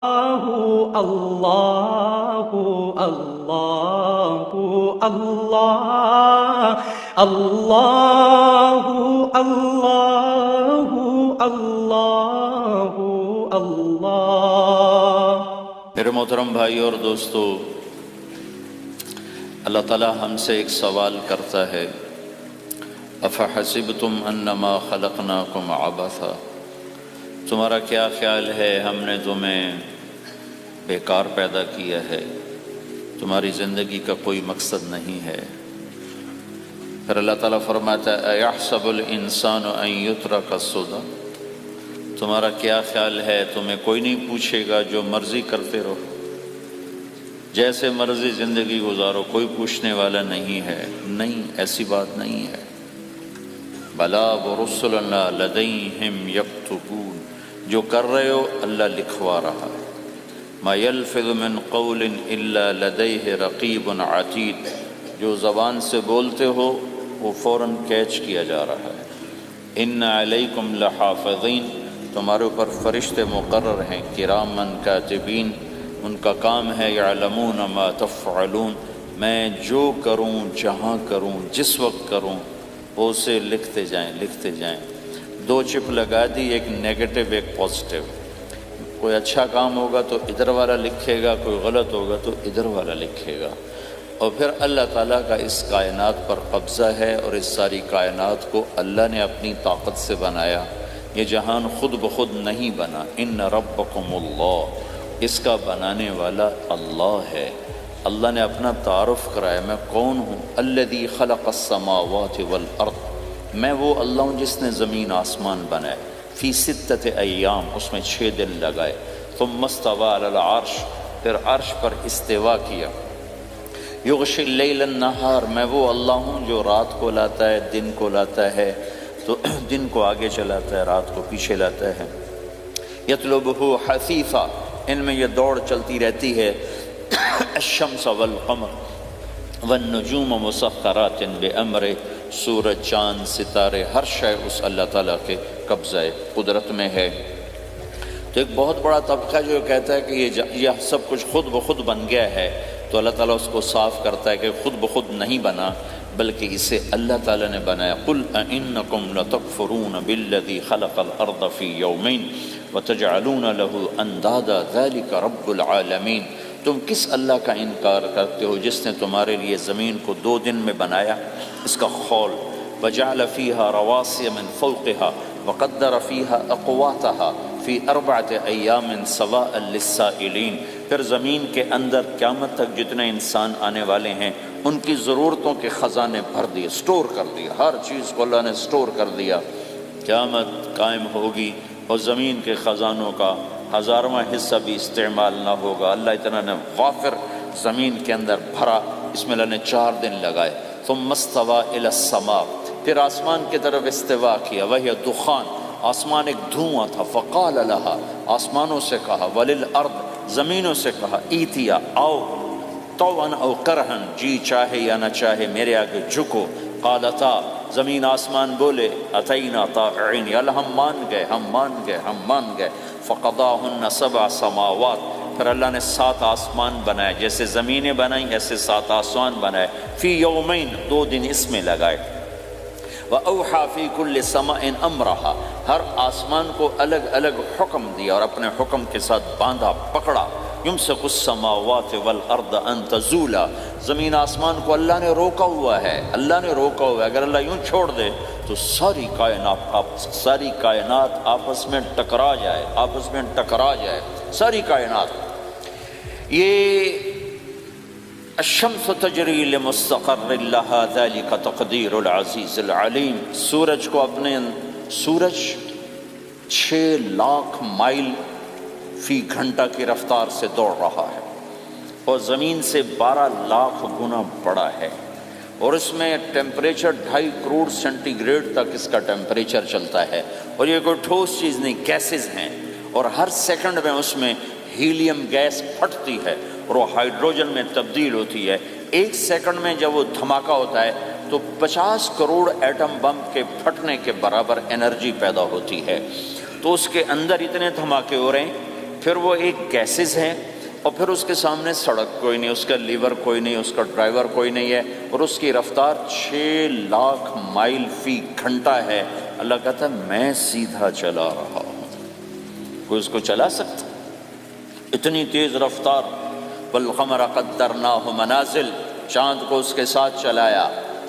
اللہ اللہ اللہ اللہ اللہ اللہ اللہ۔ میرے محترم بھائی اور دوستو، اللہ تعالی ہم سے ایک سوال کرتا ہے، افحسبتم انما خلقناکم عبثا، تمہارا کیا خیال ہے ہم نے تمہیں بیکار پیدا کیا ہے، تمہاری زندگی کا کوئی مقصد نہیں ہے؟ پھر اللہ تعالیٰ فرماتا ہے ایحسب الانسان ان یترک سدی، تمہارا کیا خیال ہے تمہیں کوئی نہیں پوچھے گا، جو مرضی کرتے رہو، جیسے مرضی زندگی گزارو، کوئی پوچھنے والا نہیں ہے؟ نہیں، ایسی بات نہیں ہے۔ بلا ورسلنا لدیہم یکتبون، جو کر رہے ہو اللہ لکھوا رہا ہے۔ ما یلفظ من قول الا لدیہ رقیب عتید، جو زبان سے بولتے ہو وہ فوراً کیچ کیا جا رہا ہے۔ ان علیکم لحافظین، تمہارے اوپر فرشتے مقرر ہیں، کرامن کاتبین، ان کا کام ہے یعلمون ما تفعلون، میں جو کروں، جہاں کروں، جس وقت کروں، وہ اسے لکھتے جائیں لکھتے جائیں۔ دو چپ لگا دی، ایک نیگیٹو ایک پازیٹیو۔ کوئی اچھا کام ہوگا تو ادھر والا لکھے گا، کوئی غلط ہوگا تو ادھر والا لکھے گا۔ اور پھر اللہ تعالیٰ کا اس کائنات پر قبضہ ہے، اور اس ساری کائنات کو اللہ نے اپنی طاقت سے بنایا، یہ جہان خود بخود نہیں بنا۔ ان ربکم اللہ، اس کا بنانے والا اللہ ہے۔ اللہ نے اپنا تعارف کرایا، میں کون ہوں؟ الذی خلق السماوات والارض، میں وہ اللہ ہوں جس نے زمین آسمان بنائے، فی ستۃ ایام، اس میں 6 دن لگائے، ثم استوی علی العرش، پھر عرش پر استوا کیا، یغشی اللیل النہار، میں وہ اللہ ہوں جو رات کو لاتا ہے، دن کو لاتا ہے، تو دن کو آگے چلاتا ہے، رات کو پیچھے لاتا ہے، یطلبہ حثیثا، ان میں یہ دوڑ چلتی رہتی ہے، الشمس والقمر والنجوم مسخرات بامرہ، سورج، چاند، ستارے، ہر شے اس اللہ تعالیٰ کے قبضہ قدرت میں ہے۔ تو ایک بہت بڑا طبقہ جو کہتا ہے کہ یہ سب کچھ خود بخود بن گیا ہے، تو اللہ تعالیٰ اس کو صاف کرتا ہے کہ خود بخود نہیں بنا، بلکہ اسے اللہ تعالیٰ نے بنایا۔ قل اَإِنَّكُمْ لَتَكْفُرُونَ بِالَّذِي خَلَقَ الْأَرْضَ فِي يَوْمَيْنِ وَتَجْعَلُونَ لَهُ أَنْدَادًا ذَلِكَ رَبُّ الْعَالَمِينَ، تم کس اللہ کا انکار کرتے ہو جس نے تمہارے لیے زمین کو 2 دن میں بنایا، اس کا خول، وَجَعَلَ فِيهَا رَوَاسِيَ مِنْ فَوْقِهَا وَقَدَّرَ فِيهَا أَقْوَاتَهَا فِي 4 أَيَّامٍ سَوَاءً لِلسَّائِلِينَ، پھر زمین کے اندر قیامت تک جتنے انسان آنے والے ہیں ان کی ضرورتوں کے خزانے بھر دیے، سٹور کر دیا، ہر چیز کو اللہ نے سٹور کر دیا۔ قیامت قائم ہوگی اور زمین کے خزانوں کا 1000واں حصہ بھی استعمال نہ ہوگا۔ اللہ اتنا نے وافر زمین کے اندر بھرا، اس میں اللہ نے 4 دن لگائے۔ ثم استوى الى السماء، پھر آسمان کی طرف استوا کیا، وہی دخان، آسمان ایک دھواں تھا، فقال لها، آسمانوں سے کہا، وللارض، زمینوں سے کہا، ایتیا، آؤ، طوعا او کرہن، جی چاہے یا نہ چاہے میرے آگے جھکو، قالتا، زمین آسمان بولے، اتینا طاعین، یا اللہ ہم مان گئے ہم مان گئے ہم مان گئے۔ فقضاہن 7 سماوات، پھر اللہ نے 7 آسمان بنائے، جیسے زمینیں بنائیں ایسے 7 آسمان بنائے، فی یومین، 2 دن اس میں لگائے، وَأَوْحَى فِي كُلِّ سَمَاءٍ أَمْرَهَا، ہر آسمان کو الگ الگ حکم دیا اور اپنے حکم کے ساتھ باندھا، پکڑا۔ يُمْسِكُ السَّمَاوَاتِ وَالْأَرْضَ أَن تَزُولَا، زمین آسمان کو اللہ نے روکا ہوا ہے، اللہ نے روکا ہوا ہے، اگر اللہ یوں چھوڑ دے تو ساری کائنات آپس میں ٹکرا جائے، آپس میں ٹکرا جائے ساری کائنات۔ یہ الشمس تجری لمستقر لها ذلك تقدیر العزیز العلیم، سورج کو سورج 6 لاکھ مائل فی گھنٹہ کی رفتار سے دوڑ رہا ہے، اور زمین سے 12 لاکھ گنا بڑا ہے، اور اس میں ٹیمپریچر 2.5 کروڑ سینٹی گریڈ تک اس کا ٹیمپریچر چلتا ہے، اور یہ کوئی ٹھوس چیز نہیں، گیسز ہیں، اور ہر سیکنڈ میں اس میں ہیلیم گیس پھٹتی ہے اور وہ ہائیڈروجن میں تبدیل ہوتی ہے۔ 1 سیکنڈ میں جب وہ دھماکہ ہوتا ہے تو 50 کروڑ ایٹم بم کے پھٹنے کے برابر انرجی پیدا ہوتی ہے۔ تو اس کے اندر اتنے دھماکے ہو رہے ہیں پھر وہ ایک گیسز ہیں، اور پھر اس کے سامنے سڑک کوئی نہیں، اس کا لیور کوئی نہیں، اس کا ڈرائیور کوئی نہیں ہے، اور اس کی رفتار 6 لاکھ مائل فی گھنٹہ ہے۔ اللہ کہتا ہے میں سیدھا چلا رہا ہوں، کوئی اس کو چلا سکتا؟ اتنی تیز رفتار۔ والقمر قدرناہ منازل، چاند کو اس کے ساتھ چلایا،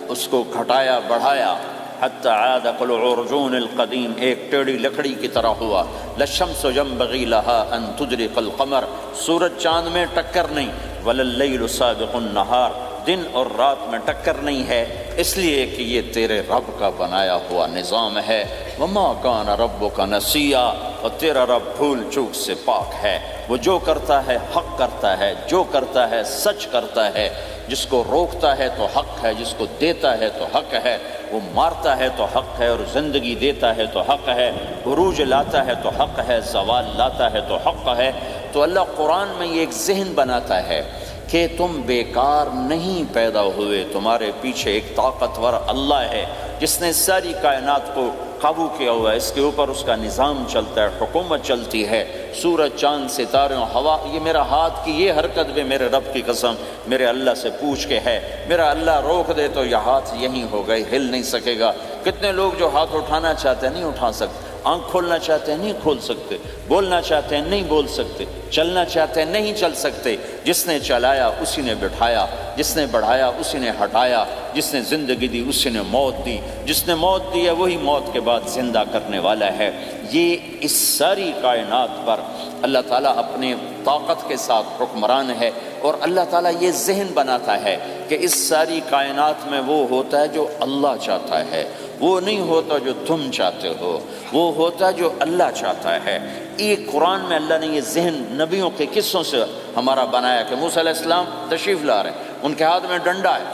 اس کو گھٹایا بڑھایا، حتی عاد کالعرجون القدیم، ایک ٹیڑھی لکڑی کی طرح ہوا۔ للشمس ينبغي لها ان تدرك القمر، سورج چاند میں ٹکر نہیں۔ ولللیل سابق النہار، دن اور رات میں ٹکر نہیں ہے، اس لیے کہ یہ تیرے رب کا بنایا ہوا نظام ہے۔ وما کان ربک نسیا، اور تیرا رب بھول چوک سے پاک ہے۔ وہ جو کرتا ہے حق کرتا ہے، جو کرتا ہے سچ کرتا ہے، جس کو روکتا ہے تو حق ہے، جس کو دیتا ہے تو حق ہے، وہ مارتا ہے تو حق ہے، اور زندگی دیتا ہے تو حق ہے، عروج لاتا ہے تو حق ہے، زوال لاتا ہے تو حق ہے۔ تو اللہ قرآن میں یہ ایک ذہن بناتا ہے کہ تم بیکار نہیں پیدا ہوئے، تمہارے پیچھے ایک طاقتور اللہ ہے جس نے ساری کائنات کو قابو کیا ہوا ہے، اس کے اوپر اس کا نظام چلتا ہے، حکومت چلتی ہے۔ سورج، چاند، ستارے، ہوا، یہ میرا ہاتھ کی یہ حرکت بھی میرے رب کی قسم میرے اللہ سے پوچھ کے ہے۔ میرا اللہ روک دے تو یہ ہاتھ یہیں ہو گئے، ہل نہیں سکے گا۔ کتنے لوگ جو ہاتھ اٹھانا چاہتے ہیں نہیں اٹھا سکتے، آنکھ کھولنا چاہتے ہیں نہیں کھول سکتے، بولنا چاہتے ہیں نہیں بول سکتے، چلنا چاہتے ہیں نہیں چل سکتے۔ جس نے چلایا اسی نے بٹھایا، جس نے بڑھایا اسی نے ہٹایا، جس نے زندگی دی اسی نے موت دی، جس نے موت دی ہے وہی موت کے بعد زندہ کرنے والا ہے۔ یہ اس ساری کائنات پر اللہ تعالیٰ اپنے طاقت کے ساتھ حکمران ہے، اور اللہ تعالیٰ یہ ذہن بناتا ہے کہ اس ساری کائنات میں وہ ہوتا ہے جو اللہ چاہتا ہے، وہ نہیں ہوتا جو تم چاہتے ہو، وہ ہوتا ہے جو اللہ چاہتا ہے۔ ایک قرآن میں اللہ نے یہ ذہن نبیوں کے قصوں سے ہمارا بنایا کہ موسیٰ علیہ السلام تشریف لا رہے ہیں، ان کے ہاتھ میں ڈنڈا ہے،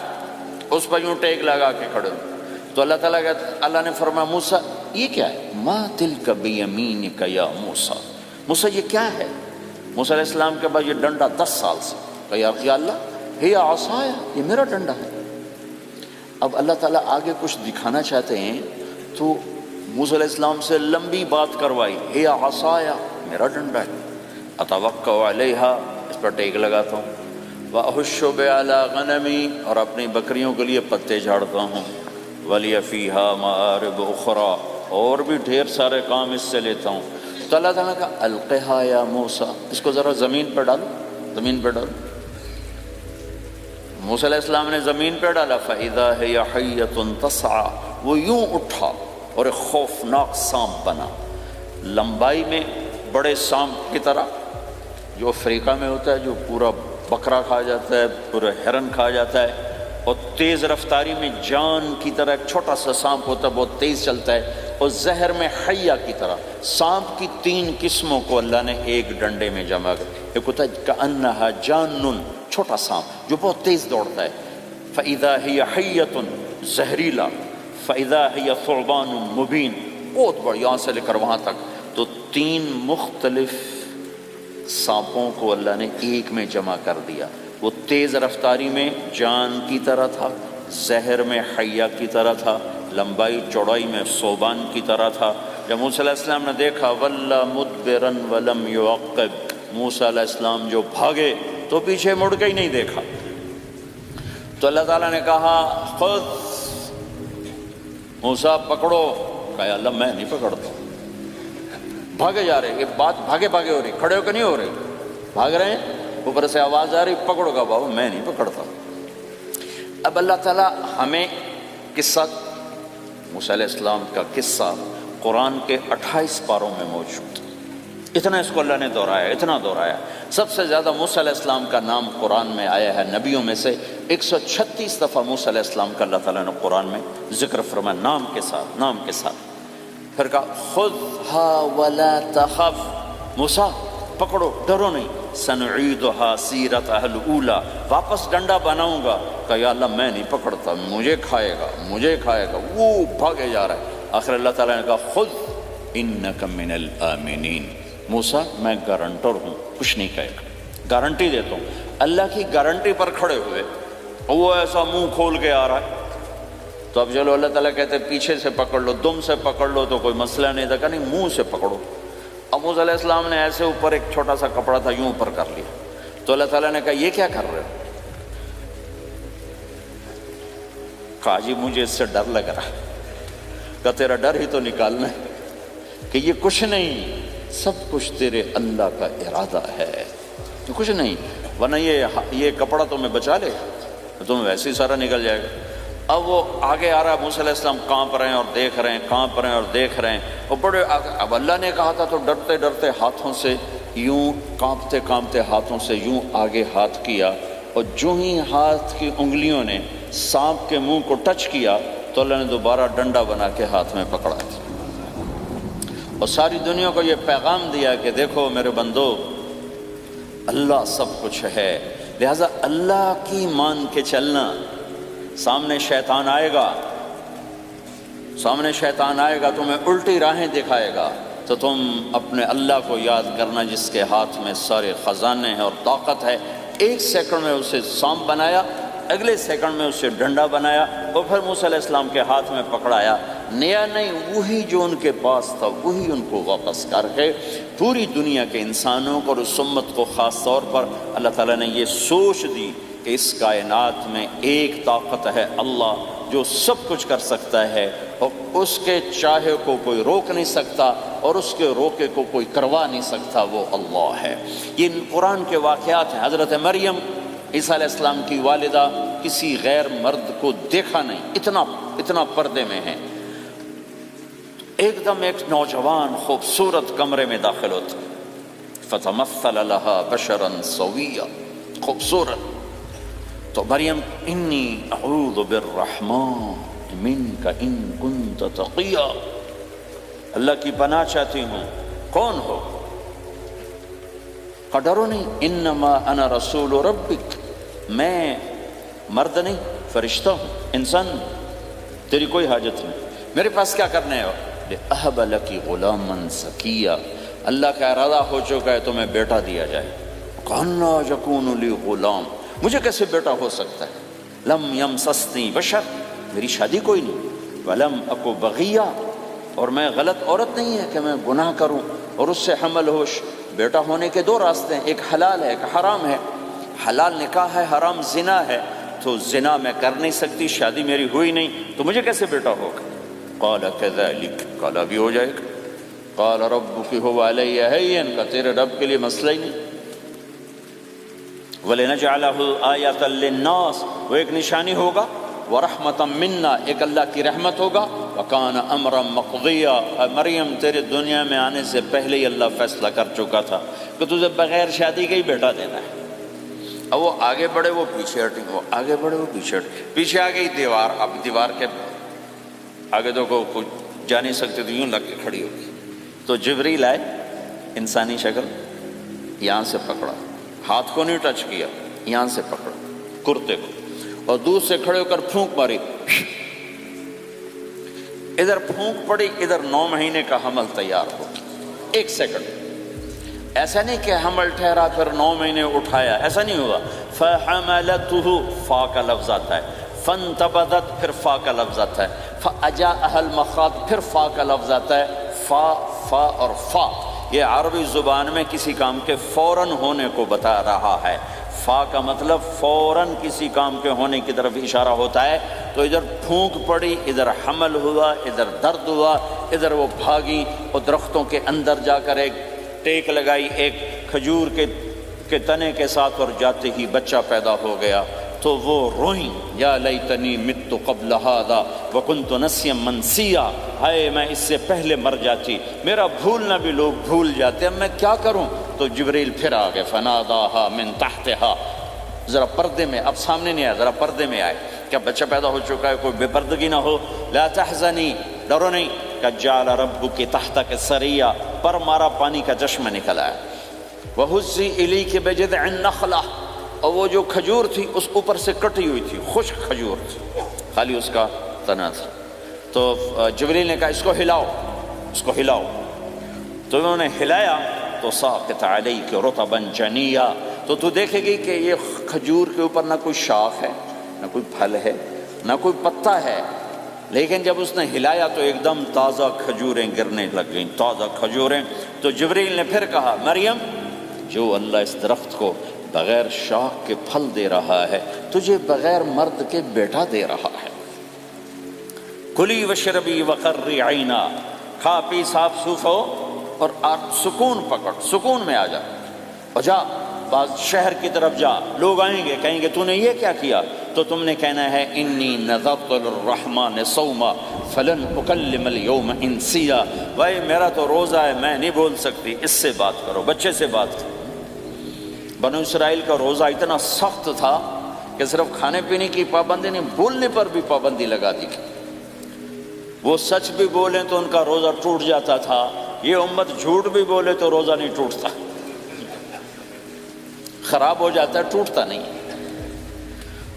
اس پر یوں ٹیک لگا کے کھڑے ہو، تو اللہ نے فرمایا موسیٰ یہ کیا ہے؟ ما تلک بیمینک یا موسیٰ، موسیٰ یہ کیا ہے؟ موسیٰ علیہ السلام کے بعد یہ ڈنڈا 10 سال سے، کہ یا اللہ ہی عصایا، یہ میرا ڈنڈا ہے۔ اب اللہ تعالیٰ آگے کچھ دکھانا چاہتے ہیں تو موسیٰ علیہ السلام سے لمبی بات کروائی، ہی عصایا، میرا ڈنڈا ہے، اتوکل علیہا، اس پر ٹیک لگاتا ہوں، وأحش بها غنمی، اور اپنی بکریوں کے لیے پتے جھاڑتا ہوں، ولی فیہا مآرب اخرى، اور بھی ڈھیر سارے کام اس سے لیتا ہوں۔ تو اللہ تعالیٰ کا القہا یا موسیٰ، اس کو ذرا زمین پہ ڈالو، زمین پہ ڈالو۔ موسیٰ علیہ السلام نے زمین پہ ڈالا، فَإِذَا هِيَ حَيَّةٌ تَسْعَىٰ، وہ یوں اٹھا اور ایک خوفناک سانپ بنا، لمبائی میں بڑے سانپ کی طرح جو افریقہ میں ہوتا ہے، جو پورا بکرا کھا جاتا ہے، پورا ہرن کھا جاتا ہے، اور تیز رفتاری میں جان کی طرح ایک چھوٹا سا سانپ ہوتا ہے، بہت تیز چلتا ہے، اور زہر میں حیہ کی طرح۔ سانپ کی 3 قسموں کو اللہ نے ایک ڈنڈے میں جمع کر، ایک ہوتا ہے کأنہا جان، چھوٹا سانپ جو بہت تیز دوڑتا ہے، فَإِذَا هِيَ حَيَّةٌ زہریلا، فَإِذَا هِيَ ثُعْبَانٌ مُبِينٌ، بہت بڑی، یہاں سے لے کر وہاں تک۔ تو 3 مختلف سانپوں کو اللہ نے ایک میں جمع کر دیا۔ وہ تیز رفتاری میں جان کی طرح تھا، زہر میں حیہ کی طرح تھا، لمبائی چوڑائی میں ثعبان کی طرح تھا۔ جب موسیٰ علیہ السلام نے دیکھا وَلَّا مُدْبِرًا وَلَمْ يُعَقِّبْ، موسیٰ علیہ السلام جو بھاگے تو پیچھے مڑ کے ہی نہیں دیکھا۔ تو اللہ تعالیٰ نے کہا خود موسیٰ پکڑو، کہا اللہ میں نہیں پکڑتا، بھاگے جا رہے، یہ بات بھاگے بھاگے ہو رہی، کھڑے ہو کے نہیں ہو رہے، بھاگ رہے ہیں، اوپر سے آواز آ رہی پکڑو گا، بابا میں نہیں پکڑتا۔ اب اللہ تعالیٰ ہمیں قصہ موسیٰ علیہ السلام کا قصہ قرآن کے 28 پاروں میں موجود، اتنا اس کو اللہ نے دہرایا، اتنا دہرایا۔ سب سے زیادہ موسیٰ علیہ السلام کا نام قرآن میں آیا ہے نبیوں میں سے، 136 دفعہ موسیٰ علیہ السلام کا اللہ تعالیٰ نے قرآن میں ذکر فرمایا، نام کے ساتھ، نام کے ساتھ۔ پھر کہا خذھا ولا تخف، موسیٰ پکڑو ڈرو نہیں، سنعیدھا سیرتھا الاولی، واپس ڈنڈا بناؤں گا، کہ یا اللہ میں نہیں پکڑتا، مجھے کھائے گا، مجھے کھائے گا، وہ بھاگے جا رہا ہے۔ آخر اللہ تعالیٰ نے کہا خذ انک من الآمنین، موسیٰ میں گارنٹر ہوں، کچھ نہیں کہے گا، گارنٹی دیتا ہوں۔ اللہ کی گارنٹی پر کھڑے ہوئے، وہ ایسا منہ کھول کے آ رہا ہے، تو اب چلو اللہ تعالیٰ کہتے ہیں پیچھے سے پکڑ لو، دم سے پکڑ لو تو کوئی مسئلہ نہیں تھا، کہ نہیں منہ سے پکڑو، اب موسیٰ علیہ السلام نے ایسے اوپر ایک چھوٹا سا کپڑا تھا یوں اوپر کر لیا، تو اللہ تعالیٰ نے کہا یہ کیا کر رہے ہو؟ کہا جی مجھے اس سے ڈر لگ رہا ہے۔ کہ تیرا ڈر ہی تو نکالنا ہے کہ یہ کچھ نہیں، سب کچھ تیرے اللہ کا ارادہ ہے، یہ کچھ نہیں، ورنہ یہ کپڑا تمہیں بچا لے، تمہیں ویسے ہی سارا نکل جائے گا۔ اب وہ آگے آ رہا ہے، موسیٰ علیہ السلام کانپ رہے ہیں اور دیکھ رہے ہیں، کانپ رہے ہیں اور دیکھ رہے ہیں، اور بڑے اب اللہ نے کہا تھا تو ڈرتے ڈرتے ہاتھوں سے یوں، کانپتے کانپتے ہاتھوں سے یوں آگے ہاتھ کیا، اور جو ہی ہاتھ کی انگلیوں نے سانپ کے منہ کو ٹچ کیا تو اللہ نے دوبارہ ڈنڈا بنا کے ہاتھ میں پکڑا تھا، اور ساری دنیا کو یہ پیغام دیا کہ دیکھو میرے بندو، اللہ سب کچھ ہے، لہذا اللہ کی مان کے چلنا۔ سامنے شیطان آئے گا، تمہیں الٹی راہیں دکھائے گا، تو تم اپنے اللہ کو یاد کرنا جس کے ہاتھ میں سارے خزانے ہیں اور طاقت ہے۔ ایک سیکنڈ میں اسے سانپ بنایا، اگلے سیکنڈ میں اسے ڈنڈا بنایا، اور پھر موسیٰ علیہ السلام کے ہاتھ میں پکڑایا، نیا نہیں، وہی جو ان کے پاس تھا وہی ان کو واپس کر کے پوری دنیا کے انسانوں کو اور اس امت کو خاص طور پر اللہ تعالیٰ نے یہ سوچ دی کہ اس کائنات میں ایک طاقت ہے اللہ جو سب کچھ کر سکتا ہے، اور اس کے چاہے کو کوئی روک نہیں سکتا اور اس کے روکے کو کوئی کروا نہیں سکتا، وہ اللہ ہے۔ یہ قرآن کے واقعات ہیں۔ حضرت مریم عیسیٰ علیہ السلام کی والدہ کسی غیر مرد کو دیکھا نہیں، اتنا پردے میں ہے۔ ایک دم ایک نوجوان خوبصورت کمرے میں داخل ہوتا، فتمثل لها بشرا سویا، خوبصورت، تو مریم انی اعوذ بالرحمن منک ان کنت تقیا، اللہ کی پناہ چاہتی ہوں، کون ہو؟ کہ ڈرو نہیں، انما انا رسول ربک، میں مرد نہیں فرشتہ ہوں، انسان ہوں، تیری کوئی حاجت نہیں، میرے پاس کیا کرنے ہو؟ لأہب لکی غلاما زکیا، اللہ کا ارادہ ہو چکا ہے تمہیں بیٹا دیا جائے۔ کأنہ یکون لی غلام، مجھے کیسے بیٹا ہو سکتا ہے؟ لم یمسسنی بشر، میری شادی کوئی نہیں، ولم اکو بغیہ، اور میں غلط عورت نہیں ہے کہ میں گناہ کروں اور اس سے حمل ہوش۔ بیٹا ہونے کے دو راستے ہیں، ایک حلال ہے ایک حرام ہے، حلال نکاح ہے، حرام زنا ہے، تو زنا میں کر نہیں سکتی، شادی میری ہوئی نہیں، تو مجھے کیسے بیٹا ہوگا؟ قال کذلک، قال ابھی ہو جائے گا، قال ربک هو علی ہین، کا تیرے رب کے لیے مسئلہ ہی نہیں۔ وَلِنَجْعَلَهُ آیَةً لِلنَّاسِ، وہ ایک نشانی ہوگا، وَرَحْمَةً مِنَّا، ایک اللہ کی رحمت ہوگا، وَكَانَ أَمْرًا مَقْضِيًّا، مریم تیرے دنیا میں آنے سے پہلے ہی اللہ فیصلہ کر چکا تھا کہ تجھے بغیر شادی کے ہی بیٹا دینا ہے۔ اب وہ آگے بڑھے وہ پیچھے ہٹیں، وہ آگے بڑھے وہ پیچھے ہٹیں، پیچھے آ گئی دیوار، اب دیوار کے آگے تو کوئی جا نہیں سکتے تو یوں لگ کے کھڑی ہوگی، تو جبریل آئے، انسانی شکل، یہاں سے پکڑا، ہاتھ کو نہیں ٹچ کیا، یہاں سے پکڑا کرتے کو، اور دور سے کھڑے ہو کر پھونک ماری، ادھر پھونک پڑی، ادھر 9 مہینے کا حمل تیار ہو، ایک سیکنڈ، ایسا نہیں کہ حمل ٹھہرا پھر 9 مہینے اٹھایا، ایسا نہیں ہوا۔ فَحَمَلَتُهُ، فا کا لفظ آتا ہے، فَانْتَبَذَتْ، پھر فا کا لفظ آتا ہے، فَأَجَاءَهَا الْمَخَاضُ، پھر فا کا لفظ آتا ہے، فا اور فا، یہ عربی زبان میں کسی کام کے فوراً ہونے کو بتا رہا ہے۔ فا کا مطلب فوراً کسی کام کے ہونے کی طرف اشارہ ہوتا ہے، تو ادھر پھونک پڑی، ادھر حمل ہوا، ادھر درد ہوا، ادھر وہ بھاگی اور درختوں کے اندر جا کر ایک ٹیک لگائی ایک کھجور کے تنے کے ساتھ، اور جاتے ہی بچہ پیدا ہو گیا، تو وہ روئیں، یا لیتنی مت قبل ھذا وکنت نسیا منسیا، ہائے میں اس سے پہلے مر جاتی، میرا بھولنا بھی لوگ بھول جاتے، اب میں کیا کروں؟ تو جبریل پھر آ گئے، فناداھا من تحتھا، ذرا پردے میں، اب سامنے نہیں آیا، ذرا پردے میں آئے، کیا بچہ پیدا ہو چکا ہے، کوئی بے پردگی نہ ہو، لا تحزنی، ڈرو نہیں، قد جعل ربک تحتک سریا، پر مارا پانی کا چشمہ نکل آیا، وہزی الیک بجذع النخلہ، اور وہ جو کھجور تھی اس اوپر سے کٹی ہوئی تھی، خشک کھجور تھی، خالی اس کا تنا تھا، تو جبریل نے کہا اس کو ہلاؤ، اس کو ہلاؤ، تو انہوں نے ہلایا تو ساقط علیک رطبا جنیا، تو دیکھے گی کہ یہ کھجور کے اوپر نہ کوئی شاخ ہے، نہ کوئی پھل ہے، نہ کوئی پتا ہے، لیکن جب اس نے ہلایا تو ایک دم تازہ کھجوریں گرنے لگ گئیں، تازہ کھجوریں، تو جبریل نے پھر کہا مریم جو اللہ اس درخت کو بغیر شاخ کے پھل دے رہا ہے تجھے بغیر مرد کے بیٹا دے رہا ہے۔ کلی وشربی وقرری عینا، کھا پی صاف صوف ہو اور سکون پکڑ، سکون میں آ جا اور جا بعض شہر کی طرف جا، لوگ آئیں گے کہیں گے تو نے یہ کیا کیا، تو تم نے کہنا ہے انی نذرت للرحمن صوما فلن اکلم اليوم انسیا، بھائی میرا تو روزہ ہے میں نہیں بول سکتی، اس سے بات کرو، بچے سے بات کرو۔ بنو اسرائیل کا روزہ اتنا سخت تھا کہ صرف کھانے پینے کی پابندی نہیں، بولنے پر بھی پابندی لگا دی گئی۔ وہ سچ بھی بولیں تو ان کا روزہ ٹوٹ جاتا تھا، یہ امت جھوٹ بھی بولے تو روزہ نہیں ٹوٹتا، خراب ہو جاتا ہے، ٹوٹتا نہیں۔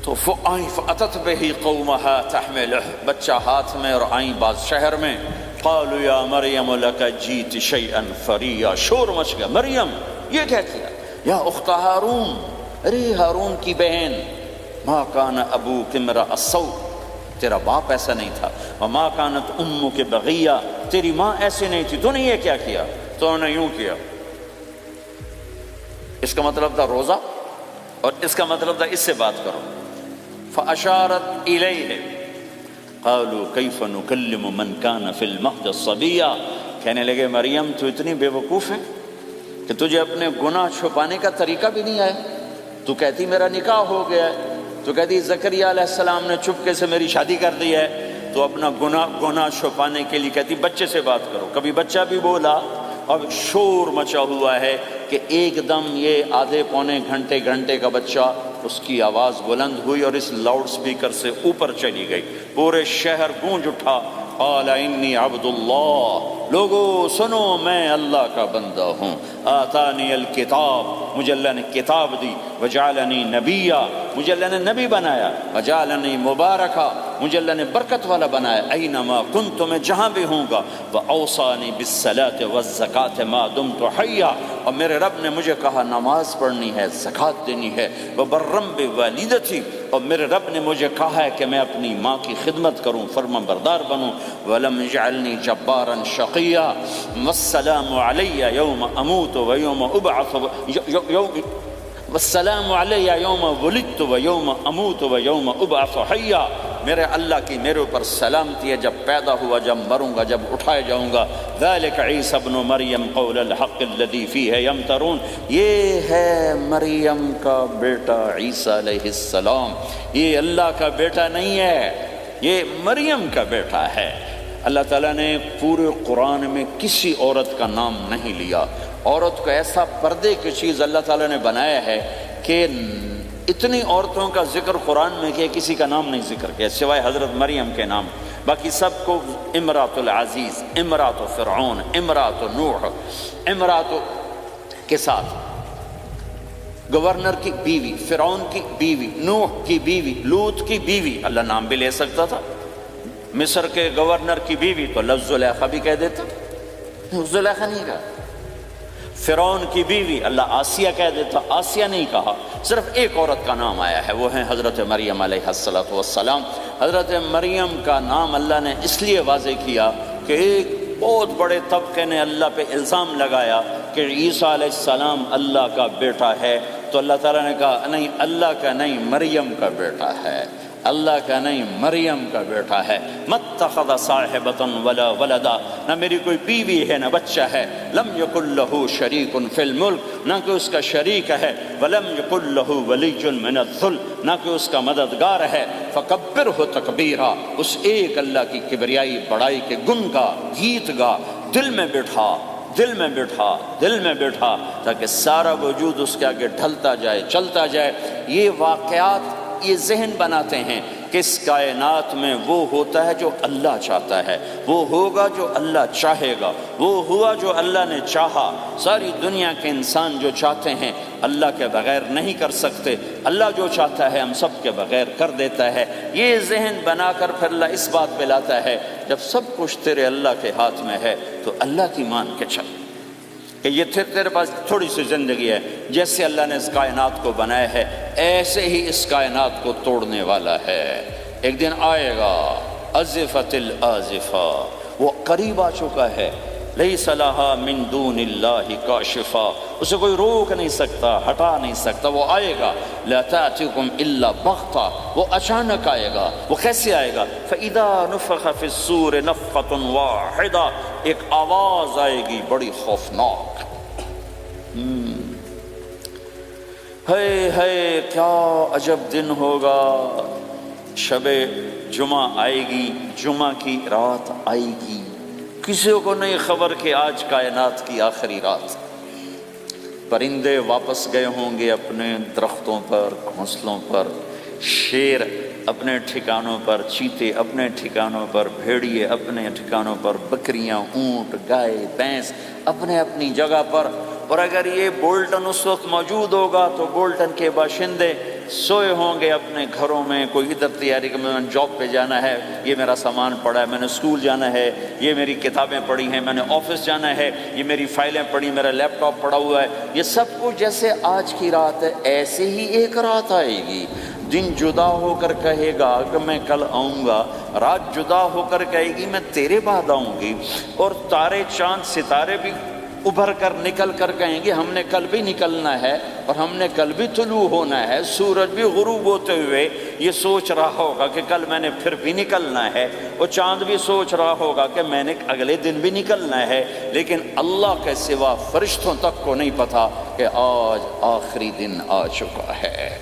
تو فَأَتَتْ بِهِ قَوْمَهَا تَحْمِلُهُ، بچہ ہاتھ میں اور آئیں بعض شہر میں، قَالُوا يَا مَرْيَمُ لَكَ جِئْتِ شَيْئًا فَرِيًّا، شور مچ گیا، مریم یہ کیا کیا، یا اخت ہارون، ارے ہارون کی بہن، مَا كَانَ أَبُوكِ امْرَأَ سَوْءٍ، تیرا باپ ایسا نہیں تھا، وَمَا كَانَتْ أُمُّكِ بَغِيًّا، تیری ماں ایسی نہیں تھی، تو نے یہ کیا کیا، تو نے یوں کیا۔ اس کا مطلب تھا روزہ، اور اس کا مطلب تھا اس سے بات کرو۔ فَأَشَارَتْ إِلَيْهِ قَالُوا كَيْفَ نُكَلِّمُ مَنْ كَانَ فِي الْمَهْدِ صَبِيًّا، کہنے لگے مریم تو اتنی بے وقوف ہے کہ تجھے اپنے گناہ چھپانے کا طریقہ بھی نہیں آیا، تو کہتی میرا نکاح ہو گیا ہے، تو کہتی زکریا علیہ السلام نے چپکے سے میری شادی کر دی ہے، تو اپنا گناہ چھپانے کے لیے کہتی بچے سے بات کرو۔ کبھی بچہ بھی بولا، اب شور مچا ہوا ہے کہ ایک دم یہ آدھے پونے گھنٹے کا بچہ، اس کی آواز بلند ہوئی اور اس لاؤڈ سپیکر سے اوپر چلی گئی، پورے شہر گونج اٹھا، قال انی عبد اللہ، لوگو سنو میں اللہ کا بندہ ہوں، آتانی الکتاب، مجھے اللہ نے کتاب دی، وجعلنی نبیا، مجھے اللہ نے نبی بنایا، وجعلنی مبارکا، مجھے اللہ نے برکت والا بنایا، اینما کنت، میں جہاں بھی ہوں گا، واوصانی بالصلاۃ والزکاۃ ما دمت حیا، اور میرے رب نے مجھے کہا نماز پڑھنی ہے، زکوٰۃ دینی ہے، وبرم بوالدتی، اور میرے رب نے مجھے کہا ہے کہ میں اپنی ماں کی خدمت کروں، فرما بردار بنوں، ولم یجعلنی جبارا شقیا، والسلام علی یوم اموت ویوم ابعث، والسلام علی یوم ولدت ویوم اموت ویوم ابعث حیا، میرے اللہ کی میرے اوپر سلامتی ہے جب پیدا ہوا، جب مروں گا، جب اٹھائے جاؤں گا۔ ذالک عیسی ابن مریم قول الحق الذی فیہ یمترون، یہ ہے مریم کا بیٹا عیسیٰ علیہ السلام، یہ اللہ کا بیٹا نہیں ہے، یہ مریم کا بیٹا ہے۔ اللہ تعالیٰ نے پورے قرآن میں کسی عورت کا نام نہیں لیا، عورت کو ایسا پردے کی چیز اللہ تعالیٰ نے بنایا ہے کہ اتنی عورتوں کا ذکر قرآن میں کیا، کسی کا نام نہیں ذکر کیا سوائے حضرت مریم کے نام، باقی سب کو امرات العزیز، امرات فرعون، امرات نوح، امرات کے ساتھ گورنر کی بیوی، فرعون کی بیوی، نوح کی بیوی، لوط کی بیوی، اللہ نام بھی لے سکتا تھا، مصر کے گورنر کی بیوی تو لفظ زلیخا بھی کہہ دیتا، زلیخا نہیں کہا، فرعون کی بیوی اللہ آسیہ کہہ دیتا، آسیہ نہیں کہا، صرف ایک عورت کا نام آیا ہے، وہ ہے حضرت مریم علیہ السلام۔ حضرت مریم کا نام اللہ نے اس لیے واضح کیا کہ ایک بہت بڑے طبقے نے اللہ پہ الزام لگایا کہ عیسیٰ علیہ السلام اللہ کا بیٹا ہے، تو اللہ تعالیٰ نے کہا نہیں، اللہ کا نہیں، مریم کا بیٹا ہے، اللہ کا نہیں، مریم کا بیٹا ہے۔ مَتَّخَذَ صَاحِبَةً وَلَا وَلَدًا، نہ میری کوئی بیوی ہے نہ بچہ ہے، لَمْ يَكُنْ لَهُ شَرِيكٌ فِي الْمُلْكِ، نہ کہ اس کا شریک ہے، وَلَمْ يَكُنْ لَهُ وَلِيٌّ مِّنَ الذُّلِّ، نہ کہ اس کا مددگار ہے، فَكَبِّرْهُ تَكْبِيرًا، اس ایک اللہ کی کبریائی بڑائی کے گن گا، گیت گا، دل میں بٹھا، دل میں بٹھا، دل میں بٹھا، تاکہ سارا وجود اس کے آگے ڈھلتا جائے، چلتا جائے۔ یہ واقعات یہ ذہن بناتے ہیں کہ اس کائنات میں وہ ہوتا ہے جو اللہ چاہتا ہے، وہ ہوگا جو اللہ چاہے گا، وہ ہوا جو اللہ نے چاہا۔ ساری دنیا کے انسان جو چاہتے ہیں اللہ کے بغیر نہیں کر سکتے، اللہ جو چاہتا ہے ہم سب کے بغیر کر دیتا ہے۔ یہ ذہن بنا کر پھر اللہ اس بات پہ لاتا ہے جب سب کچھ تیرے اللہ کے ہاتھ میں ہے تو اللہ کی مان کے چل، کہ یہ تیرے پاس تھوڑی سی زندگی ہے، جیسے اللہ نے اس کائنات کو بنایا ہے ایسے ہی اس کائنات کو توڑنے والا ہے۔ ایک دن آئے گا، ازفت الازفہ، وہ قریب آ چکا ہے، لیس لہا من دون اللہ کاشفا، اسے کوئی روک نہیں سکتا، ہٹا نہیں سکتا، وہ آئے گا. لا تأتیکم الا بغتہ، وہ اچانک آئے گا. وہ کیسے آئے گا؟ فإذا نفخ فی الصور نفخۃ واحدہ، ایک آواز آئے گی بڑی خوفناک. ہے کیا عجب دن ہوگا. شب جمعہ آئے گی، جمعہ کی رات آئے گی. کسی کو نہیں خبر کہ آج کائنات کی آخری رات. پرندے واپس گئے ہوں گے اپنے درختوں پر، گھونسلوں پر، شیر اپنے ٹھکانوں پر، چیتے اپنے ٹھکانوں پر، بھیڑیے اپنے ٹھکانوں پر، بکریاں، اونٹ، گائے، بھینس اپنے اپنی جگہ پر. اور اگر یہ بولٹن اس وقت موجود ہوگا تو بولٹن کے باشندے سوئے ہوں گے اپنے گھروں میں. کوئی ادھر تیاری کہ میں نے جاب پہ جانا ہے، یہ میرا سامان پڑا ہے، میں نے اسکول جانا ہے، یہ میری کتابیں پڑھی ہیں، میں نے آفس جانا ہے، یہ میری فائلیں پڑھی، میرا لیپ ٹاپ پڑا ہوا ہے. یہ سب کچھ جیسے آج کی رات ہے ایسے ہی ایک رات آئے گی. دن جدا ہو کر کہے گا کہ میں کل آؤں گا، رات جدا ہو کر کہے گی میں تیرے بعد آؤں گی. اور تارے چاند ستارے بھی ابھر کر نکل کر کہیں گے ہم نے کل بھی نکلنا ہے اور ہم نے کل بھی طلوع ہونا ہے. سورج بھی غروب ہوتے ہوئے یہ سوچ رہا ہوگا کہ کل میں نے پھر بھی نکلنا ہے، اور چاند بھی سوچ رہا ہوگا کہ میں نے اگلے دن بھی نکلنا ہے. لیکن اللہ کے سوا فرشتوں تک کو نہیں پتا کہ آج آخری دن آ چکا ہے.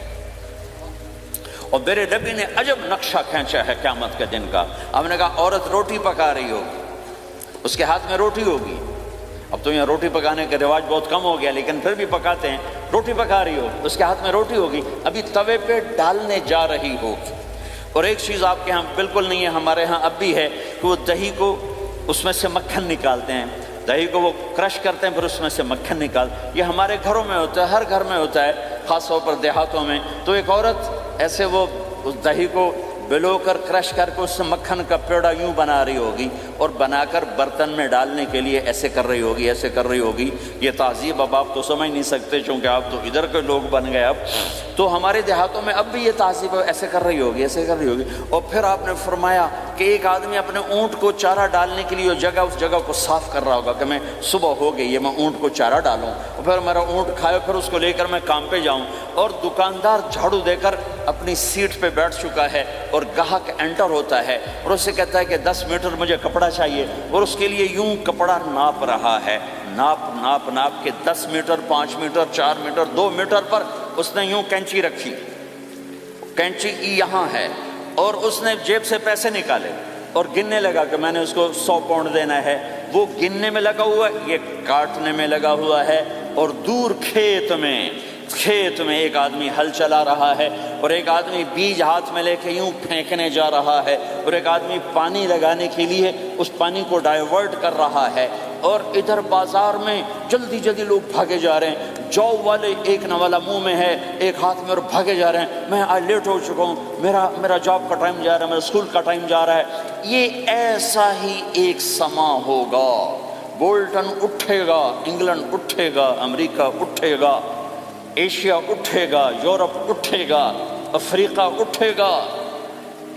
اور میرے نبی نے عجب نقشہ کھینچا ہے قیامت کے دن کا. ہم نے کہا عورت روٹی پکا رہی ہوگی، اس کے ہاتھ میں روٹی ہوگی. اب تو یہاں روٹی پکانے کا رواج بہت کم ہو گیا لیکن پھر بھی پکاتے ہیں. روٹی پکا رہی ہوگی، اس کے ہاتھ میں روٹی ہوگی، ابھی توے پہ ڈالنے جا رہی ہوگی. اور ایک چیز آپ کے ہاں بالکل نہیں ہے، ہمارے ہاں اب بھی ہے کہ وہ دہی کو اس میں سے مکھن نکالتے ہیں، دہی کو وہ کرش کرتے ہیں پھر اس میں سے مکھن نکال. یہ ہمارے گھروں میں ہوتا ہے، ہر گھر میں ہوتا ہے، خاص طور پر دیہاتوں میں. تو ایک عورت ایسے وہ اس دہی کو بلو کر کرش کر کے اس سے مکھن کا پیڑا یوں بنا رہی ہوگی اور بنا کر برتن میں ڈالنے کے لیے ایسے کر رہی ہوگی، ایسے کر رہی ہوگی. یہ تہذیب اب آپ تو سمجھ نہیں سکتے چونکہ آپ تو ادھر کے لوگ بن گئے. اب تو ہمارے دیہاتوں میں اب بھی یہ تہذیب ایسے کر رہی ہوگی، ایسے کر رہی ہوگی. اور پھر آپ نے فرمایا کہ ایک آدمی اپنے اونٹ کو چارہ ڈالنے کے لیے اس جگہ کو صاف کر رہا ہوگا کہ میں صبح ہو گئی ہے، میں اونٹ کو چارہ ڈالوں اور پھر میرا اونٹ کھائے، پھر اس کو لے کر میں کام پہ جاؤں. اور دکاندار جھاڑو دے کر اپنی سیٹ پہ بیٹھ چکا ہے اور گاہک انٹر ہوتا ہے اور اسے کہتا ہے کہ 10 میٹر مجھے کپڑا چاہیے، اور اس کے لیے یوں کپڑا ناپ رہا ہے. ناپ کے 10 میٹر، 5 میٹر، 4 میٹر، 2 میٹر پر اس نے یوں کینچی رکھی، کینچی یہاں ہے، اور اس نے جیب سے پیسے نکالے اور گننے لگا کہ میں نے اس کو 100 پاؤنڈ دینا ہے. وہ گننے میں لگا ہوا ہے، یہ کاٹنے میں لگا ہوا ہے. اور دور کھیت میں ایک آدمی ہل چلا رہا ہے اور ایک آدمی بیج ہاتھ میں لے کے یوں پھینکنے جا رہا ہے، اور ایک آدمی پانی لگانے کے لیے اس پانی کو ڈائیورٹ کر رہا ہے. اور ادھر بازار میں جلدی لوگ بھاگے جا رہے ہیں. جاب والے ایک نوالا منہ میں ہے، ایک ہاتھ میں، اور بھاگے جا رہے ہیں. میں آج لیٹ ہو چکا ہوں، میرا جاب کا ٹائم جا رہا ہے، میرا اسکول کا ٹائم جا رہا ہے. یہ ایسا ہی ایک سما ہوگا. بولٹن اٹھے گا، انگلینڈ اٹھے گا، امریکہ اٹھے گا، ایشیا اٹھے گا، یورپ اٹھے گا، افریقہ اٹھے گا،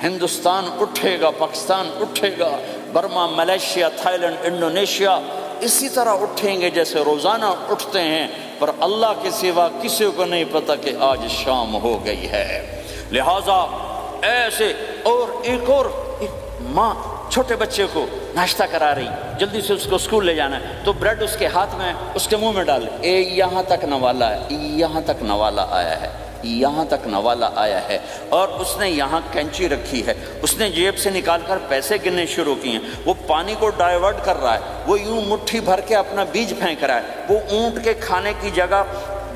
ہندوستان اٹھے گا، پاکستان اٹھے گا، Burma, Malaysia, Thailand, Indonesia اسی طرح اٹھیں گے جیسے روزانہ اٹھتے ہیں. پر اللہ کے سوا کسی کو نہیں پتا کہ آج شام ہو گئی ہے. لہذا ایسے. اور ایک ماں چھوٹے بچے کو ناشتہ کرا رہی، جلدی سے اس کو اسکول لے جانا ہے، تو بریڈ اس کے ہاتھ میں اس کے منہ میں ڈال، یہاں تک نوالا ہے، یہاں تک نوالا آیا ہے، یہاں تک نوالا آیا ہے. اور اس نے یہاں کینچی رکھی ہے، اس نے جیب سے نکال کر پیسے گننے شروع کیے ہیں. وہ پانی کو ڈائیورٹ کر رہا ہے، وہ یوں مٹھی بھر کے اپنا بیج پھینک رہا ہے. وہ اونٹ کے کھانے کی جگہ،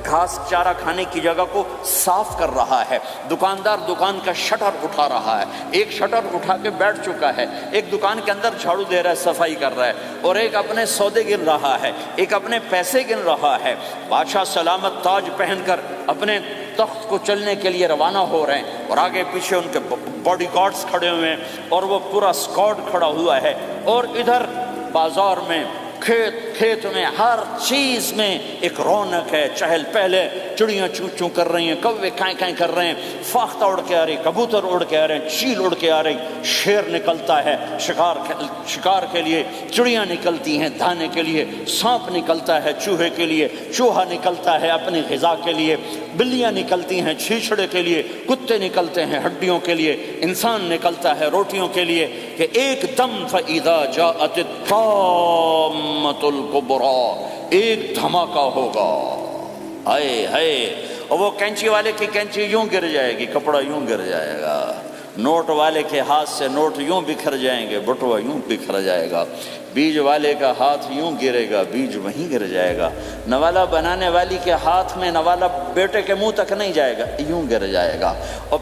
گھاس چارہ کھانے کی جگہ کو صاف کر رہا ہے. دکاندار دکان کا شٹر اٹھا رہا ہے، ایک شٹر اٹھا کے بیٹھ چکا ہے، ایک دکان کے اندر جھاڑو دے رہا ہے، صفائی کر رہا ہے، اور ایک اپنے سودے گن رہا ہے، ایک اپنے پیسے گن رہا ہے. بادشاہ سلامت تاج پہن کر اپنے تخت کو چلنے کے لیے روانہ ہو رہے ہیں، اور آگے پیچھے ان کے باڈی گارڈز کھڑے ہوئے ہیں اور وہ پورا اسکواڈ کھڑا ہوا ہے. اور ادھر بازار میں کھیت کھیت میں ہر چیز میں ایک رونق ہے، چہل پہلے، چڑیاں چوں چوں کر رہی ہیں، کوے کائیں کائیں کر رہے ہیں، فاختہ اڑ کے آ رہی، کبوتر اڑ کے آ رہے ہیں، چیل اڑ کے آ رہی، شیر نکلتا ہے شکار کے لیے، چڑیاں نکلتی ہیں دانے کے لیے، سانپ نکلتا ہے چوہے کے لیے، چوہا نکلتا ہے اپنی غذا کے لیے، بلیاں نکلتی ہیں چھیچڑے کے لیے، کتے نکلتے ہیں ہڈیوں کے لیے، انسان نکلتا ہے روٹیوں کے لیے، کہ ایک دم فَإِذَا جَاءَتِ الطَّامَّةُ الْكُبْرَى، ایک دھماکہ ہوگا، ہائے ہائے، اور وہ کینچی والے کی کینچی یوں گر جائے گی، کپڑا یوں گر جائے گا، نوٹ والے کے ہاتھ سے نوٹ یوں بکھر جائیں گے، بٹوا یوں بکھر جائے گا، بیج والے کا ہاتھ یوں گرے گا، بیج وہیں گر جائے گا، نوالا بنانے والی کے ہاتھ میں نوالا بیٹے کے منہ تک نہیں جائے گا، یوں گر جائے گا، اور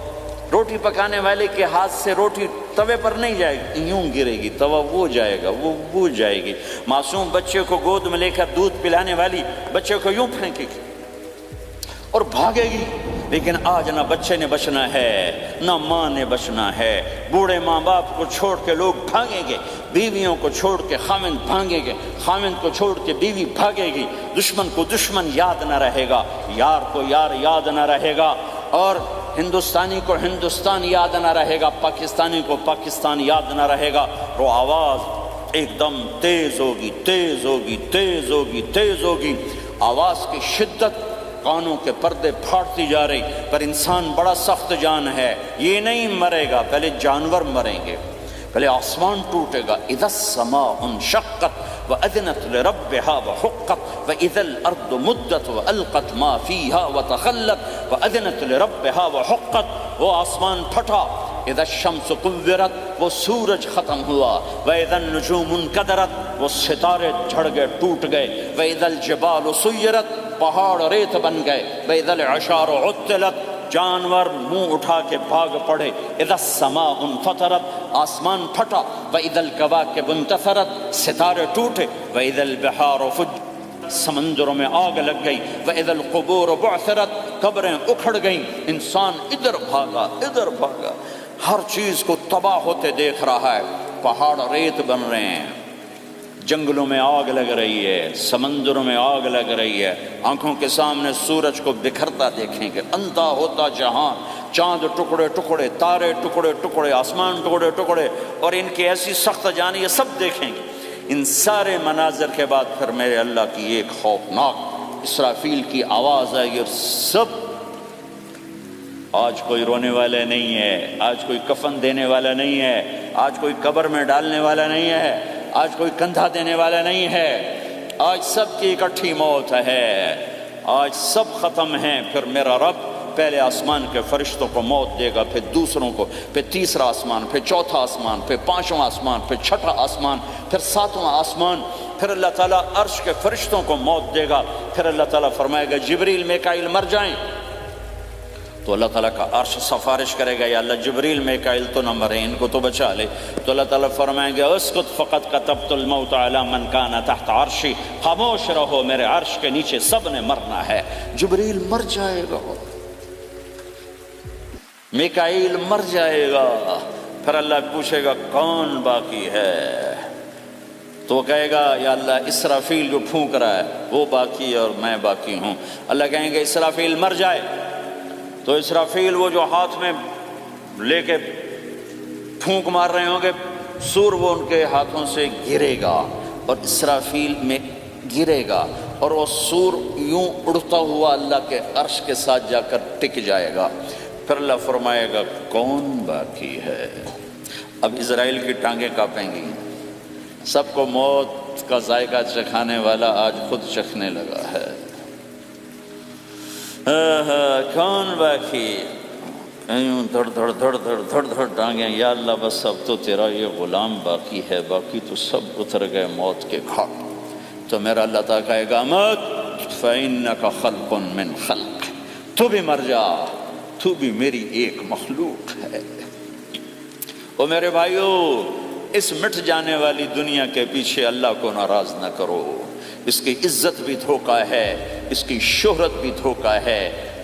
روٹی پکانے والے کے ہاتھ سے روٹی توے پر نہیں جائے گی، یوں گرے گی، توا وہ جائے گا، وہ بو جائے گی، معصوم بچے کو گود میں لے کر دودھ پلانے والی بچے کو یوں پھینکے گی اور بھاگے گی، لیکن آج نہ بچے نے بچنا ہے نہ ماں نے بچنا ہے، بوڑھے ماں باپ کو چھوڑ کے لوگ بھاگیں گے، بیویوں کو چھوڑ کے خامند بھاگیں گے، خامند کو چھوڑ کے بیوی بھاگے گی، دشمن کو دشمن یاد نہ رہے گا، یار کو یار یاد نہ رہے گا، اور ہندوستانی کو ہندوستان یاد نہ رہے گا، پاکستانی کو پاکستان یاد نہ رہے گا، وہ آواز ایک دم تیز ہوگی، تیز ہوگی، تیز ہوگی، تیز ہوگی، آواز کی شدت کانوں کے پردے پھاڑتی جا رہی، پر انسان بڑا سخت جان ہے، یہ نہیں مرے گا، پہلے جانور مریں گے، پہلے آسمان ٹوٹے گا، اذا السماء انشقت وأذنت لربها وحقت وإذا الأرض مدت وألقت ما فيها وتخلت وأذنت لربها وحقت، وہ آسمان پھٹا، اذا الشمس قورت، وہ سورج ختم ہوا، وإذا النجوم انکدرت، وہ ستارے جھڑ گئے ٹوٹ گئے، وإذا الجبال سیرت، پہاڑ ریت بن گئے، وإذا العشار عطلت، جانور منہ اٹھا کے بھاگ پڑے، اذا السماء انفطرت، آسمان پھٹا، وإذا الكواكب انتثرت، ستارے ٹوٹے، وإذا البحار فجرت، سمندروں میں آگ لگ گئی، وإذا القبور بعثرت، قبریں اکھڑ گئیں، انسان ادھر بھاگا ادھر بھاگا، ہر چیز کو تباہ ہوتے دیکھ رہا ہے، پہاڑ ریت بن رہے ہیں، جنگلوں میں آگ لگ رہی ہے، سمندروں میں آگ لگ رہی ہے، آنکھوں کے سامنے سورج کو بکھرتا دیکھیں گے، اندھا ہوتا جہان، چاند ٹکڑے ٹکڑے، تارے ٹکڑے ٹکڑے، آسمان ٹکڑے ٹکڑے، اور ان کی ایسی سخت جانی، یہ سب دیکھیں گے۔ ان سارے مناظر کے بعد پھر میرے اللہ کی ایک خوفناک اسرافیل کی آواز آئے گی، اور سب، آج کوئی رونے والا نہیں ہے، آج کوئی کفن دینے والا نہیں ہے، آج کوئی قبر میں ڈالنے والا نہیں ہے، آج کوئی کندھا دینے والا نہیں ہے، آج سب کی اکٹھی موت ہے، آج سب ختم ہیں، پھر میرا رب پہلے آسمان کے فرشتوں کو موت دے گا، پھر دوسروں کو، پھر تیسرا آسمان، پھر چوتھا آسمان، پھر پانچواں آسمان، پھر چھٹا آسمان، پھر ساتواں آسمان، پھر اللہ تعالیٰ عرش کے فرشتوں کو موت دے گا، پھر اللہ تعالیٰ فرمائے گا جبریل میکائیل مر جائیں، تو اللہ تعالیٰ کا عرش سفارش کرے گا، یا اللہ جبریل میکائیل تو نہ مرے، ان کو تو بچا لے، تو اللہ تعالیٰ فرمائیں گے اسکت فقط کتبت الموت علی من کان تحت عرشی، خاموش رہو، میرے عرش کے نیچے سب نے مرنا ہے، جبریل مر جائے گا، میکائیل مر جائے گا، پھر اللہ پوچھے گا کون باقی ہے، تو وہ کہے گا یا اللہ اسرافیل جو پھونک رہا ہے وہ باقی ہے اور میں باقی ہوں، اللہ کہیں گے اسرافیل مر جائے، تو اسرافیل وہ جو ہاتھ میں لے کے پھونک مار رہے ہوں گے، سور وہ ان کے ہاتھوں سے گرے گا اور اسرافیل میں گرے گا، اور وہ سور یوں اڑتا ہوا اللہ کے عرش کے ساتھ جا کر ٹک جائے گا، پھر اللہ فرمائے گا کون باقی ہے، اب اسرائیل کی ٹانگیں کانپیں گی، سب کو موت کا ذائقہ چکھانے والا آج خود چکھنے لگا ہے، کون باقی، یوں دھڑ دھڑ دھڑ دھڑ دھڑ دھڑ ٹانگیں، یا اللہ بس اب تو تیرا یہ غلام باقی ہے، باقی تو سب اتر گئے موت کے گھاٹ، تو میرا اللہ تعالیٰ کہے گا مت فَإِنَّكَ خَلْقٌ مِّن خَلْقِ، تو بھی مر جا، تو بھی میری ایک مخلوق ہے۔ او میرے بھائیو، اس مٹ جانے والی دنیا کے پیچھے اللہ کو ناراض نہ کرو، اس کی عزت بھی دھوکہ ہے، اس کی شہرت بھی دھوکہ ہے،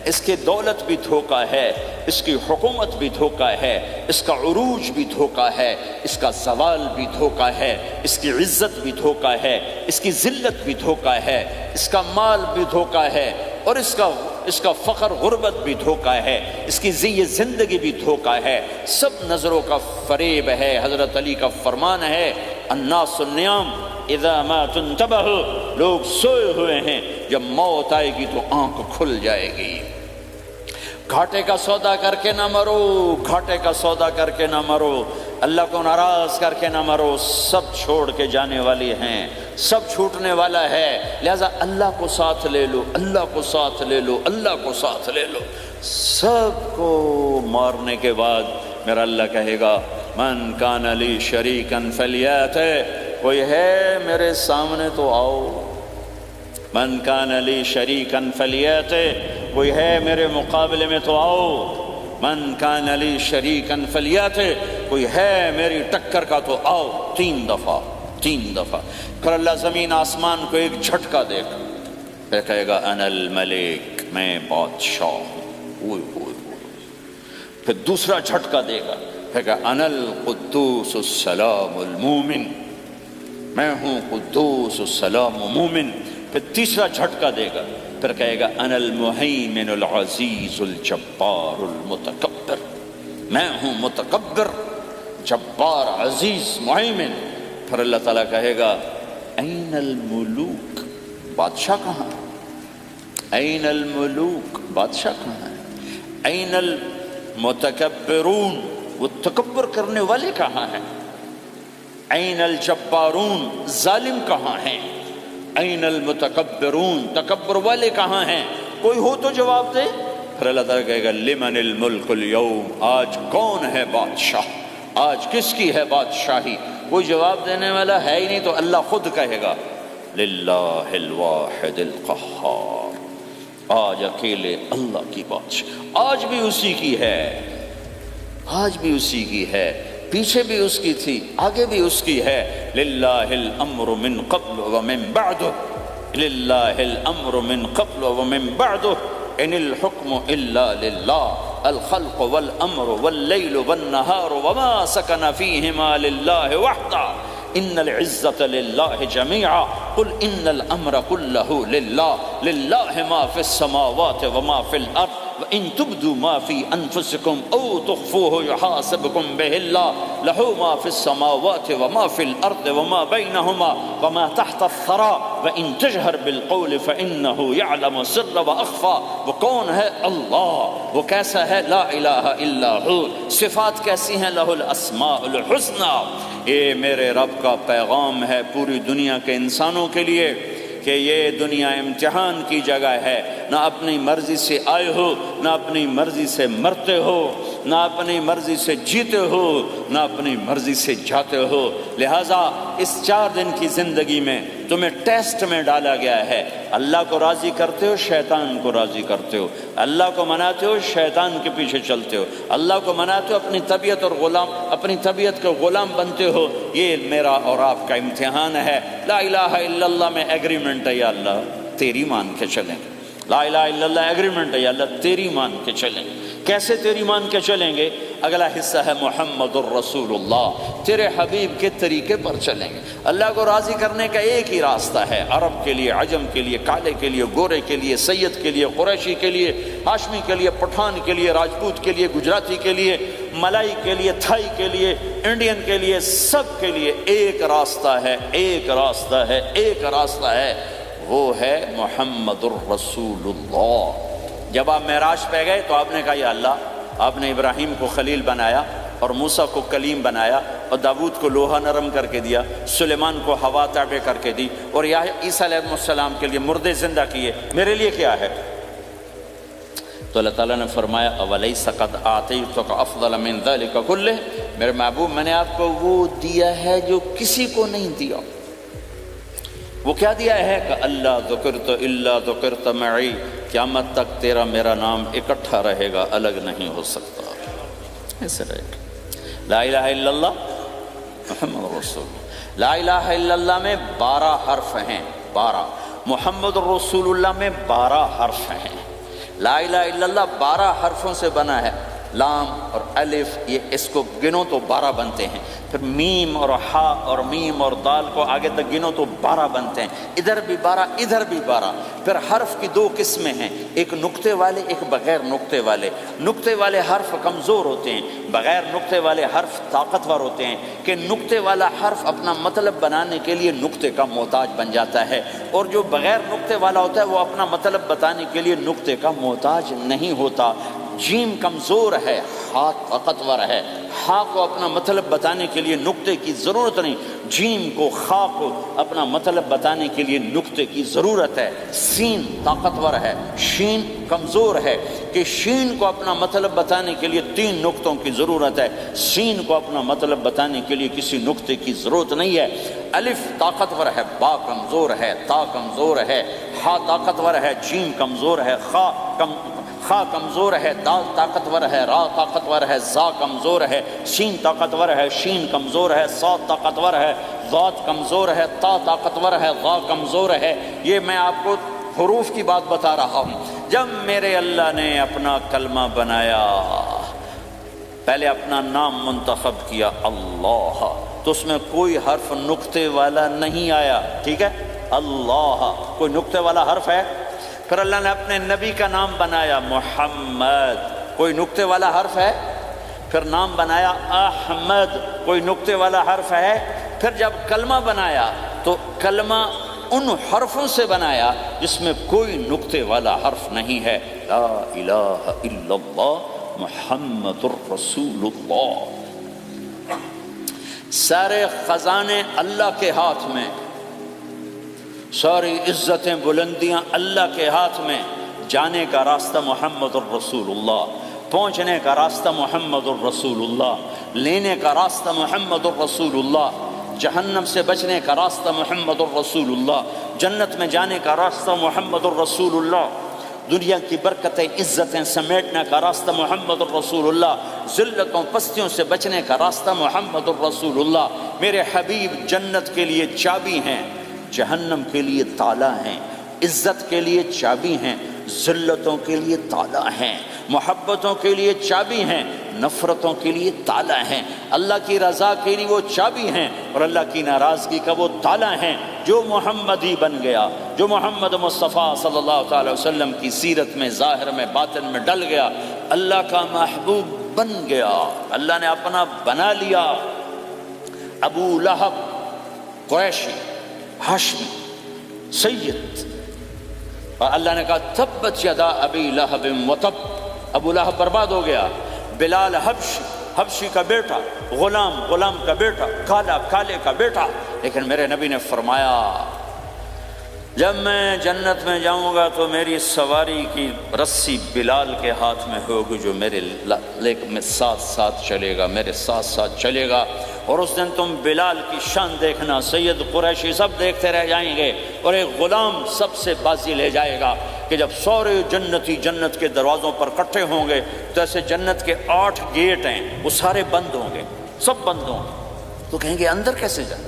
اس کی دولت بھی دھوکہ ہے، اس کی حکومت بھی دھوکہ ہے، اس کا عروج بھی دھوکہ ہے، اس کا زوال بھی دھوکہ ہے، اس کی عزت بھی دھوکہ ہے، اس کی ذلت بھی دھوکہ ہے، اس کا مال بھی دھوکہ ہے، اور اس کا فقر غربت بھی دھوکہ ہے، اس کی زندگی بھی دھوکہ ہے، سب نظروں کا فریب ہے۔ حضرت علی کا فرمان ہے الناس النیام اذا ما تنتبہ، لوگ سوئے ہوئے ہیں، جب موت آئے گی تو آنکھ کھل جائے گی۔ گھاٹے کا سودا کر کے نہ مرو، گھاٹے کا سودا کر کے نہ مرو، اللہ کو ناراض کر کے نہ مرو، سب چھوڑ کے جانے والی ہیں، سب چھوٹنے والا ہے، لہذا اللہ کو ساتھ لے لو، اللہ کو ساتھ لے لو، اللہ کو ساتھ لے لو۔ سب کو مارنے کے بعد میرا اللہ کہے گا من کان لی شریکن فلیات، کوئی ہے میرے سامنے تو آؤ، من کان لی شریکن فلیات، کوئی ہے میرے مقابلے میں تو آؤ، من کان لی شریکن فلیات، کوئی ہے میری ٹکر کا تو آؤ، تین دفعہ۔ پھر اللہ زمین آسمان کو ایک جھٹکا دے گا، پھر کہے گا انا الملک، میں بادشاہ ہوں، پھر دوسرا جھٹکا دے گا، پھر کہا انا القدوس السلام المومن، میں ہوں قدوس السلام مومن، پھر تیسرا جھٹکا دے گا، پھر کہے گا انا المہیمن العزیز الجبار المتکبر، میں ہوں متکبر، جبار، عزیز، مہیمن۔ پھر اللہ تعالیٰ کہے گا این الملوک، بادشاہ کہاں؟ این الملوک، بادشاہ کہاں ہے؟ این المتکبرون، وہ تکبر کرنے والے کہاں ہیں؟ این الجبارون، ظالم کہاں ہیں؟ این المتکبرون، تکبر والے کہاں ہیں؟ کوئی ہو تو جواب دے۔ پھر اللہ تعالیٰ کہے گا لمن الملک اليوم، آج کون ہے بادشاہ، آج کس کی ہے بادشاہی؟ کوئی جواب دینے والا ہے ہی نہیں، تو اللہ خود کہے گا للہ الواحد القہار، آج اکیلے اللہ کی بادشاہ، آج بھی اسی کی ہے، آج بھی اسی کی ہے، پیچھے بھی اس کی تھی، آگے بھی اس کی ہے۔ للہ الامر من قبل ومن بعد، للہ الامر من قبل ومن بعد، ان الحکم الا للہ، الخلق والامر واللیل والنہار وما سکن فیہما للہ وحدہ، ان العزة للہ جميعا، قل ان الامر كله للہ، للہ ما فی السماوات وما فی الارض، وَإِن تُبْدُوا مَا فِي أَنفُسِكُمْ أَوْ تُخْفُوهُ يُحَاسِبْكُمْ بِهِ اللَّهُ لَهُ مَا فِي السَّمَاوَاتِ وَمَا فِي الْأَرْضِ وَمَا بَيْنَهُمَا وَمَا تَحْتَ الثَّرَى وَإِن تَجْهَرْ بِالْقَوْلِ فَإِنَّهُ يَعْلَمُ السِّرَّ وَأَخْفَى۔ وہ کون ہے؟ اللہ۔ وہ کیسا ہے؟ لا الہ الا ہو۔ صفات کیسی ہیں؟ لہ الاسماء الحسنی۔ یہ میرے رب کا پیغام ہے پوری دنیا کے انسانوں کے لیے کہ یہ دنیا امتحان کی جگہ ہے، نہ اپنی مرضی سے آئے ہو، نہ اپنی مرضی سے مرتے ہو، نہ اپنی مرضی سے جیتے ہو، نہ اپنی مرضی سے جاتے ہو۔ لہٰذا اس 4 دن کی زندگی میں تمہیں ٹیسٹ میں ڈالا گیا ہے۔ اللہ کو راضی کرتے ہو، شیطان کو راضی کرتے ہو، اللہ کو مناتے ہو، شیطان کے پیچھے چلتے ہو، اللہ کو مناتے ہو، اپنی طبیعت اور اپنی طبیعت کے غلام بنتے ہو۔ یہ میرا اور آپ کا امتحان ہے۔ لا الہ الا اللہ میں ایگریمنٹ ہے، یا اللہ تیری مان کے چلیں گے۔ لا الہ الا اللہ ایگریمنٹ ہے، یا اللہ تیری مان کے چلیں گے۔ کیسے تیری مان کے چلیں گے؟ اگلا حصہ ہے محمد الرسول اللہ، تیرے حبیب کے طریقے پر چلیں گے۔ اللہ کو راضی کرنے کا ایک ہی راستہ ہے، عرب کے لیے، عجم کے لیے، کالے کے لیے، گورے کے لیے، سید کے لیے، قریشی کے لیے، ہاشمی کے لیے، پٹھان کے لیے، راجپوت کے لیے، گجراتی کے لیے، ملائی کے لیے، تھائی کے لیے، انڈین کے لیے، سب کے لیے ایک راستہ ہے، ایک راستہ ہے، ایک راستہ ہے، وہ ہے محمد الرسول اللہ۔ جب آپ معراج پہ گئے تو آپ نے کہا یا اللہ، آپ نے ابراہیم کو خلیل بنایا اور موسیٰ کو کلیم بنایا اور داود کو لوہا نرم کر کے دیا، سلیمان کو ہوا تابع کر کے دی، اور عیسیٰ علیہ السلام کے لیے مردے زندہ کیے، میرے لیے کیا ہے؟ تو اللہ تعالیٰ نے فرمایا اولیس قد آتیتک افضل من ذلک کلہ، میرے محبوب میں نے آپ کو وہ دیا ہے جو کسی کو نہیں دیا۔ وہ کیا دیا ہے؟ کہ اللہ ذکرت الا ذکرت معی، قیامت تک تیرا میرا نام اکٹھا رہے گا، الگ نہیں ہو سکتا، ایسے رہے گا۔ لا الہ الا اللہ محمد رسول اللہ۔ لا الہ الا اللہ میں 12 حرف ہیں، 12۔ محمد رسول اللہ میں 12 حرف ہیں۔ لا الہ الا اللہ 12 حرفوں سے بنا ہے، لام اور الف، یہ اس کو گنو تو 12 بنتے ہیں، پھر میم اور ہا اور میم اور دال کو آگے تک گنو تو 12 بنتے ہیں، ادھر بھی 12 ادھر بھی 12۔ پھر حرف کی 2 قسمیں ہیں، ایک نقطے والے ایک بغیر نقطے والے۔ نقطے والے حرف کمزور ہوتے ہیں، بغیر نقطے والے حرف طاقتور ہوتے ہیں، کہ نقطے والا حرف اپنا مطلب بنانے کے لیے نقطے کا محتاج بن جاتا ہے، اور جو بغیر نقطے والا ہوتا ہے وہ اپنا مطلب بتانے کے لیے نقطے کا محتاج نہیں ہوتا۔ جیم کمزور ہے، ہا طاقتور ہے، ہا کو اپنا مطلب بتانے کے لیے نقطے کی ضرورت نہیں، جیم کو خا کو اپنا مطلب بتانے کے لیے نقطے کی ضرورت ہے۔ سین طاقتور ہے، شین کمزور ہے، کہ شین کو اپنا مطلب بتانے کے لیے 3 نقطوں کی ضرورت ہے، سین کو اپنا مطلب بتانے کے لیے کسی نقطے کی ضرورت نہیں ہے۔ الف طاقتور ہے، با کمزور ہے، تا کمزور ہے، ہا طاقتور ہے، جیم کمزور ہے، خا کمزور ہے، دال طاقتور ہے، را طاقتور ہے، زا کمزور ہے، سین طاقتور ہے، شین کمزور ہے، صاد طاقتور ہے، ضاد کمزور ہے، تا طاقتور ہے، غا کمزور ہے۔ یہ میں آپ کو حروف کی بات بتا رہا ہوں۔ جب میرے اللہ نے اپنا کلمہ بنایا، پہلے اپنا نام منتخب کیا اللہ، تو اس میں کوئی حرف نقطے والا نہیں آیا، ٹھیک ہے؟ اللہ کوئی نقطے والا حرف ہے؟ پھر اللہ نے اپنے نبی کا نام بنایا محمد، کوئی نقطے والا حرف ہے؟ پھر نام بنایا احمد، کوئی نقطے والا حرف ہے؟ پھر جب کلمہ بنایا تو کلمہ ان حرفوں سے بنایا جس میں کوئی نقطے والا حرف نہیں ہے۔ لا الہ الا اللہ محمد الرسول اللہ۔ سارے خزانے اللہ کے ہاتھ میں، ساری عزتیں بلندیاں اللہ کے ہاتھ میں، جانے کا راستہ محمد الرسول اللہ، پہنچنے کا راستہ محمد الرسول اللہ، لینے کا راستہ محمد الرسول اللہ، جہنم سے بچنے کا راستہ محمد الرسول اللہ، جنت میں جانے کا راستہ محمد الرسول اللہ، دنیا کی برکتیں عزتیں سمیٹنے کا راستہ محمد الرسول اللہ، ذلتوں پستیوں سے بچنے کا راستہ محمد الرسول اللہ۔ میرے حبیب جنت کے لیے چابی ہیں، جہنم کے لیے تالا ہیں، عزت کے لیے چابی ہیں، ذلتوں کے لیے تالا ہیں، محبتوں کے لیے چابی ہیں، نفرتوں کے لیے تالا ہیں، اللہ کی رضا کے لیے وہ چابی ہیں، اور اللہ کی ناراضگی کا وہ تالا ہیں۔ جو محمدی بن گیا، جو محمد مصطفیٰ صلی اللہ تعالی وسلم کی سیرت میں ظاہر میں باطن میں ڈل گیا، اللہ کا محبوب بن گیا، اللہ نے اپنا بنا لیا۔ ابو لہب قریشی ہاشمی سید، اور اللہ نے کہا تبت یدا ابی لہب وتب، ابو لہب برباد ہو گیا۔ بلال حبشی کا بیٹا، غلام کا بیٹا، کالے کا بیٹا، لیکن میرے نبی نے فرمایا جب میں جنت میں جاؤں گا تو میری سواری کی رسی بلال کے ہاتھ میں ہوگی، جو میرے میں ساتھ چلے گا، میرے ساتھ چلے گا، اور اس دن تم بلال کی شان دیکھنا، سید قریشی سب دیکھتے رہ جائیں گے، اور ایک غلام سب سے بازی لے جائے گا، کہ جب سورے جنتی جنت کے دروازوں پر اکٹھے ہوں گے تو ایسے جنت کے 8 گیٹ ہیں، وہ سارے بند ہوں گے، سب بند ہوں گے، تو کہیں گے اندر کیسے جائیں؟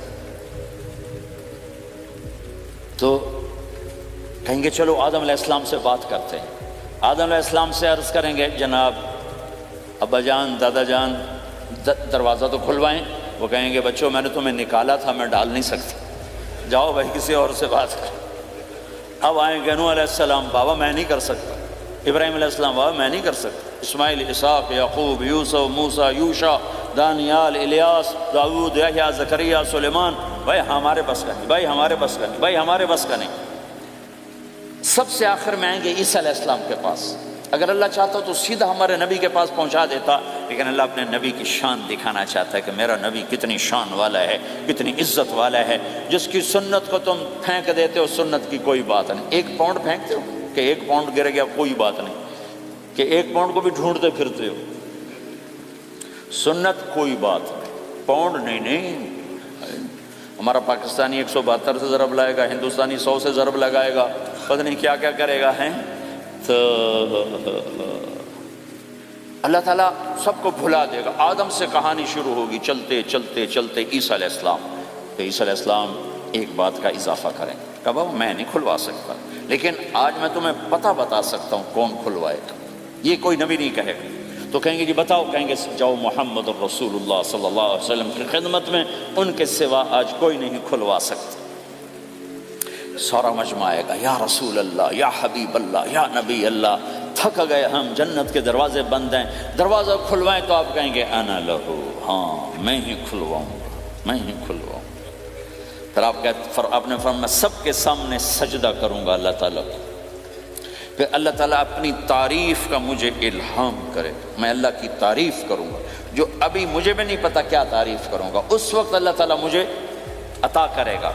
تو کہیں گے چلو آدم علیہ السلام سے بات کرتے ہیں، آدم علیہ السلام سے عرض کریں گے جناب ابا جان، دادا جان، دروازہ تو کھلوائیں۔ وہ کہیں گے بچوں میں نے تمہیں نکالا تھا، میں ڈال نہیں سکتی، جاؤ بھائی کسی اور سے بات کرو۔ اب آئیں گے نوح علیہ السلام، بابا میں نہیں کر سکتا، ابراہیم علیہ السلام، بابا میں نہیں کر سکتا، اسماعیل، اسحاق، یعقوب، یوسف، موسیٰ، یوشع، دانیال، الیاس، داؤد، یحییٰ، زکریا، سلیمان، بھائی ہمارے بس کا نہیں، بھائی ہمارے بس کا نہیں، بھائی ہمارے بس کا نہیں۔ سب سے آخر میں آئیں گے عیسیٰ علیہ السلام کے پاس، اگر اللہ چاہتا تو سیدھا ہمارے نبی کے پاس پہنچا دیتا، لیکن اللہ اپنے نبی کی شان دکھانا چاہتا ہے کہ میرا نبی کتنی شان والا ہے، کتنی عزت والا ہے، جس کی سنت کو تم پھینک دیتے ہو، سنت کی کوئی بات نہیں۔ 1 پاؤنڈ پھینکتے ہو کہ 1 پاؤنڈ گر گیا، کوئی بات نہیں، کہ 1 پاؤنڈ کو بھی ڈھونڈتے پھرتے ہو، سنت کوئی بات نہیں، پاؤنڈ نہیں۔ ہمارا پاکستانی 172 سے ضرب لائے گا، ہندوستانی 100 سے ضرب لگائے گا، پتہ نہیں کیا کیا کرے گا، ہیں تو اللہ تعالیٰ سب کو بھلا دے گا۔ آدم سے کہانی شروع ہوگی، چلتے چلتے چلتے عیسیٰ علیہ السلام، تو عیسیٰ علیہ السلام ایک بات کا اضافہ کریں کہ بابا میں نہیں کھلوا سکتا، لیکن آج میں تمہیں پتہ بتا سکتا ہوں کون کھلوائے گا، یہ کوئی نبی نہیں کہے گا۔ تو کہیں گے جی بتاؤ، کہیں گے جاؤ محمد الرسول اللہ صلی اللہ علیہ وسلم کی خدمت میں، ان کے سوا آج کوئی نہیں کھلوا سکتا۔ سارا مجمع آئے گا، یا رسول اللہ، یا حبیب اللہ، یا نبی اللہ، تھک گئے ہم، جنت کے دروازے بند ہیں، دروازہ کھلوائیں، تو آپ کہیں گے انا لہو، ہاں میں ہی کھلواؤں گا، میں ہی کھلواؤں گا۔ پھر آپ نے فرمایا میں سب کے سامنے سجدہ کروں گا اللہ تعالیٰ کو، پھر اللہ تعالیٰ اپنی تعریف کا مجھے الہام کرے، میں اللہ کی تعریف کروں گا، جو ابھی مجھے بھی نہیں پتا کیا تعریف کروں گا، اس وقت اللہ تعالیٰ مجھے عطا کرے گا۔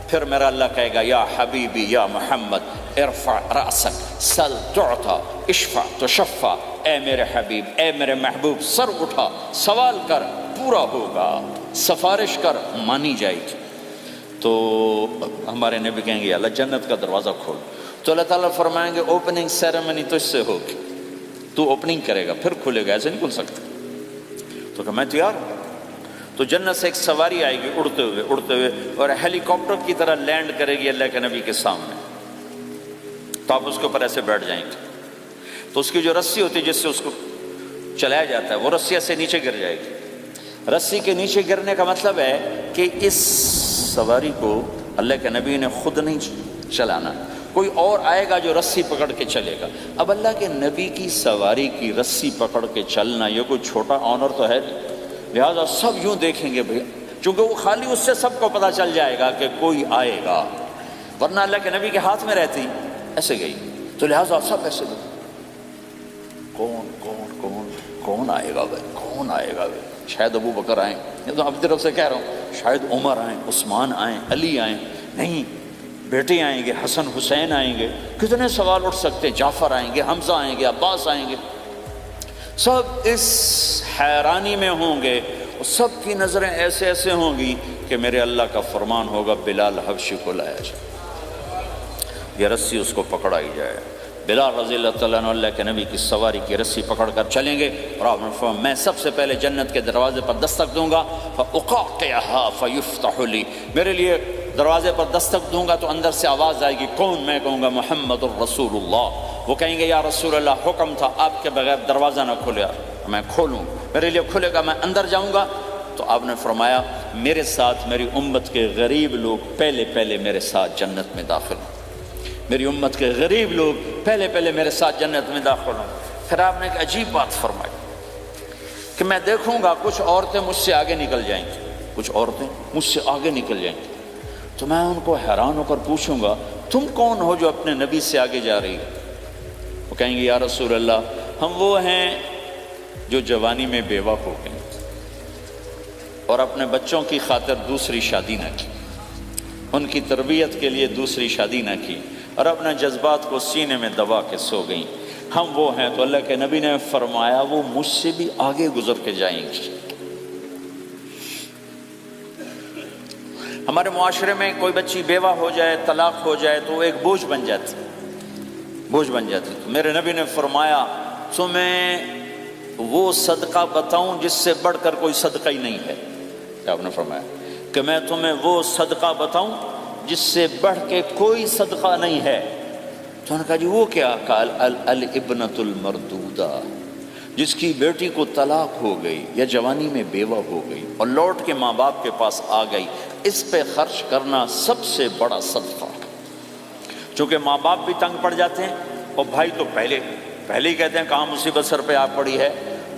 پھر میرا اللہ کہے گا یا حبیبی یا محمد ارفع رأسک سل تعطا اشفع تشفع، اے میرے حبیب، اے میرے محبوب، سر اٹھا، سوال کر پورا ہوگا، سفارش کر مانی جائے گی۔ تو ہمارے نبی کہیں گے اللہ جنت کا دروازہ کھول، تو اللہ تعالیٰ فرمائیں گے اوپننگ سیریمنی تجھ سے ہوگی، تو اوپننگ کرے گا پھر کھلے گا، ایسے نہیں کھل سکتا۔ تو کہ میں تیار ہوں۔ تو جنت سے ایک سواری آئے گی اڑتے ہوئے اور ہیلی کاپٹر کی طرح لینڈ کرے گی اللہ کے نبی کے سامنے، تو آپ اس کے اوپر ایسے بیٹھ جائیں گے، تو اس کی جو رسی ہوتی ہے جس سے اس کو چلایا جاتا ہے وہ رسی سے نیچے گر جائے گی۔ رسی کے نیچے گرنے کا مطلب ہے کہ اس سواری کو اللہ کے نبی نے خود نہیں چلانا، کوئی اور آئے گا جو رسی پکڑ کے چلے گا۔ اب اللہ کے نبی کی سواری کی رسی پکڑ کے چلنا یہ کوئی چھوٹا آنر تو ہے نہیں، لہٰذا سب یوں دیکھیں گے بھئی، چونکہ وہ خالی اس سے سب کو پتہ چل جائے گا کہ کوئی آئے گا، ورنہ اللہ کے نبی کے ہاتھ میں رہتی ایسے گئی، تو لہٰذا سب ایسے دیکھیں کون کون کون کون آئے گا بھائی، کون آئے گا بھائی، شاید ابو بکر آئیں، یہ تو اپنی طرف سے کہہ رہا ہوں، شاید عمر آئیں، عثمان آئیں، علی آئیں، نہیں بیٹے آئیں گے، حسن حسین آئیں گے، کتنے سوال اٹھ سکتے ہیں، جعفر آئیں گے، حمزہ آئیں گے، عباس آئیں گے، سب اس حیرانی میں ہوں گے، اور سب کی نظریں ایسے ایسے ہوں گی کہ میرے اللہ کا فرمان ہوگا بلال حبشی کو لایا جائے، یہ رسی اس کو پکڑائی جائے۔ بلال رضی اللہ تعالیٰ عنہ اللہ کے نبی کی سواری کی رسی پکڑ کر چلیں گے، اور آپ نے فرمایا میں سب سے پہلے جنت کے دروازے پر دستک دوں گا، فَأُقَاقِعَهَا فَيُفْتَحُ لِي، میرے لیے دروازے پر دستک دوں گا تو اندر سے آواز آئے گی، کون؟ میں کہوں گا محمد الرسول اللہ۔ وہ کہیں گے یا رسول اللہ حکم تھا آپ کے بغیر دروازہ نہ کھلے، میں کھولوں، میرے لیے کھلے گا، میں اندر جاؤں گا۔ تو آپ نے فرمایا میرے ساتھ میری امت کے غریب لوگ پہلے میرے ساتھ جنت میں داخل ہوں، میری امت کے غریب لوگ پہلے میرے ساتھ جنت میں داخل ہوں۔ پھر آپ نے ایک عجیب بات فرمائی کہ میں دیکھوں گا کچھ عورتیں مجھ سے آگے نکل جائیں گی، کچھ عورتیں مجھ سے آگے نکل جائیں گی، تو میں ان کو حیران ہو کر پوچھوں گا تم کون ہو جو اپنے نبی سے آگے جا رہی ہے؟ وہ کہیں گے یا رسول اللہ ہم وہ ہیں جو جوانی میں بیوہ ہو گئے اور اپنے بچوں کی خاطر دوسری شادی نہ کی، ان کی تربیت کے لیے دوسری شادی نہ کی، اور اپنے جذبات کو سینے میں دبا کے سو گئیں، ہم وہ ہیں۔ تو اللہ کے نبی نے فرمایا وہ مجھ سے بھی آگے گزر کے جائیں گی۔ ہمارے معاشرے میں کوئی بچی بیوہ ہو جائے، طلاق ہو جائے تو وہ ایک بوجھ بن جاتی۔ میرے نبی نے فرمایا تمہیں وہ صدقہ بتاؤں جس سے بڑھ کر کوئی صدقہ ہی نہیں ہے، کیا آپ نے فرمایا کہ میں تمہیں وہ صدقہ بتاؤں جس سے بڑھ کے کوئی صدقہ نہیں ہے؟ تو انہوں نے کہا جی وہ کیا؟ قال الابنۃ المردودہ، جس کی بیٹی کو طلاق ہو گئی یا جوانی میں بیوہ ہو گئی اور لوٹ کے ماں باپ کے پاس آ گئی، اس پہ خرچ کرنا سب سے بڑا صدقہ ہے۔ چونکہ ماں باپ بھی تنگ پڑ جاتے ہیں اور بھائی تو پہلے ہی کہتے ہیں کہاں مصیبت سر پہ آ پڑی ہے،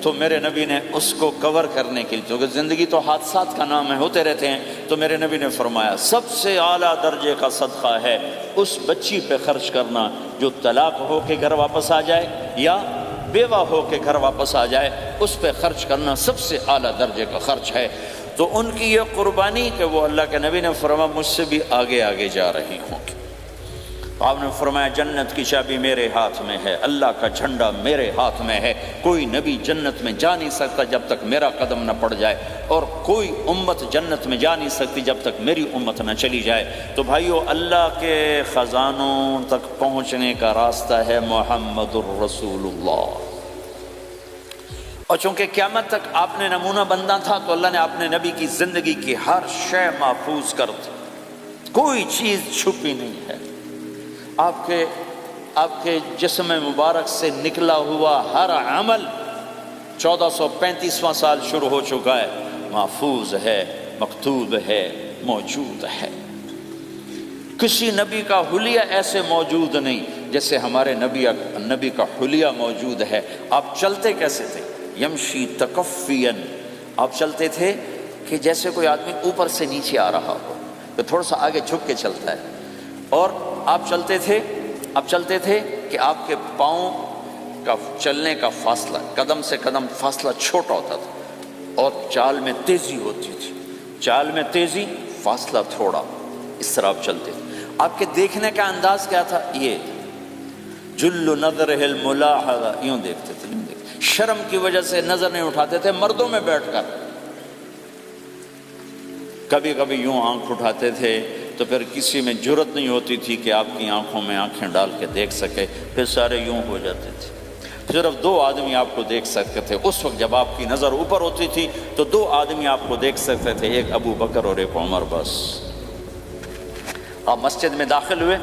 تو میرے نبی نے اس کو کور کرنے کے لیے، کیونکہ زندگی تو حادثات کا نام ہے، ہوتے رہتے ہیں، تو میرے نبی نے فرمایا سب سے اعلیٰ درجے کا صدقہ ہے اس بچی پہ خرچ کرنا جو طلاق ہو کے گھر واپس آ جائے یا بیوہ ہو کے گھر واپس آ جائے، اس پہ خرچ کرنا سب سے اعلیٰ درجے کا خرچ ہے۔ تو ان کی یہ قربانی کہ وہ اللہ کے نبی نے فرمایا مجھ سے بھی آگے جا رہی ہوں گی۔ آپ نے فرمایا جنت کی چابی میرے ہاتھ میں ہے، اللہ کا جھنڈا میرے ہاتھ میں ہے، کوئی نبی جنت میں جا نہیں سکتا جب تک میرا قدم نہ پڑ جائے، اور کوئی امت جنت میں جا نہیں سکتی جب تک میری امت نہ چلی جائے۔ تو بھائیو اللہ کے خزانوں تک پہنچنے کا راستہ ہے محمد الرسول اللہ، اور چونکہ قیامت تک آپ نے نمونہ بندہ تھا تو اللہ نے اپنے نبی کی زندگی کی ہر شے محفوظ کر دی۔ کوئی چیز چھپی نہیں ہے۔ آپ کے جسم مبارک سے نکلا ہوا ہر عمل 1435واں سال شروع ہو چکا ہے، محفوظ ہے، مکتوب ہے، موجود ہے۔ کسی نبی کا حلیہ ایسے موجود نہیں جیسے ہمارے نبی کا حلیہ موجود ہے۔ آپ چلتے کیسے تھے؟ یمشی تکفیاً، آپ چلتے تھے کہ جیسے کوئی آدمی اوپر سے نیچے آ رہا ہو تو تھوڑا سا آگے جھک کے چلتا ہے، اور آپ چلتے تھے کہ آپ کے پاؤں کا چلنے کا فاصلہ، قدم سے قدم فاصلہ چھوٹا ہوتا تھا، اور چال میں تیزی ہوتی تھی، چال میں تیزی، فاصلہ تھوڑا، اس طرح آپ چلتے تھے۔ آپ کے دیکھنے کا انداز کیا تھا؟ یہ جل نظرہ الملاحظہ، یوں دیکھتے تھے، یوں دیکھتے، شرم کی وجہ سے نظر نہیں اٹھاتے تھے مردوں میں بیٹھ کر، کبھی کبھی یوں آنکھ اٹھاتے تھے تو پھر کسی میں جرت نہیں ہوتی تھی کہ آپ کی آنکھوں میں آنکھیں ڈال کے دیکھ سکے، پھر سارے یوں ہو جاتے تھے۔ صرف 2 آدمی آپ کو دیکھ سکتے تھے اس وقت، جب آپ کی نظر اوپر ہوتی تھی تو 2 آدمی آپ کو دیکھ سکتے تھے، ایک ابو بکر اور ایک عمر، بس۔ آپ مسجد میں داخل ہوئے،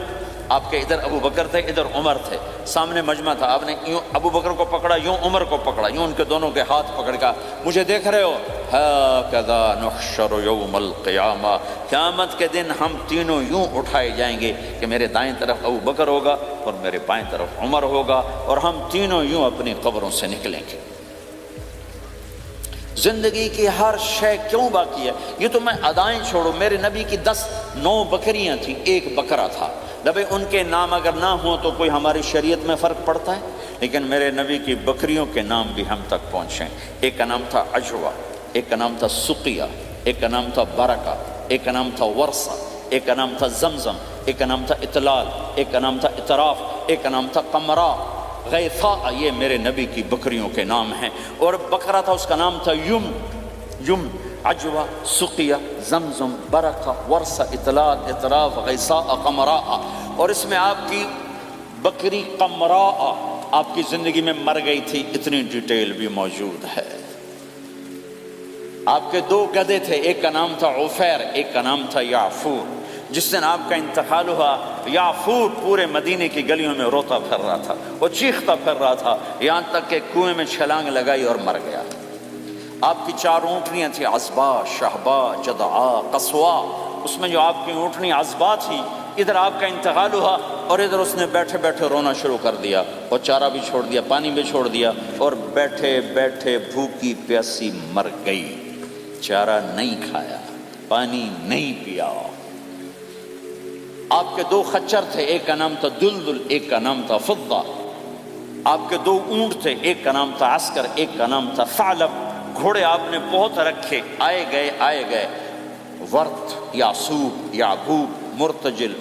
آپ کے ادھر ابو بکر تھے، ادھر عمر تھے، سامنے مجمع تھا، آپ نے یوں ابو بکر کو پکڑا، یوں عمر کو پکڑا، یوں ان کے دونوں کے ہاتھ پکڑ کا، مجھے دیکھ رہے ہو؟ ہاکذا نحشر یوم القیامہ، قیامت کے دن ہم تینوں یوں اٹھائے جائیں گے کہ میرے دائیں طرف ابو بکر ہوگا اور میرے بائیں طرف عمر ہوگا، اور ہم تینوں یوں اپنی قبروں سے نکلیں گے۔ زندگی کی ہر شے کیوں باقی ہے؟ یہ تو میں ادائیں چھوڑو، میرے نبی کی 9 بکریاں تھیں، 1 بکرا تھا، نبی ان کے نام اگر نہ ہوں تو کوئی ہماری شریعت میں فرق پڑتا ہے؟ لیکن میرے نبی کی بکریوں کے نام بھی ہم تک پہنچیں۔ ایک کا نام تھا عجوہ، ایک کا نام تھا سقیہ، ایک کا نام تھا برکہ، ایک کا نام تھا ورثہ، ایک کا نام تھا زمزم، ایک کا نام تھا اطلال، ایک کا نام تھا اطراف، ایک کا نام تھا قمرا، غیثاء، یہ میرے نبی کی بکریوں کے نام ہیں۔ اور بکرا تھا، اس کا نام تھا یم، عجوہ، سقیہ، زمزم، برکہ، ورثہ، اطلال، اطراف، غیثاء، قمراء۔ اور اس میں آپ کی بکری قمراء آپ کی زندگی میں مر گئی تھی، اتنی ڈیٹیل بھی موجود ہے۔ آپ کے 2 گدھے تھے، ایک کا نام تھا عفیر، ایک کا نام تھا یعفور۔ جس دن آپ کا انتقال ہوا، یعفور پورے مدینے کی گلیوں میں روتا پھر رہا تھا، وہ چیختا پھر رہا تھا، یہاں تک کہ کنویں میں چھلانگ لگائی اور مر گیا۔ آپ کی 4 اونٹنیاں تھیں، عصبہ، شہبہ، جدعا، قصوا۔ اس میں جو آپ کی اونٹنی عصبہ تھی، ادھر آپ کا انتقال ہوا اور ادھر اس نے بیٹھے بیٹھے رونا شروع کر دیا، اور چارہ بھی چھوڑ دیا، پانی بھی چھوڑ دیا، اور بیٹھے بیٹھے بھوکی پیاسی مر گئی، چارہ نہیں کھایا، پانی نہیں پیا۔ آپ کے 2 خچر تھے، ایک کا نام تھا دلدل، ایک کا نام تھا فضہ۔ آپ کے 2 اونٹ تھے، ایک کا نام تھا عسکر، ایک کا نام تھا ثعلب۔ گھوڑے آپ نے بہت رکھے، آئے گئے، ورد، یعصوب، یعقوب، مرتجل،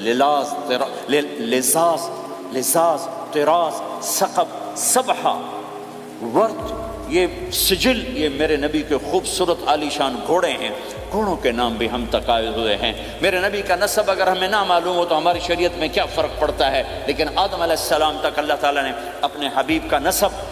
لزاز، طراز، ثقب، سبحہ، ورد، یہ سجل، یہ میرے نبی کے خوبصورت عالی شان گھوڑے ہیں۔ گھوڑوں کے نام بھی ہم تک آئے ہوئے ہیں۔ میرے نبی کا نسب اگر ہمیں نہ معلوم ہو تو ہماری شریعت میں کیا فرق پڑتا ہے؟ لیکن آدم علیہ السلام تک اللہ تعالیٰ نے اپنے حبیب کا نسب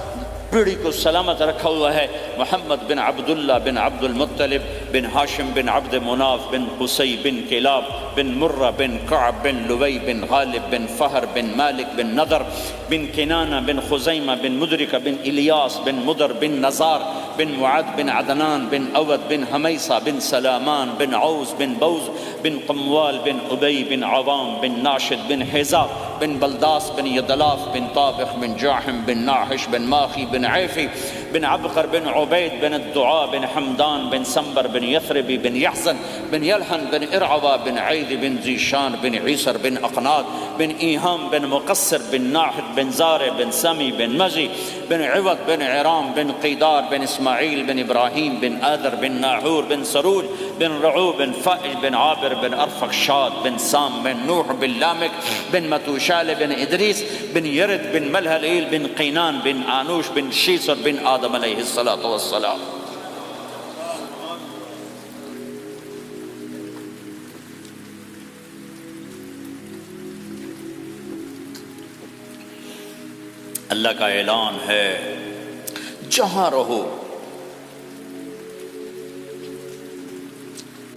پیڑھی کو سلامت رکھا ہوا ہے۔ محمد بن عبداللہ بن عبد المطلب بن ہاشم بن عبد مناف بن قصی بن کلاب بن مرہ بن کعب بن لوی بن غالب بن فہر بن مالک بن نضر بن کنانہ بن خزیمہ بن مدرکہ بن الیاس بن مدر بن نزار بن معد بن عدنان بن اود بن حمیصہ بن سلامان بن عوز بن بوز بن قموال بن ابی بن عوام بن ناشد بن حزاب بن بلداس بن یدلاف بن طابخ بن جاحم بن ناحش بن ماخی بن عیفی بن عبقر بن عبید بن الدعاء بن حمدان بن سنبر بن یثربی بن یحزن بن یلحن بن ارعوہ بن عید بن زیشان بن عیسر بن اقناد بن ایہام بن مقصر بن ناحد بن زارع بن سمی بن مزی بن عوض بن عرام بن قیدار بن اسماعیل بن ابراہیم بن آدر بن ناحور بن سروج بن رعو بن فائج بن عابر بن ارفخشاد بن سام بن نوح بن لامک بن متوشال بن ادریس بن یرد بن ملہلیل بن قینان بن آنوش بن شیسر بن آدم علیہ السلام۔ اللہ کا اعلان ہے، جہاں رہو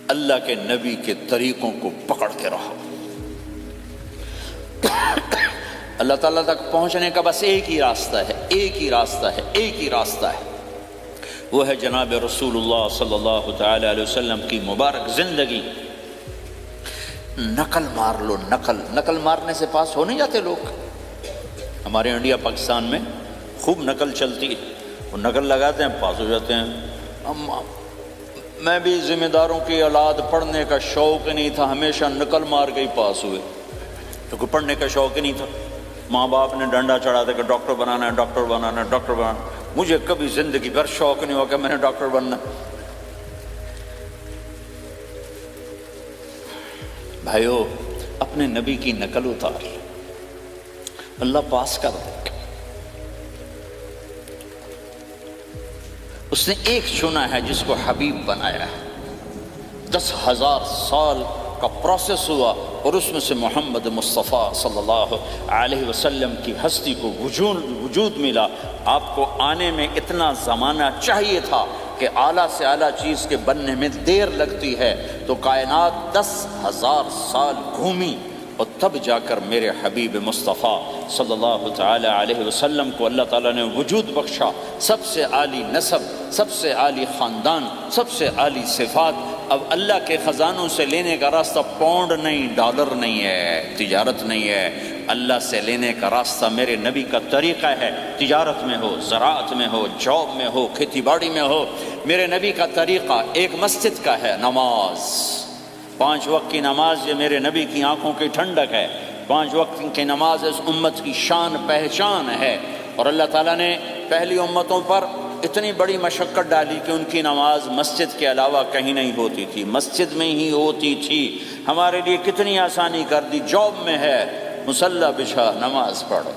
اللہ کے نبی کے طریقوں کو پکڑ کے رہو۔ اللہ تعالیٰ تک پہنچنے کا بس ایک ہی راستہ ہے، ایک ہی راستہ ہے، ایک ہی راستہ ہے، وہ ہے جناب رسول اللہ صلی اللہ تعالی علیہ وسلم کی مبارک زندگی۔ نقل مار لو، نقل مارنے سے پاس ہو نہیں جاتے لوگ۔ ہمارے انڈیا پاکستان میں خوب نقل چلتی ہے، وہ نقل لگاتے ہیں پاس ہو جاتے ہیں۔ میں بھی ذمہ داروں کی اولاد، پڑھنے کا شوق نہیں تھا، ہمیشہ نقل مار کے ہی پاس ہوئے، کیونکہ پڑھنے کا شوق ہی نہیں تھا۔ ماں باپ نے ڈنڈا چڑھا دیا کہ ڈاکٹر بنانا ہے، ڈاکٹر بنانا ہے، ڈاکٹر بنانا۔ مجھے کبھی زندگی بھر شوق نہیں ہوا کہ میں نے ڈاکٹر بننا۔ بھائیو، اپنے نبی کی نقل اتار، اللہ پاس کر دے گا۔ اس نے ایک چنا ہے جس کو حبیب بنایا ہے، 10,000 سال کا پروسیس ہوا اور اس میں سے محمد مصطفیٰ صلی اللہ علیہ وسلم کی ہستی کو وجود ملا۔ آپ کو آنے میں اتنا زمانہ چاہیے تھا کہ اعلیٰ سے اعلیٰ چیز کے بننے میں دیر لگتی ہے، تو کائنات 10,000 سال گھومی اور تب جا کر میرے حبیب مصطفیٰ صلی اللہ تعالی علیہ وسلم کو اللہ تعالیٰ نے وجود بخشا۔ سب سے عالی نسب، سب سے عالی خاندان، سب سے عالی صفات۔ اب اللہ کے خزانوں سے لینے کا راستہ پاؤنڈ نہیں، ڈالر نہیں ہے، تجارت نہیں ہے۔ اللہ سے لینے کا راستہ میرے نبی کا طریقہ ہے، تجارت میں ہو، زراعت میں ہو، جاب میں ہو، کھیتی باڑی میں ہو۔ میرے نبی کا طریقہ ایک مسجد کا ہے، نماز، 5 وقت کی نماز، یہ میرے نبی کی آنکھوں کی ٹھنڈک ہے۔ 5 وقت کی نماز اس امت کی شان پہچان ہے، اور اللہ تعالیٰ نے پہلی امتوں پر اتنی بڑی مشقت ڈالی کہ ان کی نماز مسجد کے علاوہ کہیں نہیں ہوتی تھی، مسجد میں ہی ہوتی تھی۔ ہمارے لیے کتنی آسانی کر دی، جاب میں ہے مصلی بچھا نماز پڑھو،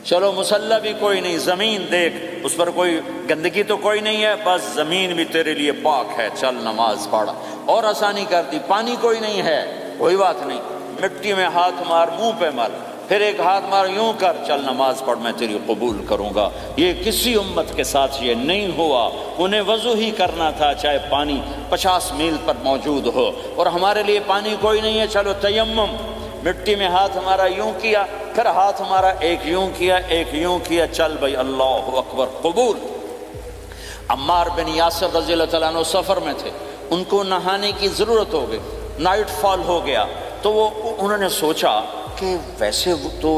چلو مصلی بھی کوئی نہیں، زمین دیکھ اس پر کوئی گندگی تو کوئی نہیں ہے، بس زمین بھی تیرے لیے پاک ہے، چل نماز پڑھ۔ اور آسانی کر دی، پانی کوئی نہیں ہے، کوئی بات نہیں، مٹی میں ہاتھ مار، منہ پہ مل، پھر ایک ہاتھ مار، یوں کر، چل نماز پڑھ، میں تیری قبول کروں گا۔ یہ کسی امت کے ساتھ یہ نہیں ہوا، انہیں وضو ہی کرنا تھا چاہے پانی 50 میل پر موجود ہو، اور ہمارے لیے پانی کوئی نہیں ہے، چلو تیمم، مٹی میں ہاتھ ہمارا یوں کیا، پھر ہاتھ ہمارا ایک یوں کیا، ایک یوں کیا، چل بھائی اللہ اکبر، قبول۔ عمار بن یاسر رضی اللہ تعالیٰ عنہ سفر میں تھے، ان کو نہانے کی ضرورت ہو گئی، نائٹ فال ہو گیا، تو انہوں نے سوچا کہ ویسے تو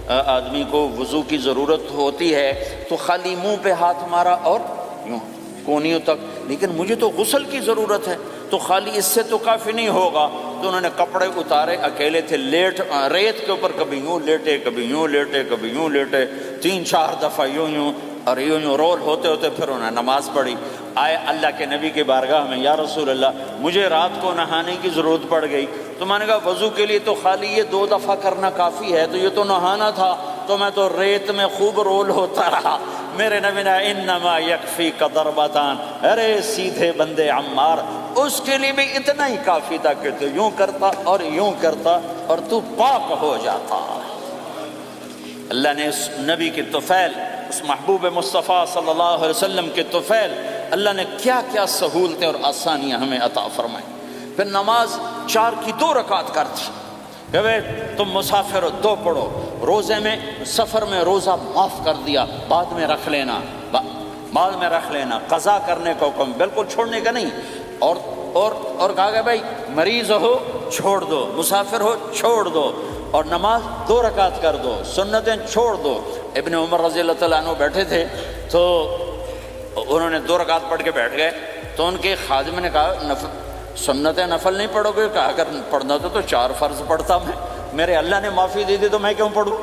آدمی کو وضو کی ضرورت ہوتی ہے تو خالی منہ پہ ہاتھ مارا اور یوں کونیوں تک، لیکن مجھے تو غسل کی ضرورت ہے، تو خالی اس سے تو کافی نہیں ہوگا۔ تو انہوں نے کپڑے اتارے، اکیلے تھے، ریت کے اوپر کبھی یوں لیٹے، کبھی یوں لیٹے، کبھی یوں لیٹے، 3-4 دفعہ یوں اور یوں رول ہوتے ہوتے پھر انہوں نے نماز پڑھی۔ آئے اللہ کے نبی کی بارگاہ میں، یا رسول اللہ مجھے رات کو نہانے کی ضرورت پڑ گئی، تو میں نے کہا وضو کے لیے تو خالی یہ 2 دفعہ کرنا کافی ہے، تو یہ تو نہانا تھا، تو میں تو ریت میں خوب رول ہوتا رہا۔ میرے نبی نے انما یکفیک ضربتان، ارے سیدھے بندے عمار، اس کے لیے بھی اتنا ہی کافی تھا کہ تو یوں کرتا اور یوں کرتا اور تو پاک ہو جاتا۔ اللہ نے اس نبی کے طفیل، اس محبوب مصطفیٰ صلی اللہ علیہ وسلم کے طفیل، اللہ نے کیا کیا سہولتیں اور آسانیاں ہمیں عطا فرمائیں۔ پھر نماز 4 کی 2 رکعت کر دی کہ بھئی تم مسافر ہو 2 پڑھو، روزے میں سفر میں روزہ معاف کر دیا، بعد میں رکھ لینا، بعد میں رکھ لینا، قضا کرنے کا حکم، بالکل چھوڑنے کا نہیں۔ اور کہا کہ بھائی مریض ہو چھوڑ دو، مسافر ہو چھوڑ دو، اور نماز 2 رکعت کر دو، سنتیں چھوڑ دو۔ ابن عمر رضی اللہ تعالیٰ عنہ بیٹھے تھے تو انہوں نے 2 رکعت پڑھ کے بیٹھ گئے، تو ان کے خادم نے کہا سنتیں نفل نہیں پڑھو گے؟ کہا اگر پڑھنا تو 4 فرض پڑھتا میں، میرے اللہ نے معافی دی تو میں کیوں پڑھوں؟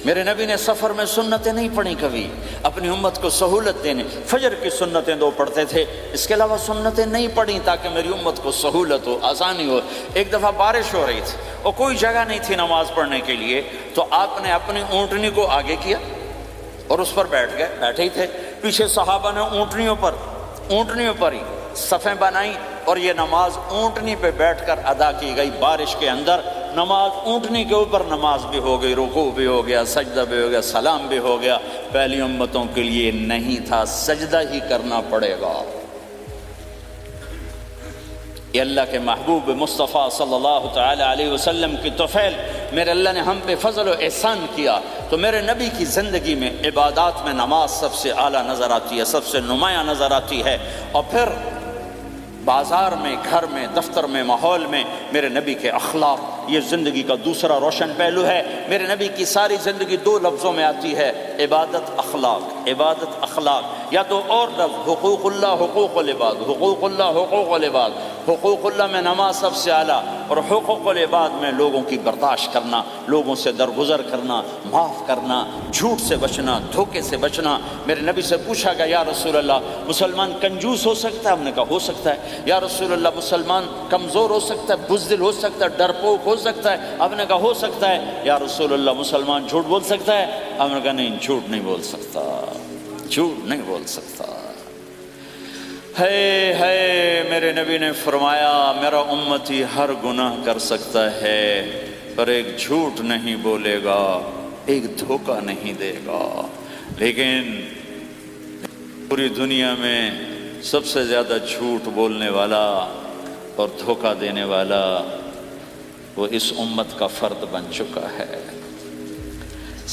میرے نبی نے سفر میں سنتیں نہیں پڑھی کبھی، اپنی امت کو سہولت دینے، فجر کی سنتیں 2 پڑھتے تھے، اس کے علاوہ سنتیں نہیں پڑھی تاکہ میری امت کو سہولت ہو، آسانی ہو۔ ایک دفعہ بارش ہو رہی تھی اور کوئی جگہ نہیں تھی نماز پڑھنے کے لیے، تو آپ نے اپنی اونٹنی کو آگے کیا اور اس پر بیٹھ گئے، بیٹھے ہی تھے، پیچھے صحابہ نے اونٹنیوں پر ہی صفیں بنائیں، اور یہ نماز اونٹنی پہ بیٹھ کر ادا کی گئی بارش کے اندر۔ نماز اونٹنی کے اوپر نماز بھی ہو گئی، رکوع بھی ہو گیا، سجدہ بھی ہو گیا، سلام بھی ہو گیا۔ پہلی امتوں کے لیے نہیں تھا، سجدہ ہی کرنا پڑے گا۔ یہ اللہ کے محبوب مصطفیٰ صلی اللہ تعالی علیہ وسلم کی طفیل میرے اللہ نے ہم پہ فضل و احسان کیا، تو میرے نبی کی زندگی میں عبادات میں نماز سب سے اعلیٰ نظر آتی ہے، سب سے نمایاں نظر آتی ہے، اور پھر بازار میں، گھر میں، دفتر میں، ماحول میں میرے نبی کے اخلاق، یہ زندگی کا دوسرا روشن پہلو ہے۔ میرے نبی کی ساری زندگی دو لفظوں میں آتی ہے، عبادت اخلاق، عبادت اخلاق، یا تو اور لفظ حقوق اللہ حقوق العباد، حقوق اللہ حقوق العباد۔ حقوق اللہ میں نماز سب سے اعلیٰ، اور حقوق العباد میں لوگوں کی برداشت کرنا، لوگوں سے درگزر کرنا، معاف کرنا، جھوٹ سے بچنا، دھوکے سے بچنا۔ میرے نبی سے پوچھا گیا یا رسول اللہ مسلمان کنجوس ہو سکتا ہے؟ ہم نے کہا ہو سکتا ہے۔ یا رسول اللہ مسلمان کمزور ہو سکتا ہے، بزدل ہو سکتا ہے، ڈرپوک ہو سکتا ہے؟ آپ نے کہا ہو سکتا ہے۔ یا رسول اللہ مسلمان جھوٹ بول سکتا ہے؟ ہم نے کہا نہیں، جھوٹ نہیں بول سکتا، جھوٹ نہیں بول سکتا۔ ہے میرے نبی نے فرمایا میرا امتی ہر گناہ کر سکتا ہے پر ایک جھوٹ نہیں بولے گا، ایک دھوکہ نہیں دے گا۔ لیکن پوری دنیا میں سب سے زیادہ جھوٹ بولنے والا اور دھوکہ دینے والا وہ اس امت کا فرد بن چکا ہے۔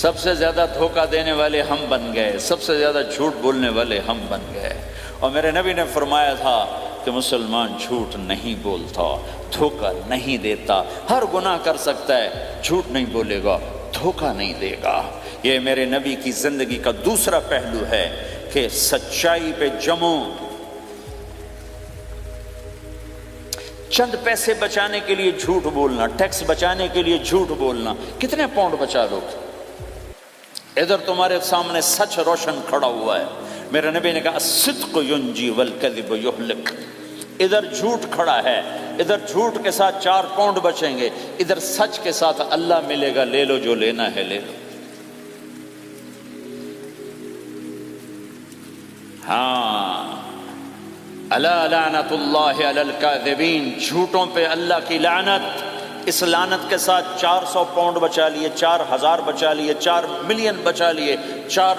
سب سے زیادہ دھوکہ دینے والے ہم بن گئے، سب سے زیادہ جھوٹ بولنے والے ہم بن گئے۔ اور میرے نبی نے فرمایا تھا کہ مسلمان جھوٹ نہیں بولتا، دھوکہ نہیں دیتا، ہر گناہ کر سکتا ہے، جھوٹ نہیں بولے گا، دھوکہ نہیں دے گا۔ یہ میرے نبی کی زندگی کا دوسرا پہلو ہے کہ سچائی پہ جمو۔ چند پیسے بچانے کے لیے جھوٹ بولنا، ٹیکس بچانے کے لیے جھوٹ بولنا، کتنے پاؤنڈ بچا لو گے؟ ادھر تمہارے سامنے سچ روشن کھڑا ہوا ہے۔ میرے نبی نے کہا الصدق ینجی والکذب یہلک۔ ادھر جھوٹ کھڑا ہے، ادھر جھوٹ کے ساتھ 4 پاؤنڈ بچیں گے، ادھر سچ کے ساتھ اللہ ملے گا، لے لو جو لینا ہے لے لو۔ ہاں، الا لعنت اللہ علی الکاذبین، جھوٹوں پہ اللہ کی لعنت۔ اس لعنت کے ساتھ 400 پاؤنڈ بچا لیے، 4000 بچا لیے، 4 ملین بچا لیے، 4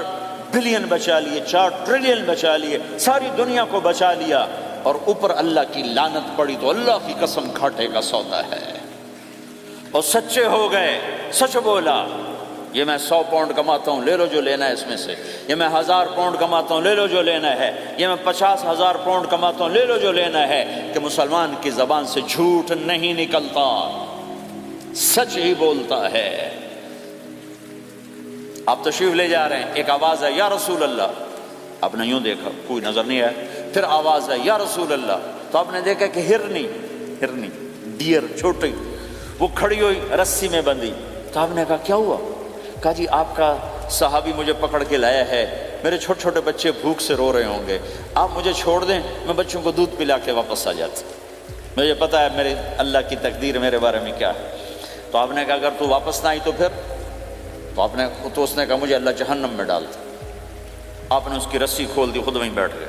بلین بچا لیے، 4 ٹریلین بچا لیے، ساری دنیا کو بچا لیا، اور اوپر اللہ کی لعنت پڑی تو اللہ کی قسم گھاٹے کا سودا ہے۔ اور سچے ہو گئے، سچ بولا، یہ میں 100 پاؤنڈ کماتا ہوں، لے لو جو لینا ہے اس میں سے، یہ میں 1000 پاؤنڈ کماتا ہوں، لے لو جو لینا ہے، یہ میں 50,000 پاؤنڈ کماتا ہوں، لے لو جو لینا ہے۔ کہ مسلمان کی زبان سے جھوٹ نہیں نکلتا، سچ ہی بولتا ہے۔ آپ تشریف لے جا رہے ہیں، ایک آواز ہے یا رسول اللہ، آپ نے یوں دیکھا کوئی نظر نہیں آیا، پھر آواز ہے یا رسول اللہ، تو آپ نے دیکھا کہ ہرنی ڈیئر چھوٹی وہ کھڑی ہوئی رسی میں بندھی، تو آپ نے کہا کیا ہوا؟ کہا جی آپ کا صحابی مجھے پکڑ کے لایا ہے، میرے چھوٹے چھوٹے بچے بھوک سے رو رہے ہوں گے، آپ مجھے چھوڑ دیں، میں بچوں کو دودھ پلا کے واپس آ جاتا، مجھے پتا ہے میرے اللہ کی تقدیر میرے بارے میں کیا ہے۔ تو آپ نے کہا اگر تو واپس نہ آئی تو پھر؟ تو اس نے کہا مجھے اللہ جہنم میں ڈال دے۔ آپ نے اس کی رسی کھول دی، خود وہیں بیٹھ گئے،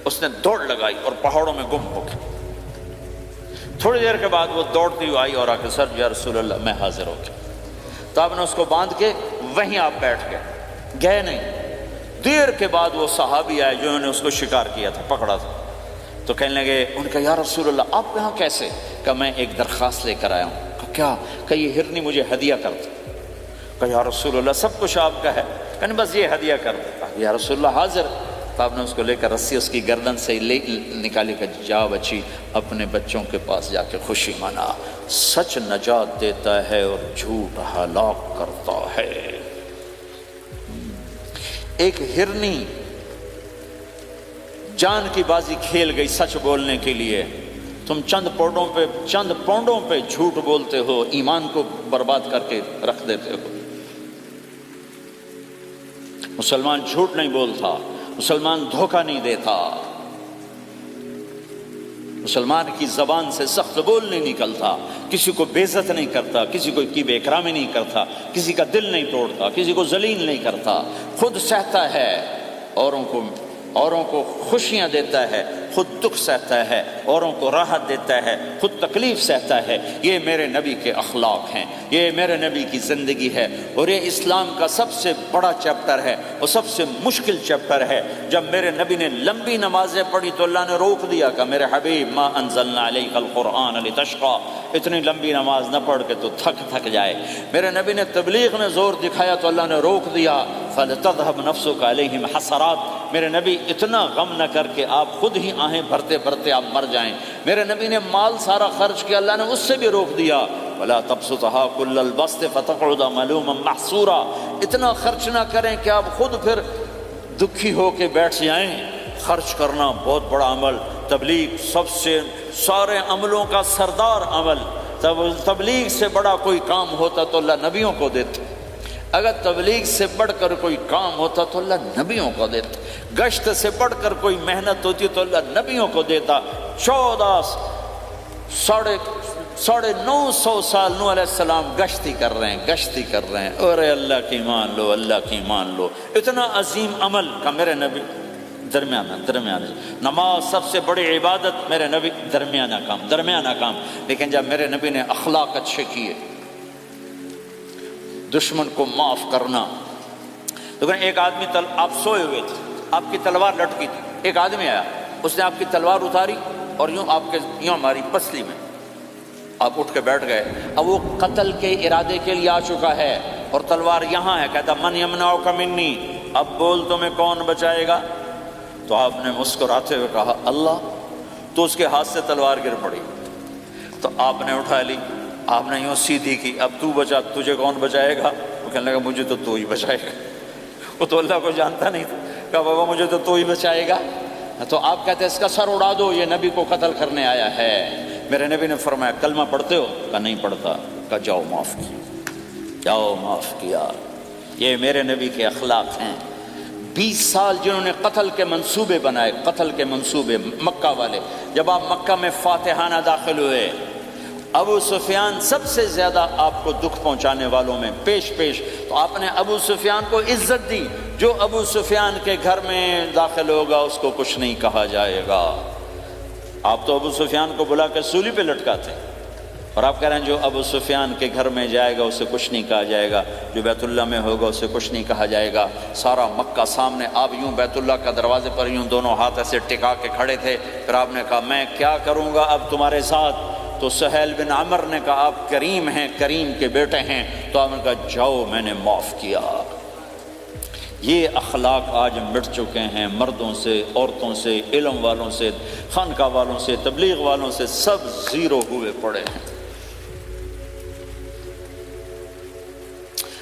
اس نے دوڑ لگائی اور پہاڑوں میں گم ہو گئی۔ تھوڑی دیر کے بعد وہ دوڑتی ہوئی آئی اور آ کے سر یا رسول اللہ میں حاضر ہو گیا۔ تو آپ نے اس کو باندھ کے وہیں آپ بیٹھ گئے نہیں۔ دیر کے بعد وہ صحابی آئے جنہوں نے اس کو شکار کیا تھا، پکڑا تھا، تو کہنے لگے، ان کا یا رسول اللہ آپ یہاں کیسے؟ کہ میں ایک درخواست لے کر آیا ہوں۔ کیا؟ کہ یہ ہرنی مجھے ہدیہ کر دو۔ کہ یا رسول اللہ سب کچھ آپ کا ہے، کہنے بس یہ ہدیہ کر دو۔ یا رسول اللہ حاضر۔ تو آپ نے اس کو لے کر رسی اس کی گردن سے نکالی کہ جا بچی اپنے بچوں کے پاس جا کے خوشی منا۔ سچ نجات دیتا ہے اور جھوٹ ہلاک کرتا ہے۔ ایک ہرنی جان کی بازی کھیل گئی سچ بولنے کے لیے، تم چند پاؤنڈوں پہ جھوٹ بولتے ہو، ایمان کو برباد کر کے رکھ دیتے ہو۔ مسلمان جھوٹ نہیں بولتا، مسلمان دھوکہ نہیں دیتا، مسلمان کی زبان سے سخت بول نہیں نکلتا، کسی کو بے عزت نہیں کرتا، کسی کو کی بے اکرامی نہیں کرتا، کسی کا دل نہیں توڑتا، کسی کو ذلیل نہیں کرتا، خود سہتا ہے، اوروں کو اوروں کو خوشیاں دیتا ہے، خود دکھ سہتا ہے، اوروں کو راحت دیتا ہے، خود تکلیف سہتا ہے۔ یہ میرے نبی کے اخلاق ہیں، یہ میرے نبی کی زندگی ہے، اور یہ اسلام کا سب سے بڑا چیپٹر ہے اور سب سے مشکل چیپٹر ہے۔ جب میرے نبی نے لمبی نمازیں پڑھی تو اللہ نے روک دیا کہ میرے حبیب ما انزلنا علیک القرآن لتشقی، اتنی لمبی نماز نہ پڑھ کے تو تھک جائے۔ میرے نبی نے تبلیغ میں زور دکھایا تو اللہ نے روک دیا، فَلْتَذْهَبْ نَفْسُكَ عَلَيْهِمْ حَسَرَاتٍ، میرے نبی اتنا غم نہ کر کے آپ خود ہی آہیں بھرتے بھرتے آپ مر جائیں۔ میرے نبی نے مال سارا خرچ کیا، اللہ نے اس سے بھی روک دیا، وَلَا تَبْسُطْهَا كُلَّ الْبَسْطِ فَتَقْعُدَ مَلُومًا مَحْسُورًا، اتنا خرچ نہ کریں کہ آپ خود پھر دکھی ہو کے بیٹھ جائیں۔ خرچ کرنا بہت بڑا عمل، تبلیغ سب سے سارے عملوں کا سردار عمل۔ تبلیغ سے بڑا کوئی کام ہوتا تو اللہ نبیوں کو دیتا، اگر تبلیغ سے بڑھ کر کوئی کام ہوتا تو اللہ نبیوں کو دیتا، گشت سے بڑھ کر کوئی محنت ہوتی تو اللہ نبیوں کو دیتا۔ 950 سال نوح علیہ السلام گشتی کر رہے ہیں، اور اللہ کی مان لو، اللہ کی مان لو، اتنا عظیم عمل کا میرے نبی درمیانہ نماز سب سے بڑی عبادت، میرے نبی درمیانہ کام۔ لیکن جب میرے نبی نے اخلاق اچھے کیے، دشمن کو معاف کرنا، لیکن ایک آدمی آپ سوئے ہوئے تھے، آپ کی تلوار لٹکی تھی، ایک آدمی آیا، اس نے آپ کی تلوار اتاری اور یوں ماری پسلی میں، آپ اٹھ کے بیٹھ گئے۔ اب وہ قتل کے ارادے کے لیے آ چکا ہے اور تلوار یہاں ہے، کہتا من یمنعک منی، اب بول تمہیں کون بچائے گا؟ تو آپ نے مسکراتے ہوئے کہا اللہ، تو اس کے ہاتھ سے تلوار گر پڑی، تو آپ نے اٹھا لی، آپ نے یوں سیدھی کی، اب تو بچا، تجھے کون بچائے گا؟ وہ کہنے لگا مجھے تو ہی بچائے گا، وہ تو اللہ کو جانتا نہیں تھا، کہا بابا مجھے تو ہی بچائے گا۔ تو آپ کہتے ہیں اس کا سر اڑا دو، یہ نبی کو قتل کرنے آیا ہے۔ میرے نبی نے فرمایا کلمہ پڑھتے ہو؟ کہا نہیں پڑھتا۔ کہا جاؤ معاف کیا۔ یہ میرے نبی کے اخلاق ہیں۔ 20 سال جنہوں نے قتل کے منصوبے بنائے، مکہ والے، جب آپ مکہ میں فاتحانہ داخل ہوئے، ابو سفیان سب سے زیادہ آپ کو دکھ پہنچانے والوں میں پیش، تو آپ نے ابو سفیان کو عزت دی۔ جو ابو سفیان کے گھر میں داخل ہوگا اس کو کچھ نہیں کہا جائے گا۔ آپ تو ابو سفیان کو بلا کے سولی پہ لٹکاتے، اور آپ کہہ رہے ہیں جو ابو سفیان کے گھر میں جائے گا اسے کچھ نہیں کہا جائے گا، جو بیت اللہ میں ہوگا اسے کچھ نہیں کہا جائے گا۔ سارا مکہ سامنے، آپ یوں بیت اللہ کا دروازے پر یوں دونوں ہاتھ ایسے ٹکا کے کھڑے تھے۔ پھر آپ نے کہا میں کیا کروں گا اب تمہارے ساتھ؟ تو سہیل بن عمر نے کہا آپ کریم ہیں، کریم کے بیٹے ہیں، تو آپ نے کہا جاؤ میں نے معاف کیا۔ یہ اخلاق آج مٹ چکے ہیں، مردوں سے، عورتوں سے، علم والوں سے، خانقاہ والوں سے، تبلیغ والوں سے، سب زیرو ہوئے پڑے ہیں۔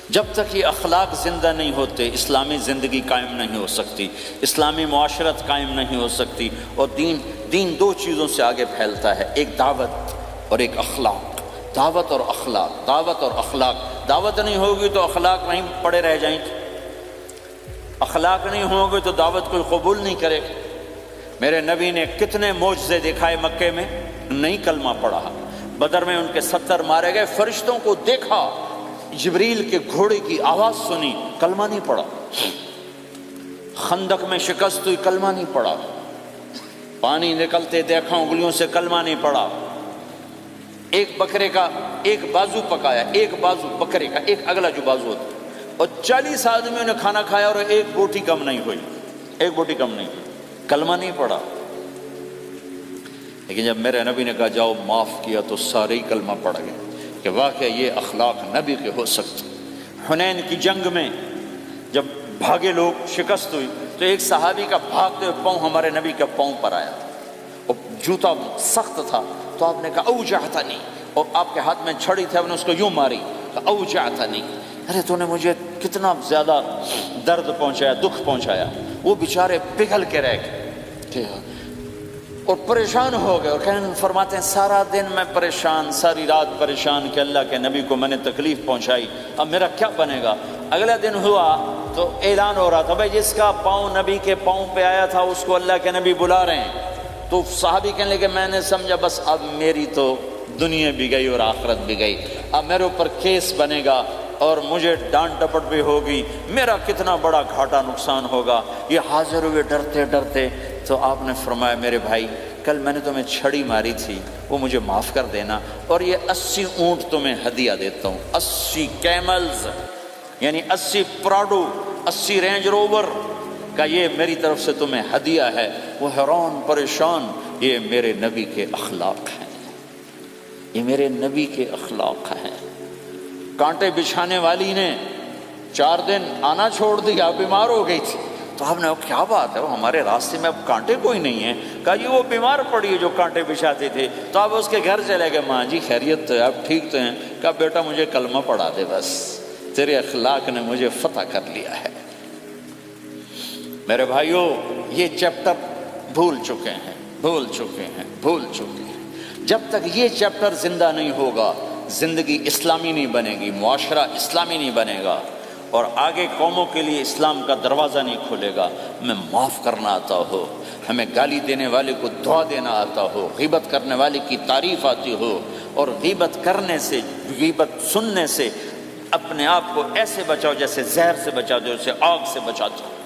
جب تک یہ اخلاق زندہ نہیں ہوتے اسلامی زندگی قائم نہیں ہو سکتی، اسلامی معاشرت قائم نہیں ہو سکتی، اور دین دو چیزوں سے آگے پھیلتا ہے، ایک دعوت اور ایک اخلاق۔ دعوت اور اخلاق، دعوت نہیں ہوگی تو اخلاق وہیں پڑے رہ جائیں گے، اخلاق نہیں ہوں گے تو دعوت کوئی قبول نہیں کرے گا۔ میرے نبی نے کتنے معجزے دکھائے مکے میں، نہیں کلمہ پڑھا۔ بدر میں ان کے 70 مارے گئے، فرشتوں کو دیکھا، جبریل کے گھوڑے کی آواز سنی، کلمہ نہیں پڑھا۔ خندق میں شکست ہوئی، کلمہ نہیں پڑھا۔ پانی نکلتے دیکھا انگلیوں سے، کلمہ نہیں پڑھا۔ ایک بکرے کا ایک بازو پکایا، ایک بازو بکرے کا، ایک اگلا جو بازو ہوتا، اور 40 آدمیوں نے کھانا کھایا اور ایک بوٹی کم نہیں ہوئی، کلمہ نہیں پڑھا۔ لیکن جب میرے نبی نے کہا جاؤ معاف کیا تو سارے ہی کلمہ پڑھ گئے کہ واقعہ یہ اخلاق نبی کے ہو سکتے۔ حنین کی جنگ میں جب بھاگے لوگ، شکست ہوئی، تو ایک صحابی کا بھاگتے ہوئے پاؤں ہمارے نبی کے پاؤں پر آیا، اور جوتا سخت تھا، تو آپ نے کہا اوجعتنی، اور آپ کے ہاتھ میں چھڑی تھی، آپ نے اس کو یوں ماری، کہا اوجعتنی، ارے تو نے مجھے کتنا زیادہ درد پہنچایا، دکھ پہنچایا۔ وہ بیچارے پگھل کے رہ گئے اور پریشان ہو گئے، اور فرماتے ہیں سارا دن میں پریشان، ساری رات پریشان کہ اللہ کے نبی کو میں نے تکلیف پہنچائی، اب میرا کیا بنے گا؟ اگلا دن ہوا تو اعلان ہو رہا تھا بھائی جس کا پاؤں نبی کے پاؤں پہ آیا تھا اس کو اللہ کے نبی بلا رہے ہیں۔ تو صحابی کہنے لگے میں نے سمجھا بس اب میری تو دنیا بھی گئی اور آخرت بھی گئی، اب میرے اوپر کیس بنے گا، اور مجھے ڈانٹ ڈپٹ بھی ہوگی، میرا کتنا بڑا گھاٹا نقصان ہوگا۔ یہ حاضر ہوئے ڈرتے ڈرتے، تو آپ نے فرمایا میرے بھائی کل میں نے تمہیں چھڑی ماری تھی، وہ مجھے معاف کر دینا، اور یہ 80 اونٹ تمہیں ہدیہ دیتا ہوں، 80 کیملز یعنی 80 پراڈو، 80 رینج روور کا یہ میری طرف سے تمہیں ہدیہ ہے۔ وہ حیران پریشان، یہ میرے نبی کے اخلاق ہیں، یہ میرے نبی کے اخلاق ہیں۔ کانٹے بچھانے والی نے 4 دن آنا چھوڑ دیا، بیمار ہو گئی تھی، تو آپ نے کہا کیا بات ہے، وہ ہمارے راستے میں اب کانٹے کوئی نہیں ہیں؟ کہا جی وہ بیمار پڑی ہے جو کانٹے بچھاتے تھے، تو آپ اس کے گھر چلے گئے۔ ماں جی خیریت تو ہے، آپ ٹھیک تو ہیں؟ کہا بیٹا مجھے کلمہ پڑھا دے، بس تیرے اخلاق نے مجھے فتح کر لیا ہے۔ میرے بھائیوں یہ چیپٹر بھول چکے ہیں، بھول چکے ہیں، بھول چکے ہیں۔ جب تک یہ چیپٹر زندہ نہیں ہوگا، زندگی اسلامی نہیں بنے گی، معاشرہ اسلامی نہیں بنے گا، اور آگے قوموں کے لیے اسلام کا دروازہ نہیں کھلے گا۔ ہمیں معاف کرنا آتا ہو، ہمیں گالی دینے والے کو دعا دینا آتا ہو، غیبت کرنے والے کی تعریف آتی ہو، اور غیبت کرنے سے، غیبت سننے سے اپنے آپ کو ایسے بچاؤ جیسے زہر سے بچا دو، اسے آگ سے بچا دو۔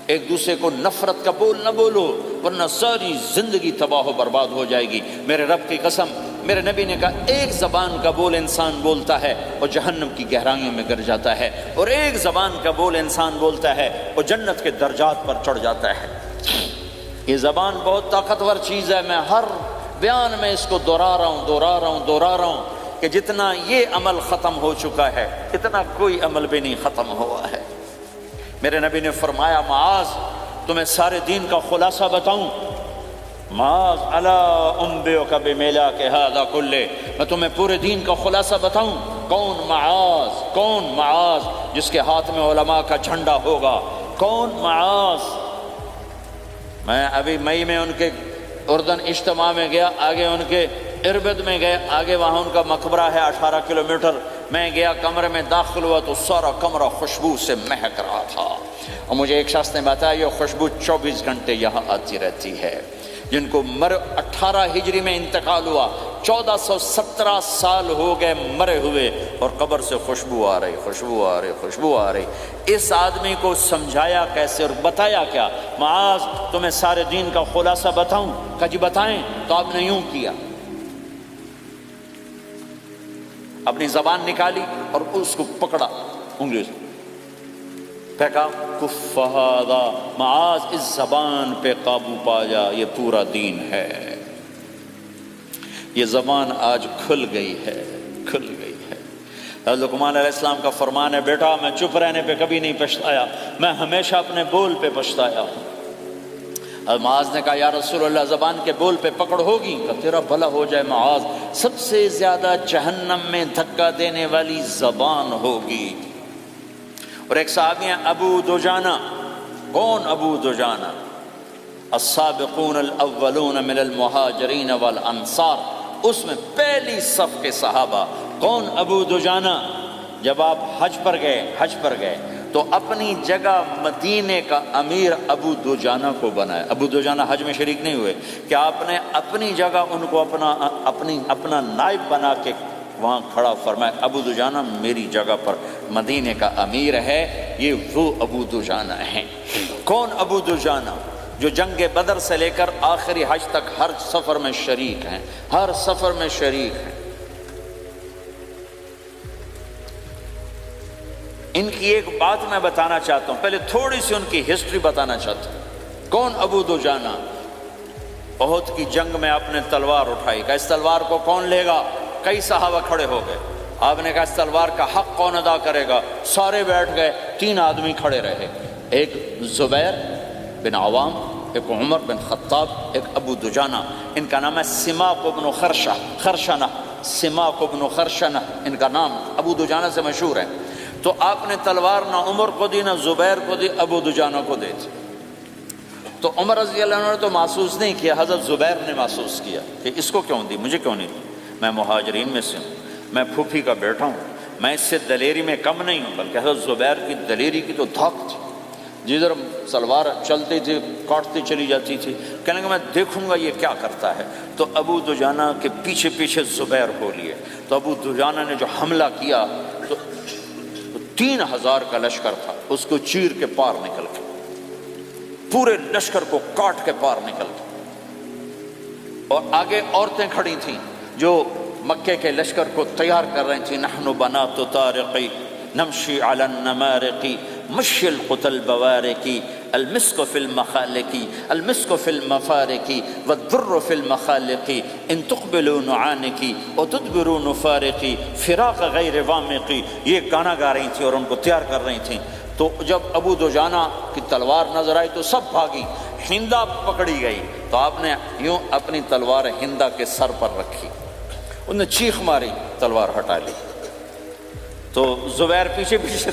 ایک دوسرے کو نفرت کا بول نہ بولو، ورنہ ساری زندگی تباہ و برباد ہو جائے گی۔ میرے رب کی قسم، میرے نبی نے کہا ایک زبان کا بول انسان بولتا ہے اور جہنم کی گہرائیوں میں گر جاتا ہے، اور ایک زبان کا بول انسان بولتا ہے اور جنت کے درجات پر چڑھ جاتا ہے۔ یہ زبان بہت طاقتور چیز ہے، میں ہر بیان میں اس کو دہرا رہا ہوں کہ جتنا یہ عمل ختم ہو چکا ہے اتنا کوئی عمل بھی نہیں ختم ہوا ہے۔ میرے نبی نے فرمایا معاذ تمہیں سارے دین کا خلاصہ بتاؤں؟ معاذ الا انبئک بمیلاک ھذا کلہ، میں تمہیں پورے دین کا خلاصہ بتاؤں؟ کون معاذ؟ کون معاذ جس کے ہاتھ میں علماء کا جھنڈا ہوگا؟ کون معاذ؟ میں ابھی مئی میں ان کے اردن اجتماع میں گیا، آگے ان کے اربد میں گئے، آگے وہاں ان کا مقبرہ ہے 18 کلومیٹر۔ میں گیا کمرے میں داخل ہوا تو سارا کمرہ خوشبو سے مہک رہا تھا، اور مجھے ایک شخص نے بتایا یہ خوشبو 24 گھنٹے یہاں آتی رہتی ہے۔ جن کو 18 ہجری میں انتقال ہوا، 1417 سال ہو گئے مرے ہوئے، اور قبر سے خوشبو آ رہی، خوشبو آ رہی، خوشبو آ رہی۔ اس آدمی کو سمجھایا کیسے اور بتایا کیا؟ معاذ تمہیں سارے دین کا خلاصہ بتاؤں؟ کہا جی بتائیں۔ تو آپ نے یوں کیا، اپنی زبان نکالی اور اس کو پکڑا انگلی سے، پھینکا، کف ھذا، معاذ اس زبان پہ قابو پا جا، یہ پورا دین ہے۔ یہ زبان آج کھل گئی ہے، کھل گئی ہے۔ حضرت لقمان علیہ السلام کا فرمان ہے بیٹا میں چپ رہنے پہ کبھی نہیں پچھتایا، میں ہمیشہ اپنے بول پہ پچھتایا ہوں۔ معاذ نے کہا یا رسول اللہ زبان کے بول پہ پکڑ ہوگی؟ کہ تیرا بھلا ہو جائے معاذ، سب سے زیادہ جہنم میں دھکا دینے والی زبان ہوگی۔ اور ایک صحابی ہیں ابو دجانہ۔ کون ابو دجانہ؟ السابقون الاولون من المہاجرین والانصار، اس میں پہلی صف کے صحابہ۔ کون ابو دجانہ؟ جب آپ حج پر گئے تو اپنی جگہ مدینے کا امیر ابو دجانہ کو بنایا۔ ابو دجانہ حج میں شریک نہیں ہوئے، کہ آپ نے اپنی جگہ ان کو اپنا نائب بنا کے وہاں کھڑا فرمایا ابو دجانہ میری جگہ پر مدینے کا امیر ہے، یہ وہ ابو دجانہ ہیں۔ کون ابو دجانہ؟ جو جنگ بدر سے لے کر آخری حج تک ہر سفر میں شریک ہیں، ہر سفر میں شریک ہیں۔ ان کی ایک بات میں بتانا چاہتا ہوں، پہلے تھوڑی سی ان کی ہسٹری بتانا چاہتا ہوں۔ کون ابو دجانہ؟ احد کی جنگ میں آپ نے تلوار اٹھائی، کہ اس تلوار کو کون لے گا؟ کئی صحابہ کھڑے ہو گئے۔ آپ نے کہا اس تلوار کا حق کون ادا کرے گا؟ سارے بیٹھ گئے، 3 آدمی کھڑے رہے، ایک زبیر بن عوام، ایک عمر بن خطاب، ایک ابو دجانہ۔ ان کا نام ہے سماق بن خرشنہ، سماق بن خرشنہ ان کا نام ابو دجانہ سے مشہور ہے۔ تو آپ نے تلوار نہ عمر کو دی، نہ زبیر کو دی، ابو دجانہ کو دے دی۔ تو عمر رضی اللہ عنہ نے تو محسوس نہیں کیا، حضرت زبیر نے محسوس کیا کہ اس کو کیوں دی، مجھے کیوں نہیں دی؟ میں مہاجرین میں سے ہوں، میں پھوپھی کا بیٹا ہوں، میں اس سے دلیری میں کم نہیں ہوں۔ بلکہ حضرت زبیر کی دلیری کی تو دھاک تھی، جدھر سلوار چلتی تھی کاٹتی چلی جاتی تھی، کہنے کہ میں دیکھوں گا یہ کیا کرتا ہے۔ تو ابو دجانہ کے پیچھے پیچھے زبیر ہو لیے۔ تو ابو دجانہ نے جو حملہ کیا تو 3,000 کا لشکر تھا، اس کو چیر کے پار نکل گئے، پورے لشکر کو کاٹ کے پار نکل گئے۔ اور آگے عورتیں کھڑی تھیں جو مکے کے لشکر کو تیار کر رہی تھیں، نحن بنات طارقی نمشی علی النمارقی مشی القتل بوارقی المسک فی المخالقی المسک فی المفارقی والدر فی المخالقی ان تقبلوا نعانقی وتدبروا نفارقی فراق غیر وامقی، یہ گانا گا رہی تھیں اور ان کو تیار کر رہی تھیں۔ تو جب ابو دجانہ کی تلوار نظر آئی تو سب بھاگی، ہندا پکڑی گئی تو آپ نے یوں اپنی تلوار ہندا کے سر پر رکھی، انہوں نے چیخ ماری، تلوار ہٹا لی۔ تو زبیر پیچھے پیچھے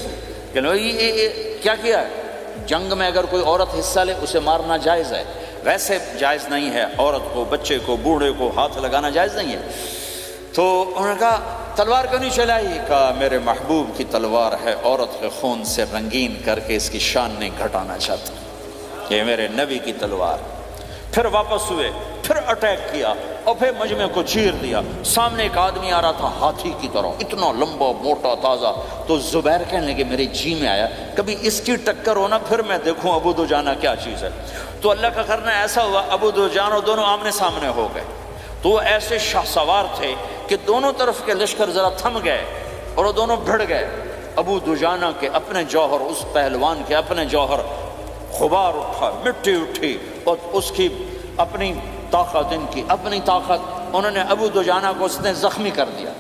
کہ یہ کیا کیا ہے؟ جنگ میں اگر کوئی عورت حصہ لے اسے مارنا جائز ہے، ویسے جائز نہیں ہے، عورت کو، بچے کو، بوڑھے کو ہاتھ لگانا جائز نہیں ہے۔ تو انہوں نے کہا تلوار کیوں نہیں چلائی؟ کہا میرے محبوب کی تلوار ہے، عورت کے خون سے رنگین کر کے اس کی شان نہیں گھٹانا چاہتا، یہ میرے نبی کی تلوار۔ پھر واپس ہوئے، پھر اٹیک کیا اور پھر مجمع کو چیر دیا۔ سامنے ایک آدمی آ رہا تھا ہاتھی کی طرح، اتنا لمبا موٹا تازہ۔ تو زبیر کہنے لگے میرے جی میں آیا کبھی اس کی ٹکر ہونا پھر میں دیکھوں ابو دجانہ کیا چیز ہے۔ تو اللہ کا کرنا ایسا ہوا ابو دجانہ دونوں آمنے سامنے ہو گئے۔ تو وہ ایسے شاہ سوار تھے کہ دونوں طرف کے لشکر ذرا تھم گئے اور وہ دونوں بھڑ گئے۔ ابو دجانہ کے اپنے جوہر، اس پہلوان کے اپنے جوہر، غبار اٹھا، مٹی اٹھی، اور اس کی اپنی طاقت، ان کی اپنی طاقت، انہوں نے ابو دجانہ کو اس نے زخمی کر دیا۔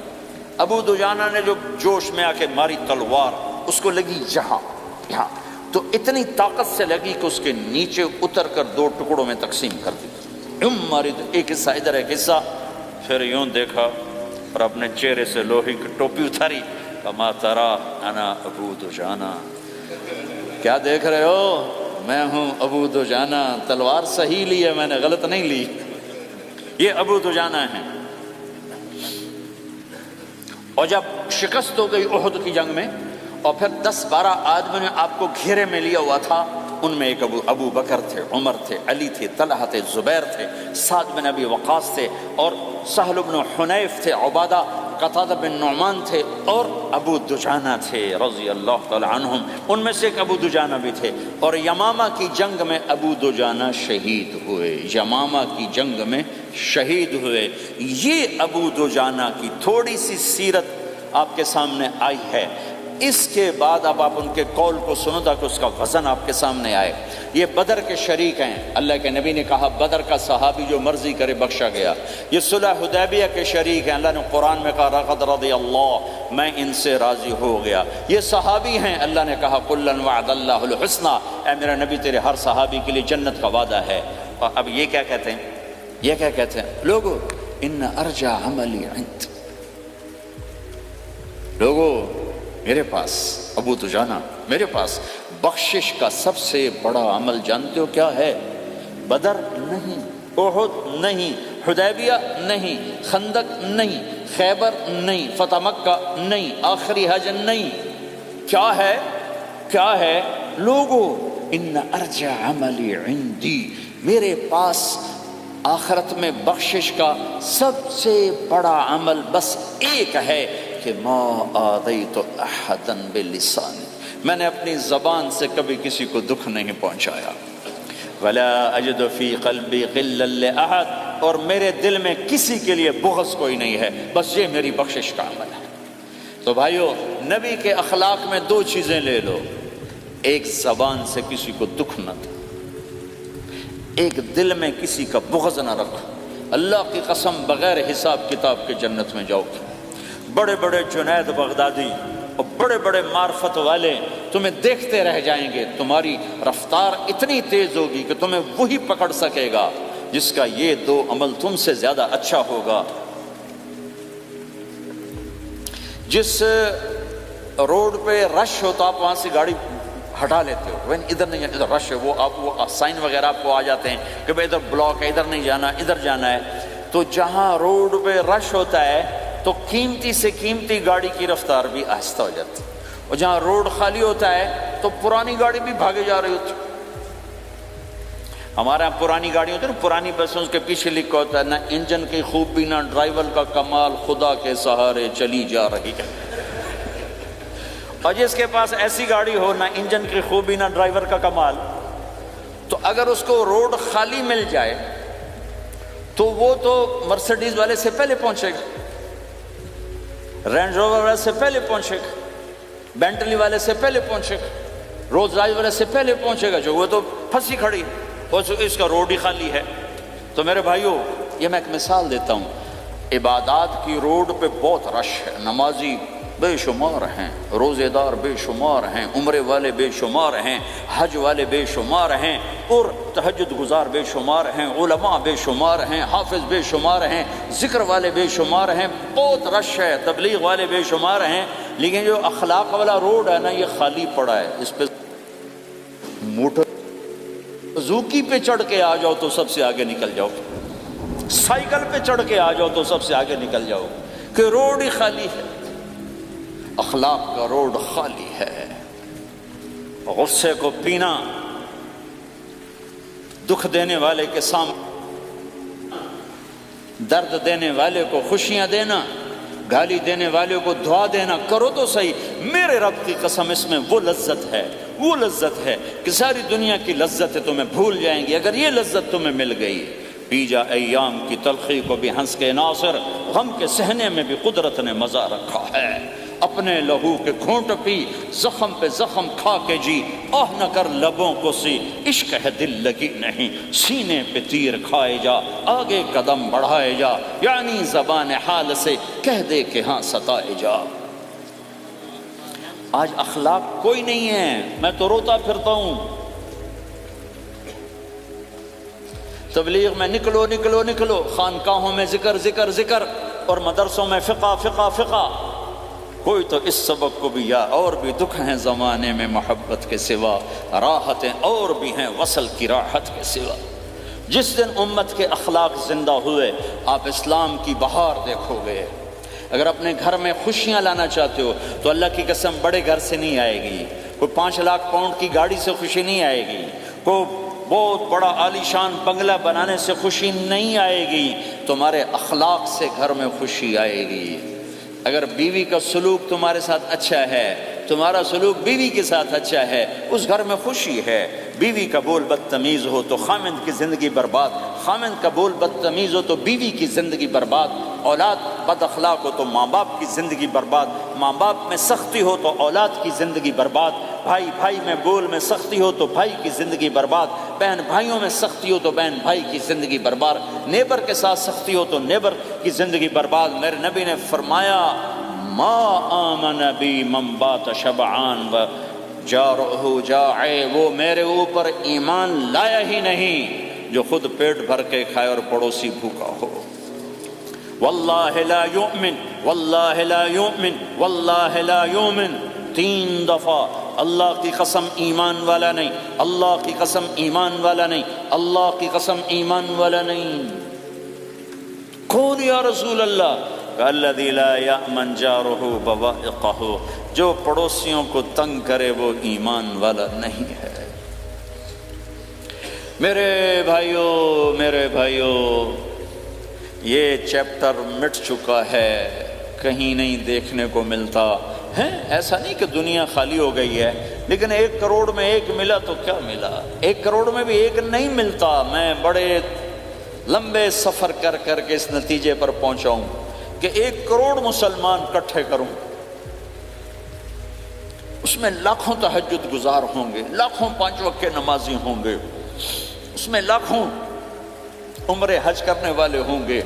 ابو دجانہ نے جو جوش میں آ کے ماری تلوار، اس کو لگی یہاں، تو اتنی طاقت سے لگی کہ اس کے نیچے اتر کر 2 ٹکڑوں میں تقسیم کر دی۔ ماری، ایک حصہ ادھر ایک حصہ، پھر یوں دیکھا اور اپنے چہرے سے لوہے کی ٹوپی اتاری، کما ترا انا ابو دجانہ، کیا دیکھ رہے ہو؟ میں ہوں ابو دجانہ، تلوار صحیح لی ہے میں نے، غلط نہیں لی، یہ ابو دجانہ ہیں۔ اور جب شکست ہو گئی احد کی جنگ میں اور پھر 10-12 آدمی نے آپ کو گھیرے میں لیا ہوا تھا، ان میں ایک ابو بکر تھے، عمر تھے، علی تھے، طلحہ تھے، زبیر تھے، سعد بن ابی وقاص تھے، اور سہل بن حنیف تھے، عبادہ قتادہ بن نعمان تھے، اور ابو دجانہ تھے رضی اللہ تعالی عنہم، ان میں سے ایک ابو دجانہ بھی تھے۔ اور یمامہ کی جنگ میں ابو دجانہ شہید ہوئے، یمامہ کی جنگ میں شہید ہوئے۔ یہ ابو دجانہ کی تھوڑی سی سیرت آپ کے سامنے آئی ہے۔ اس کے بعد اب آپ ان کے قول کو سنو تاکہ اس کا وزن آپ کے سامنے آئے۔ یہ بدر کے شریک ہیں، اللہ کے نبی نے کہا بدر کا صحابی جو مرضی کرے بخشا گیا۔ یہ صلح حدیبیہ کے شریک ہیں، اللہ نے قرآن میں کہا لقد رضی اللہ، میں ان سے راضی ہو گیا۔ یہ صحابی ہیں، اللہ نے کہا کلا وعد اللہ الحسنی، اے میرا نبی تیرے ہر صحابی کے لیے جنت کا وعدہ ہے۔ اور اب یہ کیا کہتے ہیں؟ یہ کیا کہتے ہیں لوگو؟ ان ارجع عملی عند، لوگو میرے پاس، ابو دجانہ میرے پاس بخشش کا سب سے بڑا عمل جانتے ہو کیا ہے؟ بدر نہیں، احد نہیں، حدیبیہ نہیں، خندق نہیں، خیبر نہیں، فتح مکہ نہیں، آخری حج نہیں، کیا ہے؟ کیا ہے لوگو؟ ان ارجع عملی عندی، میرے پاس آخرت میں بخشش کا سب سے بڑا عمل بس ایک ہے کہ ما آذیت احدا بلسانی، میں نے اپنی زبان سے کبھی کسی کو دکھ نہیں پہنچایا۔ ولا اجد فی قلبی غلا لاحد، اور میرے دل میں کسی کے لیے بغض کوئی نہیں ہے، بس یہ میری بخشش کا عمل ہے۔ تو بھائیو، نبی کے اخلاق میں 2 چیزیں لے لو، ایک زبان سے کسی کو دکھ نہ دو، ایک دل میں کسی کا بغض نہ رکھو۔ اللہ کی قسم بغیر حساب کتاب کے جنت میں جاؤ گے۔ بڑے بڑے جنید بغدادی اور بڑے بڑے معرفت والے تمہیں دیکھتے رہ جائیں گے، تمہاری رفتار اتنی تیز ہوگی کہ تمہیں وہی پکڑ سکے گا جس کا یہ 2 عمل تم سے زیادہ اچھا ہوگا۔ جس روڈ پہ رش ہوتا آپ وہاں سے گاڑی ہٹا لیتے ہو، ادھر نہیں جانا، ادھر رش ہے، وہ سائن وغیرہ آپ کو آ جاتے ہیں کہ بھائی ادھر بلاک ہے، ادھر نہیں جانا، ادھر جانا ہے۔ تو جہاں روڈ پہ رش ہوتا ہے تو قیمتی سے قیمتی گاڑی کی رفتار بھی آہستہ ہو جاتی ہے، اور جہاں روڈ خالی ہوتا ہے تو پرانی گاڑی بھی بھاگے جا رہی ہوتی ہے۔ ہمارے یہاں پرانی گاڑی ہوتی ہے نا، پرانی بسوں کے پیچھے لکھا ہوتا ہے نہ انجن کی خوبی نہ ڈرائیور کا کمال، خدا کے سہارے چلی جا رہی ہے۔ اور جس کے پاس ایسی گاڑی ہو، نہ انجن کی خوبی نہ ڈرائیور کا کمال، تو اگر اس کو روڈ خالی مل جائے تو وہ تو مرسیڈیز والے سے پہلے پہنچے گا، رینج روور والے سے پہلے پہنچے گا، بینٹلی والے سے پہلے پہنچے گا، رولز رائس والے سے پہلے پہنچے گا، جو وہ تو پھنسی کھڑی اور اس کا روڈ ہی خالی ہے۔ تو میرے بھائیوں، یہ میں ایک مثال دیتا ہوں، عبادات کی روڈ پہ بہت رش ہے، نمازی بے شمار ہیں، روزے دار بے شمار ہیں، عمرے والے بے شمار ہیں، حج والے بے شمار ہیں، اور تہجد گزار بے شمار ہیں، علماء بے شمار ہیں، حافظ بے شمار ہیں، ذکر والے بے شمار ہیں، بہت رش ہے، تبلیغ والے بے شمار ہیں، لیکن جو اخلاق والا روڈ ہے نا، یہ خالی پڑا ہے۔ اس پہ موٹر زوکی پہ چڑھ کے آ جاؤ تو سب سے آگے نکل جاؤ، سائیکل پہ چڑھ کے آ جاؤ تو سب سے آگے نکل جاؤ، کہ روڈ ہی خالی ہے۔ اخلاق کا روڈ خالی ہے۔ غصے کو پینا، دکھ دینے والے کے سامنے، درد دینے والے کو خوشیاں دینا، گالی دینے والے کو دعا دینا، کرو تو صحیح۔ میرے رب کی قسم، اس میں وہ لذت ہے، وہ لذت ہے کہ ساری دنیا کی لذتیں تمہیں بھول جائیں گی اگر یہ لذت تمہیں مل گئی۔ پی جا ایام کی تلخی کو بھی ہنس کے ناصر، غم کے سہنے میں بھی قدرت نے مزہ رکھا ہے۔ اپنے لہو کے گھونٹ پی، زخم پہ زخم کھا کے جی، آہ نہ کر لبوں کو سی، عشق ہے دل لگی نہیں، سینے پہ تیر کھائے جا، آگے قدم بڑھائے جا، یعنی زبان حال سے کہہ دے کہ ہاں ستائے جا۔ آج اخلاق کوئی نہیں ہے، میں تو روتا پھرتا ہوں۔ تبلیغ میں نکلو نکلو نکلو، خانقاہوں میں ذکر ذکر ذکر، اور مدرسوں میں فقہ فقہ فقہ۔ کوئی تو اس سبق کو بھی، یا اور بھی دکھ ہیں زمانے میں محبت کے سوا، راحتیں اور بھی ہیں وصل کی راحت کے سوا۔ جس دن امت کے اخلاق زندہ ہوئے، آپ اسلام کی بہار دیکھو گے۔ اگر اپنے گھر میں خوشیاں لانا چاہتے ہو تو اللہ کی قسم بڑے گھر سے نہیں آئے گی، کوئی 5 لاکھ پاؤنڈ کی گاڑی سے خوشی نہیں آئے گی، کوئی بہت بڑا عالی شان بنگلہ بنانے سے خوشی نہیں آئے گی، تمہارے اخلاق سے گھر میں خوشی آئے گی۔ اگر بیوی کا سلوک تمہارے ساتھ اچھا ہے، تمہارا سلوک بیوی کے ساتھ اچھا ہے، اس گھر میں خوشی ہے۔ بیوی کا بول بدتمیز ہو تو خامند کی زندگی برباد، خامند کا بول بدتمیز ہو تو بیوی کی زندگی برباد، اولاد بد اخلاق ہو تو ماں باپ کی زندگی برباد، ماں باپ میں سختی ہو تو اولاد کی زندگی برباد، بھائی بھائی میں بول میں سختی ہو تو بھائی کی زندگی برباد، بہن بھائیوں میں سختی ہو تو بہن بھائی کی زندگی برباد، نیبر کے ساتھ سختی ہو تو نیبر کی زندگی برباد۔ میرے نبی نے فرمایا، ما آمن بی من بات شبعان و جارہ جاعے، وہ میرے اوپر ایمان لایا ہی نہیں جو خود پیٹ بھر کے کھائے اور پڑوسی بھوکا ہو۔ واللہ لا یؤمن، واللہ لا یؤمن، واللہ لا یؤمن، 3 دفعہ اللہ کی قسم ایمان والا نہیں، اللہ کی قسم ایمان والا نہیں، اللہ کی قسم ایمان والا نہیں۔ کون یا رسول اللہ؟ الذی لا یأمن جارہ بوائقہ، جو پڑوسیوں کو تنگ کرے وہ ایمان والا نہیں ہے۔ میرے بھائیوں، یہ چیپٹر مٹ چکا ہے، کہیں نہیں دیکھنے کو ملتا ہے۔ ایسا نہیں کہ دنیا خالی ہو گئی ہے، لیکن 1 کروڑ میں 1 ملا تو کیا ملا، 1 کروڑ میں بھی 1 نہیں ملتا۔ میں بڑے لمبے سفر کر کے اس نتیجے پر پہنچا ہوں کہ 1 کروڑ مسلمان اکٹھے کروں، اس میں لاکھوں تہجد گزار ہوں گے، لاکھوں 5 وقت کے نمازی ہوں گے، اس میں لاکھوں عمرے حج کرنے والے ہوں گے،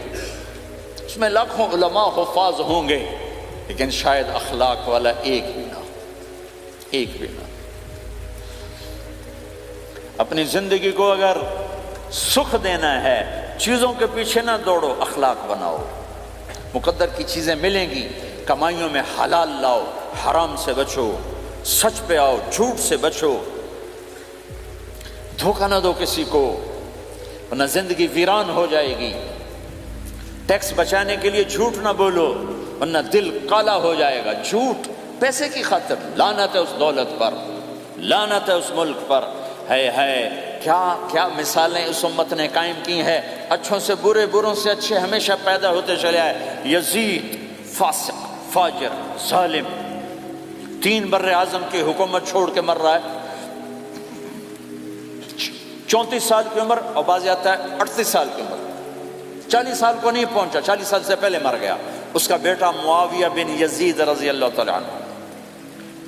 اس میں لاکھوں علماء حفاظ ہوں گے، لیکن شاید اخلاق والا ایک بھی نہ۔ اپنی زندگی کو اگر سکھ دینا ہے، چیزوں کے پیچھے نہ دوڑو، اخلاق بناؤ۔ مقدر کی چیزیں ملیں گی، کمائیوں میں حلال لاؤ، حرام سے بچو، سچ پہ آؤ، جھوٹ سے بچو، دھوکہ نہ دو کسی کو، ورنہ زندگی ویران ہو جائے گی۔ ٹیکس بچانے کے لیے جھوٹ نہ بولو، ورنہ دل کالا ہو جائے گا۔ جھوٹ پیسے کی خاطر، لعنت ہے اس دولت پر، لعنت ہے اس ملک پر۔ ہے کیا مثالیں اس امت نے قائم کی ہیں۔ اچھوں سے برے، بروں سے اچھے ہمیشہ پیدا ہوتے چلے آئے۔ یزید فاسق، فاجر، ظالم، 3 بر اعظم کی حکومت چھوڑ کے مر رہا ہے، 34 سال کی عمر، اور بعض آتا ہے 38 سال کی عمر، 40 سال کو نہیں پہنچا، 40 سال سے پہلے مر گیا۔ اس کا بیٹا معاویہ بن یزید رضی اللہ تعالیٰ عنہ،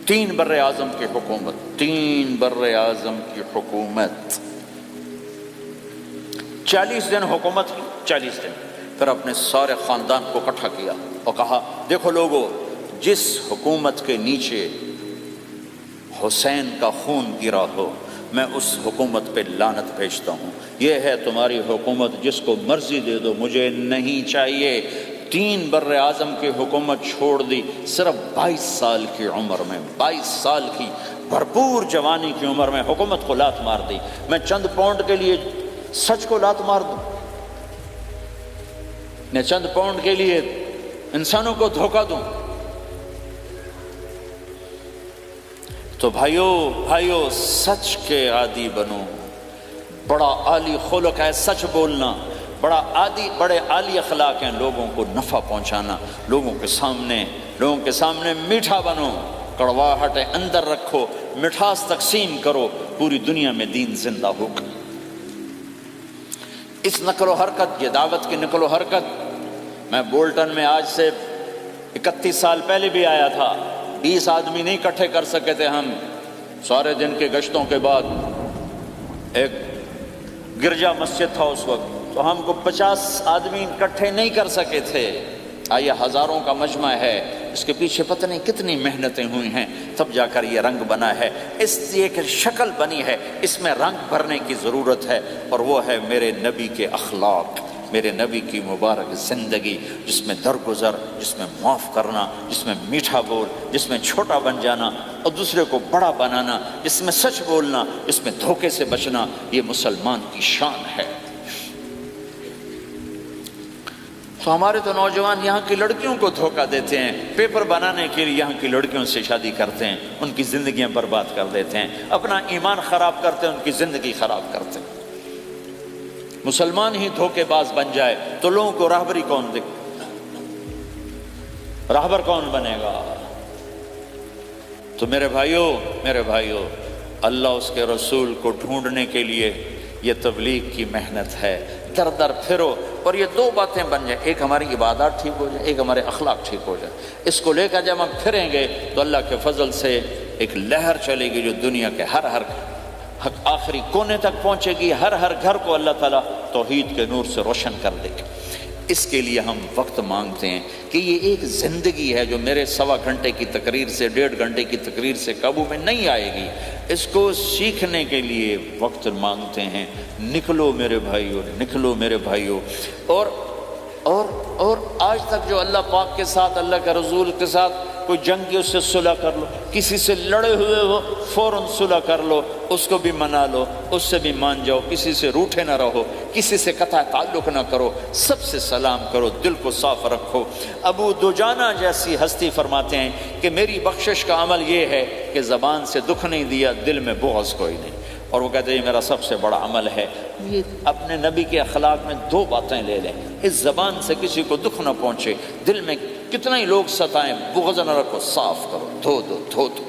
3 بر اعظم کی حکومت، 3 بر اعظم کی حکومت، 40 دن حکومت کی، 40 دن۔ پھر اپنے سارے خاندان کو اکٹھا کیا اور کہا دیکھو لوگو، جس حکومت کے نیچے حسین کا خون گرا ہو میں اس حکومت پہ لعنت بھیجتا ہوں، یہ ہے تمہاری حکومت، جس کو مرضی دے دو، مجھے نہیں چاہیے۔ 3 بر اعظم کی حکومت چھوڑ دی، صرف 22 سال کی عمر میں، 22 سال کی بھرپور جوانی کی عمر میں حکومت کو لات مار دی۔ میں چند پاؤنڈ کے لیے سچ کو لات مار دوں، میں چند پاؤنڈ کے لیے انسانوں کو دھوکہ دوں؟ تو بھائیو سچ کے عادی بنو، بڑا عالی خلق ہے سچ بولنا، بڑے عالی اخلاق ہیں لوگوں کو نفع پہنچانا، لوگوں کے سامنے میٹھا بنو، کڑواہٹ اندر رکھو، مٹھاس تقسیم کرو، پوری دنیا میں دین زندہ ہوگا۔ اس نقل و حرکت، یہ دعوت کی نقل و حرکت، میں بولٹن میں آج سے 31 سال پہلے بھی آیا تھا، 20 آدمی نہیں اکٹھے کر سکے تھے ہم، سارے دن کے گشتوں کے بعد ایک گرجا مسجد تھا اس وقت، تو ہم کو 50 آدمی اکٹھے نہیں کر سکے تھے، آئیے ہزاروں کا مجمع ہے، اس کے پیچھے پتہ نہیں کتنی محنتیں ہوئی ہیں، تب جا کر یہ رنگ بنا ہے، اس ایک شکل بنی ہے، اس میں رنگ بھرنے کی ضرورت ہے، اور وہ ہے میرے نبی کے اخلاق، میرے نبی کی مبارک زندگی، جس میں درگزر، جس میں معاف کرنا، جس میں میٹھا بول، جس میں چھوٹا بن جانا اور دوسرے کو بڑا بنانا، جس میں سچ بولنا، جس میں دھوکے سے بچنا، یہ مسلمان کی شان ہے۔ تو ہمارے تو نوجوان یہاں کی لڑکیوں کو دھوکہ دیتے ہیں، پیپر بنانے کے لیے یہاں کی لڑکیوں سے شادی کرتے ہیں، ان کی زندگیاں برباد کر دیتے ہیں، اپنا ایمان خراب کرتے ہیں، ان کی زندگی خراب کرتے ہیں۔ مسلمان ہی دھوکے باز بن جائے تو لوگوں کو راہبری کون دے، راہبر کون بنے گا؟ تو میرے بھائیو اللہ اس کے رسول کو ڈھونڈنے کے لیے یہ تبلیغ کی محنت ہے، در در پھرو، اور یہ 2 باتیں بن جائیں، ایک ہماری عبادات ٹھیک ہو جائے، ایک ہمارے اخلاق ٹھیک ہو جائے، اس کو لے کر جب ہم پھریں گے تو اللہ کے فضل سے ایک لہر چلے گی جو دنیا کے ہر آخری کونے تک پہنچے گی، ہر گھر کو اللہ تعالیٰ توحید کے نور سے روشن کر دے گا۔ اس کے لیے ہم وقت مانگتے ہیں کہ یہ ایک زندگی ہے جو میرے 1.25 گھنٹے کی تقریر سے 1.5 گھنٹے کی تقریر سے قابو میں نہیں آئے گی، اس کو سیکھنے کے لیے وقت مانگتے ہیں۔ نکلو میرے بھائیو، اور آج تک جو اللہ پاک کے ساتھ، اللہ کے رسول کے ساتھ کوئی جنگ کی، اس سے صلح کر لو، کسی سے لڑے ہوئے ہو فوراً صلح کر لو، اس کو بھی منا لو، اس سے بھی مان جاؤ، کسی سے روٹھے نہ رہو، کسی سے قطع تعلق نہ کرو، سب سے سلام کرو، دل کو صاف رکھو۔ ابو دجانہ جیسی ہستی فرماتے ہیں کہ میری بخشش کا عمل یہ ہے کہ زبان سے دکھ نہیں دیا، دل میں بغض کوئی نہیں، اور وہ کہتے ہیں یہ میرا سب سے بڑا عمل ہے۔ یہ اپنے نبی کے اخلاق میں 2 باتیں لے لیں، اس زبان سے کسی کو دکھ نہ پہنچے، دل میں کتنا ہی لوگ ستائیں، بغض نہ رکھو، صاف کرو، دھو دو،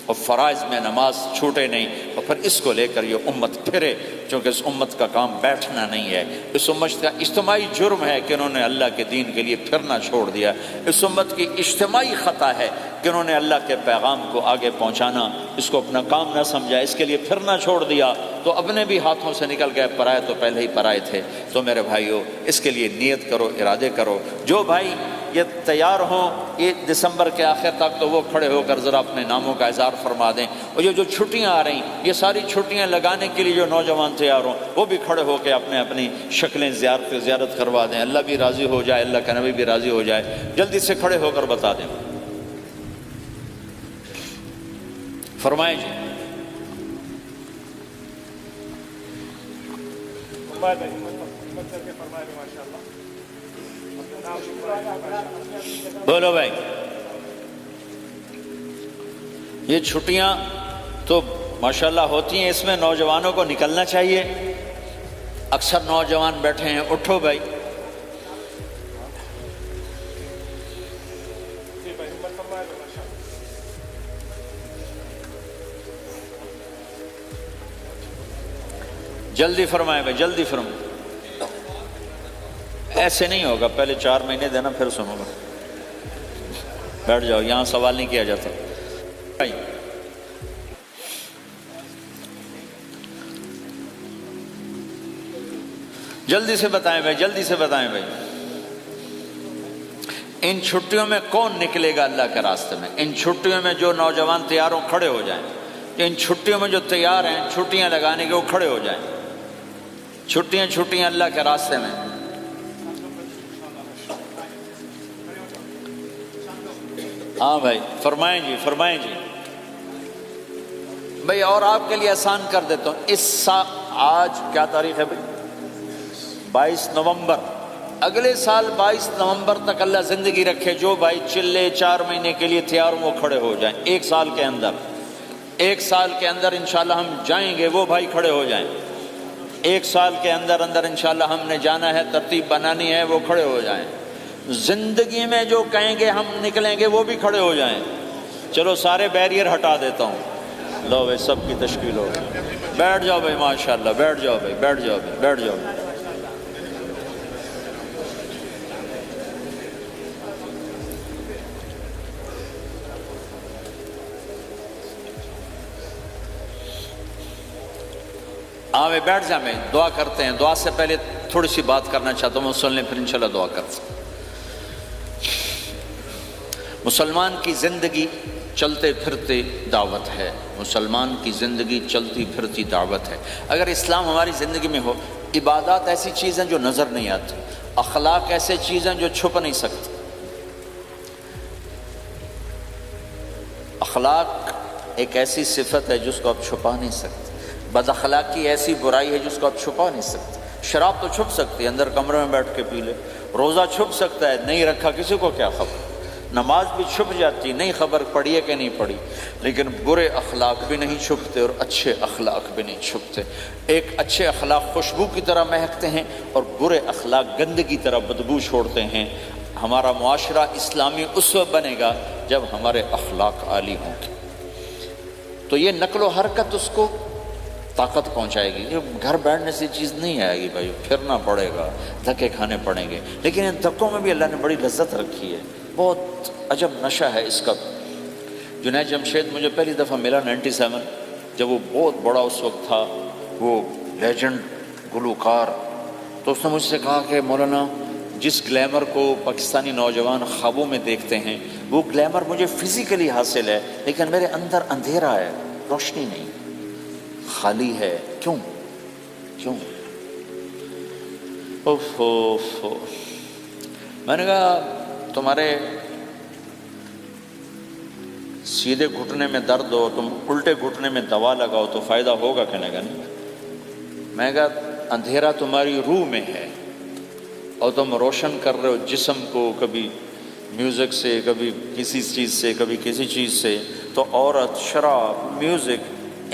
اور فرائض میں نماز چھوٹے نہیں، اور پھر اس کو لے کر یہ امت پھرے، چونکہ اس امت کا کام بیٹھنا نہیں ہے، اس امت کا اجتماعی جرم ہے کہ انہوں نے اللہ کے دین کے لیے پھرنا چھوڑ دیا، اس امت کی اجتماعی خطا ہے کہ انہوں نے اللہ کے پیغام کو آگے پہنچانا اس کو اپنا کام نہ سمجھا، اس کے لیے پھرنا چھوڑ دیا تو اپنے بھی ہاتھوں سے نکل گئے، پرائے تو پہلے ہی پرائے تھے۔ تو میرے بھائیو اس کے لیے نیت کرو، ارادے کرو، جو بھائی یہ تیار ہوں یہ دسمبر کے آخر تک تو وہ کھڑے ہو کر ذرا اپنے ناموں کا اظہار فرما دیں، اور یہ جو چھٹیاں آ رہی یہ ساری چھٹیاں لگانے کے لیے جو نوجوان تیار ہوں وہ بھی کھڑے ہو کے اپنی شکلیں زیارت کروا دیں، اللہ بھی راضی ہو جائے، اللہ کا نبی بھی راضی ہو جائے، جلدی سے کھڑے ہو کر بتا دیں، فرمائیں جی۔ بولو بھائی، یہ چھٹیاں تو ماشاءاللہ ہوتی ہیں، اس میں نوجوانوں کو نکلنا چاہیے، اکثر نوجوان بیٹھے ہیں، اٹھو بھائی، جلدی فرمائیں بھائی، جلدی فرمائیں. ایسے نہیں ہوگا، پہلے 4 مہینے دینا پھر سنو گا. بیٹھ جاؤ، یہاں سوال نہیں کیا جاتا. جلدی سے بتائیں بھائی، جلدی سے بتائیں بھائی. ان چھٹیوں میں کون نکلے گا اللہ کے راستے میں؟ ان چھٹیوں میں جو نوجوان تیار ہوں کھڑے ہو جائیں. ان چھٹیوں میں جو تیار ہیں چھٹیاں لگانے کے وہ کھڑے ہو جائیں. چھٹیاں اللہ کے راستے میں. ہاں بھائی فرمائیں جی، فرمائیں جی بھائی. اور آپ کے لیے آسان کر دیتا ہوں. اس سال آج کیا تاریخ ہے بھائی؟ 22 نومبر. اگلے سال 22 نومبر تک اللہ زندگی رکھے، جو بھائی چلے 4 مہینے کے لیے تیار ہوں وہ کھڑے ہو جائیں. 1 سال کے اندر، 1 سال کے اندر انشاءاللہ ہم جائیں گے، وہ بھائی کھڑے ہو جائیں. 1 سال کے اندر انشاءاللہ ہم نے جانا ہے، ترتیب بنانی ہے، وہ کھڑے ہو جائیں. زندگی میں جو کہیں گے ہم نکلیں گے وہ بھی کھڑے ہو جائیں. چلو سارے بیریئر ہٹا دیتا ہوں. لو بھائی سب کی تشکیل ہو گئی. بیٹھ جاؤ بھائی، ماشاءاللہ بیٹھ جاؤ بھائی، بیٹھ جاؤ بھائی، بیٹھ جاؤ. ہاں میں بیٹھ جا. میں دعا کرتے ہیں. دعا سے پہلے تھوڑی سی بات کرنا چاہتا ہوں، سن لیں پھر انشاءاللہ دعا کرتے ہیں. مسلمان کی زندگی چلتے پھرتے دعوت ہے. مسلمان کی زندگی چلتی پھرتی دعوت ہے. اگر اسلام ہماری زندگی میں ہو، عبادات ایسی چیزیں جو نظر نہیں آتی، اخلاق ایسے چیزیں جو چھپ نہیں سکتی. اخلاق ایک ایسی صفت ہے جس کو آپ چھپا نہیں سکتے. بد اخلاقی ایسی برائی ہے جس کو آپ چھپا نہیں سکتے. شراب تو چھپ سکتی ہے، اندر کمرے میں بیٹھ کے پی لے. روزہ چھپ سکتا ہے، نہیں رکھا کسی کو کیا خبر. نماز بھی چھپ جاتی، نہیں خبر پڑھی ہے کہ نہیں پڑھی. لیکن برے اخلاق بھی نہیں چھپتے اور اچھے اخلاق بھی نہیں چھپتے. ایک اچھے اخلاق خوشبو کی طرح مہکتے ہیں اور برے اخلاق گندگی کی طرح بدبو چھوڑتے ہیں. ہمارا معاشرہ اسلامی اس وقت بنے گا جب ہمارے اخلاق عالی ہوں گے. تو یہ نقل و حرکت اس کو طاقت پہنچائے گی. یہ گھر بیٹھنے سے چیز نہیں آئے گی بھائی، پھرنا پڑے گا، دھکے کھانے پڑیں گے. لیکن ان دھکوں میں بھی اللہ نے بڑی لذت رکھی ہے. بہت عجب نشہ ہے اس کا. جنید جمشید مجھے پہلی دفعہ ملا 97، جب وہ بہت بڑا اس وقت تھا، وہ لیجنڈ گلوکار. تو اس نے مجھ سے کہا کہ مولانا جس گلیمر کو پاکستانی نوجوان خوابوں میں دیکھتے ہیں وہ گلیمر مجھے فزیکلی حاصل ہے، لیکن میرے اندر اندھیرا ہے، روشنی نہیں، خالی ہے. کیوں؟ میں نے کہا تمہارے سیدھے گھٹنے میں درد ہو، تم الٹے گھٹنے میں دوا لگاؤ تو فائدہ ہوگا کہ نہیں. میں کہا اندھیرا تمہاری روح میں ہے اور تم روشن کر رہے ہو جسم کو، کبھی میوزک سے، کبھی کسی چیز سے، کبھی کسی چیز سے. تو عورت، شراب، میوزک،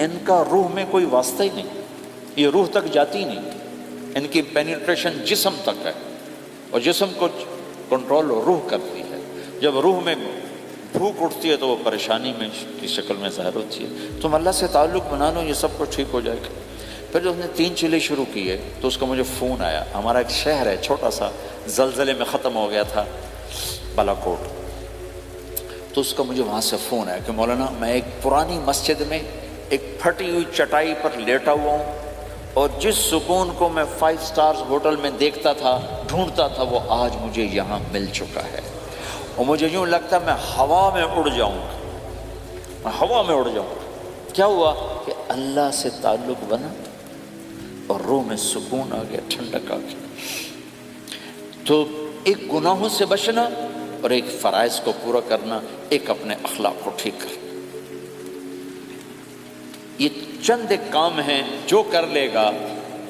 ان کا روح میں کوئی واسطہ ہی نہیں. یہ روح تک جاتی نہیں. ان کی پینیٹریشن جسم تک ہے اور جسم کو کنٹرول روح کرتی ہے. جب روح میں بھوک اٹھتی ہے تو وہ پریشانی میں کی شکل میں ظاہر ہوتی ہے. تم اللہ سے تعلق بنا لو، یہ سب کچھ ٹھیک ہو جائے گا. پھر جب اس نے 3 چیلے شروع کیے تو اس کا مجھے فون آیا. ہمارا ایک شہر ہے چھوٹا سا، زلزلے میں ختم ہو گیا تھا، بالاکوٹ. تو اس کا مجھے وہاں سے فون آیا کہ مولانا میں ایک پرانی مسجد میں ایک پھٹی ہوئی چٹائی پر لیٹا ہوا ہوں اور جس سکون کو میں 5 سٹارز ہوٹل میں دیکھتا تھا، ڈھونڈتا تھا، وہ آج مجھے یہاں مل چکا ہے. اور مجھے یوں لگتا ہے میں ہوا میں اڑ جاؤں گا، میں ہوا میں اڑ جاؤں گا. کیا ہوا کہ اللہ سے تعلق بنا اور روح میں سکون آ گیا، ٹھنڈک آ گئی. تو ایک گناہوں سے بچنا اور ایک فرائض کو پورا کرنا، ایک اپنے اخلاق کو ٹھیک کرنا، یہ چند ایک کام ہیں جو کر لے گا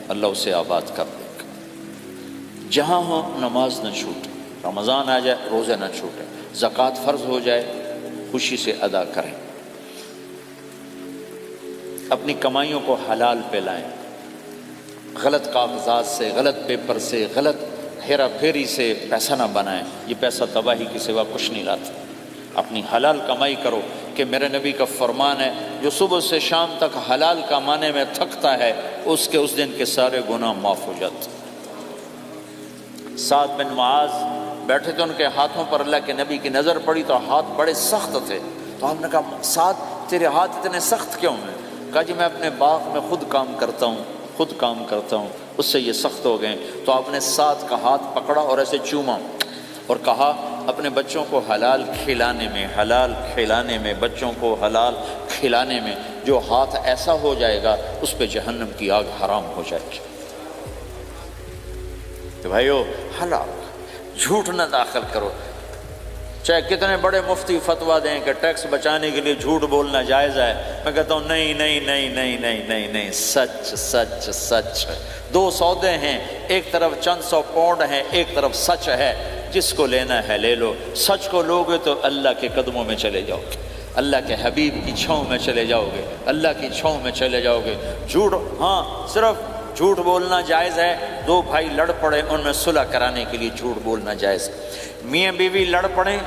اللہ اسے آباد کر دے گا. جہاں ہو نماز نہ چھوٹے، رمضان آ جائے روزے نہ چھوٹے، زکوٰۃ فرض ہو جائے خوشی سے ادا کریں، اپنی کمائیوں کو حلال پہ لائیں، غلط کاغذات سے، غلط پیپر سے، غلط ہیرا پھیری سے پیسہ نہ بنائیں. یہ پیسہ تباہی کے سوا کچھ نہیں لاتا. اپنی حلال کمائی کرو. کہ میرے نبی کا فرمان ہے جو صبح سے شام تک حلال کمانے میں تھکتا ہے اس دن کے سارے گناہ معاف ہو جاتے۔ سعد بن معاذ بیٹھے تھے، ان کے ہاتھوں پر اللہ کے نبی کی نظر پڑی تو ہاتھ بڑے سخت تھے، تو ہم نے کہا سعد تیرے ہاتھ اتنے سخت کیوں ہیں؟ کہا جی میں اپنے باغ میں خود کام کرتا ہوں اس سے یہ سخت ہو گئے۔ تو آپ نے سعد کا ہاتھ پکڑا اور ایسے چوما اور کہا اپنے بچوں کو حلال کھلانے میں بچوں کو حلال کھلانے میں جو ہاتھ ایسا ہو جائے گا اس پہ جہنم کی آگ حرام ہو جائے گی۔ کہ بھائیو حلال جھوٹ نہ داخل کرو، چاہے کتنے بڑے مفتی فتویٰ دیں کہ ٹیکس بچانے کے لیے جھوٹ بولنا جائز ہے، میں کہتا ہوں نہیں، سچ۔ دو سودے ہیں، ایک طرف چند سو پاؤنڈ ہیں، ایک طرف سچ ہے، جس کو لینا ہے لے لو۔ سچ کو لوگے تو اللہ کے قدموں میں چلے جاؤ گے، اللہ کے حبیب کی چھاؤں میں چلے جاؤ گے، اللہ کی چھاؤں میں چلے جاؤ گے۔ جھوٹ، ہاں صرف جھوٹ بولنا جائز ہے، دو بھائی لڑ پڑے ان میں صلح کرانے کے لیے جھوٹ بولنا جائز ہے۔ میاں بیوی لڑ پڑیں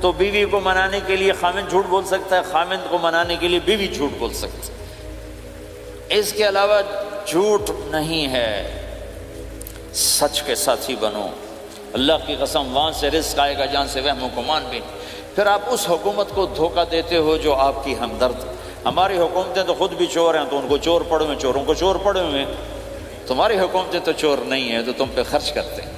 تو بیوی کو منانے کے لیے خامند جھوٹ بول سکتا ہے، خامند کو منانے کے لیے بیوی جھوٹ بول سکتی ہے۔ اس کے علاوہ جھوٹ نہیں ہے، سچ کے ساتھی بنو۔ اللہ کی قسم وہاں سے رزق آئے گا جہاں سے وہم و گمان بھی۔ پھر آپ اس حکومت کو دھوکہ دیتے ہو جو آپ کی ہمدرد۔ ہماری حکومتیں تو خود بھی چور ہیں تو ان کو چور پڑے ہوئے، چوروں کو چور پڑے ہوئے۔ تمہاری حکومتیں تو چور نہیں ہیں تو تم پہ خرچ کرتے ہیں۔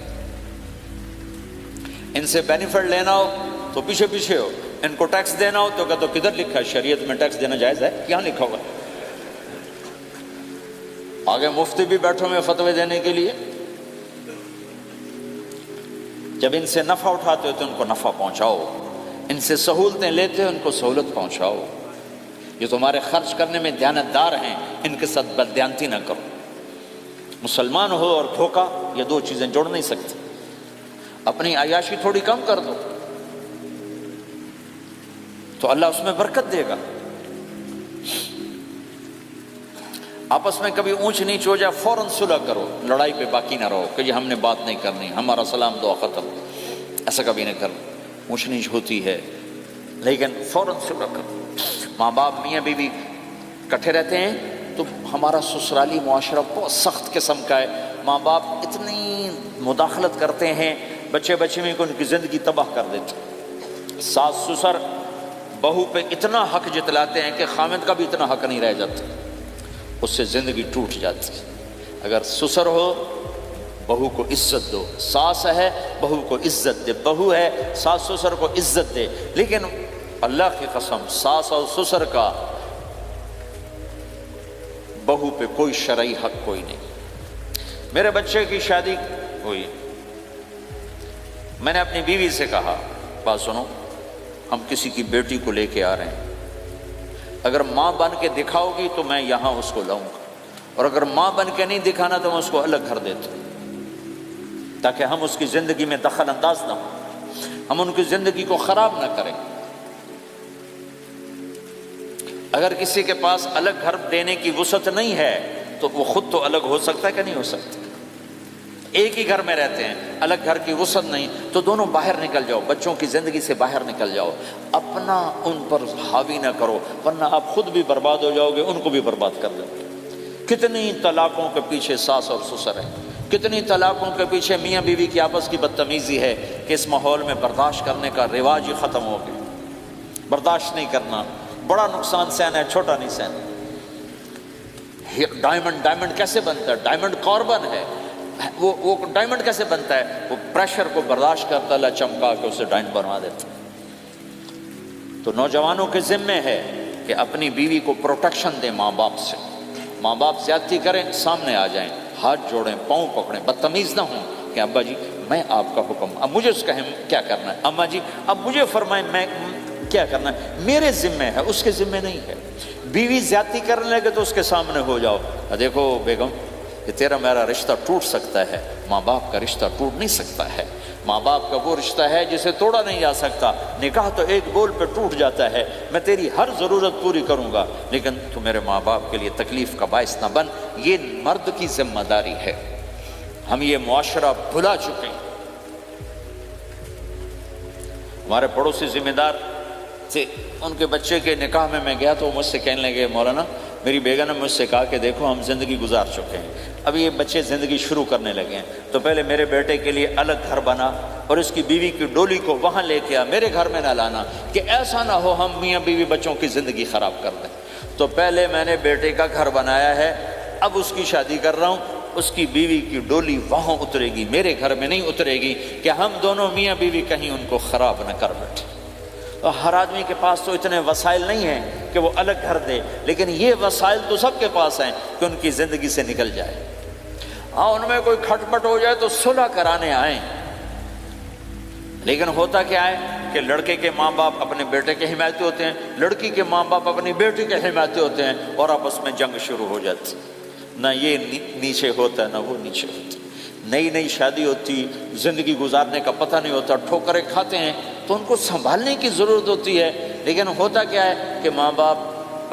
ان سے بینیفٹ لینا ہو تو پیچھے ہو، ان کو ٹیکس دینا ہو تو کہتے کدھر لکھا ہے شریعت میں ٹیکس دینا جائز ہے؟ کہاں لکھا ہوگا؟ آگے مفتی بھی بیٹھے ہوئے فتوے دینے کے لیے۔ جب ان سے نفع اٹھاتے ہو تو ان کو نفع پہنچاؤ، ان سے سہولتیں لیتے ہو ان کو سہولت پہنچاؤ۔ یہ تمہارے خرچ کرنے میں دیانتدار ہیں، ان کے ساتھ بددیانتی نہ کرو۔ مسلمان ہو اور دھوکہ، یہ دو چیزیں جوڑ نہیں سکتی۔ اپنی عیاشی تھوڑی کم کر دو تو اللہ اس میں برکت دے گا۔ آپس میں کبھی اونچ نیچ ہو جائے فوراً صلح کرو، لڑائی پہ باقی نہ رہو کہ یہ ہم نے بات نہیں کرنی، ہمارا سلام دعا ختم، ایسا کبھی نہ کرو۔ اونچ نیچ ہوتی ہے لیکن فوراً صلح کرو۔ ماں باپ میاں بیوی اکٹھے رہتے ہیں تو ہمارا سسرالی معاشرہ بہت سخت قسم کا ہے۔ ماں باپ اتنی مداخلت کرتے ہیں بچے میں کو ان کی زندگی تباہ کر دیتے۔ ساس سسر بہو پہ اتنا حق جتلاتے ہیں کہ خامد کا بھی اتنا حق نہیں رہ جاتا، اس سے زندگی ٹوٹ جاتی ہے۔ اگر سسر ہو بہو کو عزت دو، ساس ہے بہو کو عزت دے، بہو ہے ساس سسر کو عزت دے۔ لیکن اللہ کی قسم ساس اور سسر کا بہو پہ کوئی شرعی حق کوئی نہیں۔ میرے بچے کی شادی ہوئی، میں نے اپنی بیوی سے کہا بات سنو، ہم کسی کی بیٹی کو لے کے آ رہے ہیں، اگر ماں بن کے دکھاؤ گی تو میں یہاں اس کو لاؤں گا، اور اگر ماں بن کے نہیں دکھانا تو میں اس کو الگ گھر دیتا ہوں، تاکہ ہم اس کی زندگی میں دخل انداز نہ ہوں، ہم ان کی زندگی کو خراب نہ کریں۔ اگر کسی کے پاس الگ گھر دینے کی وسعت نہیں ہے تو وہ خود تو الگ ہو سکتا ہے کہ نہیں ہو سکتا؟ ایک ہی گھر میں رہتے ہیں، الگ گھر کی وسعت نہیں تو دونوں باہر نکل جاؤ، بچوں کی زندگی سے باہر نکل جاؤ، اپنا ان پر حاوی نہ کرو ورنہ آپ خود بھی برباد ہو جاؤ گے، ان کو بھی برباد کر دو گے۔ کتنی طلاقوں کے پیچھے ساس اور سسر ہے، کتنی طلاقوں کے پیچھے میاں بیوی کی آپس کی بدتمیزی ہے کہ اس ماحول میں برداشت کرنے کا رواج ہی ختم ہو گیا۔ برداشت نہیں کرنا، بڑا نقصان سہنا ہے، چھوٹا نہیں سہنا۔ ڈائمنڈ کیسے بنتا ہے؟ ڈائمنڈ کاربن ہے، وہ ڈائمنڈ کیسے بنتا ہے؟ وہ پریشر کو برداشت کرتا اللہ چمکا کے اسے ڈائمنڈ بنوا دیتا۔ تو نوجوانوں کے ذمے ہے کہ اپنی بیوی کو پروٹیکشن دیں ماں باپ سے۔ ماں باپ زیادتی کریں سامنے آ جائیں، ہاتھ جوڑیں، پاؤں پکڑیں، بدتمیز نہ ہوں کہ ابا جی میں آپ کا حکم، اب مجھے اس کہیں کیا کرنا ہے، اماں جی اب مجھے فرمائیں میں کیا کرنا ہے، میرے ذمے ہے، اس کے ذمے نہیں ہے۔ بیوی زیادتی کرنے لگے تو اس کے سامنے ہو جاؤ، دیکھو بیگم یہ تیرا میرا رشتہ ٹوٹ سکتا ہے، ماں باپ کا رشتہ ٹوٹ نہیں سکتا ہے۔ ماں باپ کا وہ رشتہ ہے جسے توڑا نہیں جا سکتا، نکاح تو ایک بول پہ ٹوٹ جاتا ہے۔ میں تیری ہر ضرورت پوری کروں گا لیکن تو میرے ماں باپ کے لیے تکلیف کا باعث نہ بن، یہ مرد کی ذمہ داری ہے۔ ہم یہ معاشرہ بھلا چکے ہیں۔ ہمارے پڑوسی ذمہ دار ان کے بچے کے نکاح میں گیا تو وہ مجھ سے کہنے لگے مولانا میری بیگم نے مجھ سے کہا کہ دیکھو ہم زندگی گزار چکے ہیں، اب یہ بچے زندگی شروع کرنے لگے ہیں، تو پہلے میرے بیٹے کے لیے الگ گھر بنا اور اس کی بیوی کی ڈولی کو وہاں لے کے آ، میرے گھر میں نہ لانا کہ ایسا نہ ہو ہم میاں بیوی بچوں کی زندگی خراب کر دیں۔ تو پہلے میں نے بیٹے کا گھر بنایا ہے، اب اس کی شادی کر رہا ہوں، اس کی بیوی کی ڈولی وہاں اترے گی، میرے گھر میں نہیں اترے گی کہ ہم دونوں میاں بیوی کہیں ان کو خراب نہ کر بیٹھے۔ اور ہر آدمی کے پاس تو اتنے وسائل نہیں ہیں کہ وہ الگ گھر دے، لیکن یہ وسائل تو سب کے پاس ہیں کہ ان کی زندگی سے نکل جائے۔ ہاں ان میں کوئی کھٹ پٹ ہو جائے تو صلح کرانے آئیں، لیکن ہوتا کیا ہے کہ لڑکے کے ماں باپ اپنے بیٹے کے حمایتی ہوتے ہیں، لڑکی کے ماں باپ اپنی بیٹی کے حمایتی ہوتے ہیں، اور آپس میں جنگ شروع ہو جاتی، نہ یہ نیچے ہوتا ہے نہ وہ نیچے ہوتا ہے۔ نئی نئی شادی ہوتی، زندگی گزارنے کا پتہ نہیں ہوتا، ٹھوکریں کھاتے ہیں تو ان کو سنبھالنے کی ضرورت ہوتی ہے، لیکن ہوتا کیا ہے کہ ماں باپ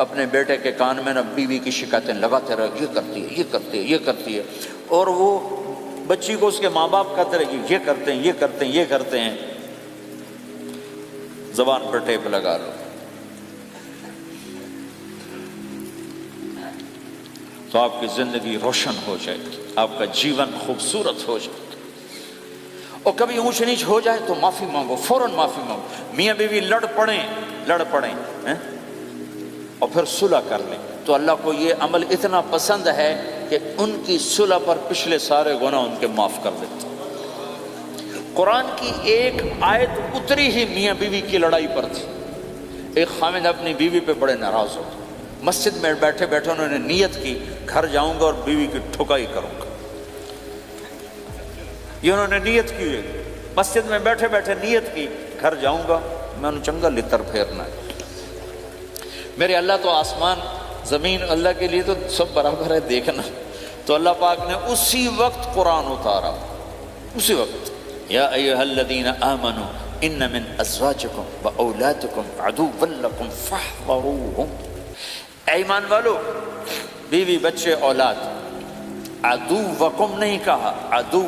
اپنے بیٹے کے کان میں نہ بیوی کی شکایتیں لگاتے رہے، یہ کرتی ہے یہ کرتی ہے یہ کرتی ہے، اور وہ بچی کو اس کے ماں باپ کہتے رہے کہ یہ کرتے ہیں یہ کرتے ہیں یہ کرتے ہیں۔ زبان پر ٹیپ لگا لو تو آپ کی زندگی روشن ہو جائے گی، آپ کا جیون خوبصورت ہو جائے گا۔ اور کبھی اونچ نیچ ہو جائے تو معافی مانگو، فوراً معافی مانگو۔ میاں بیوی لڑ پڑیں اور پھر صلح کر لیں تو اللہ کو یہ عمل اتنا پسند ہے کہ ان کی صلح پر پچھلے سارے گناہ ان کے معاف کر دیتے۔ قرآن کی ایک آیت اتری ہی میاں بیوی کی لڑائی پر تھی۔ ایک خامد اپنی بیوی پہ بڑے ناراض ہو، مسجد میں بیٹھے بیٹھے انہوں نے نیت کی گھر جاؤں گا اور بیوی کی ٹھکائی کروں گا۔ یہ انہوں نے نیت کی ہے، مسجد میں بیٹھے بیٹھے نیت کی گھر جاؤں گا میں انہوں چنگا لتر پھیرنا ہے۔ میرے اللہ تو آسمان زمین اللہ کے لیے تو سب برابر ہے دیکھنا، تو اللہ پاک نے اسی وقت قرآن اتارا، اسی وقت یا ایھا الذین آمنوا ان من ازواجکم واولادکم عدوا لکم فاحذروہم۔ اے ایمان والو، بیوی بچے اولاد، عدوکم نہیں کہا، عدو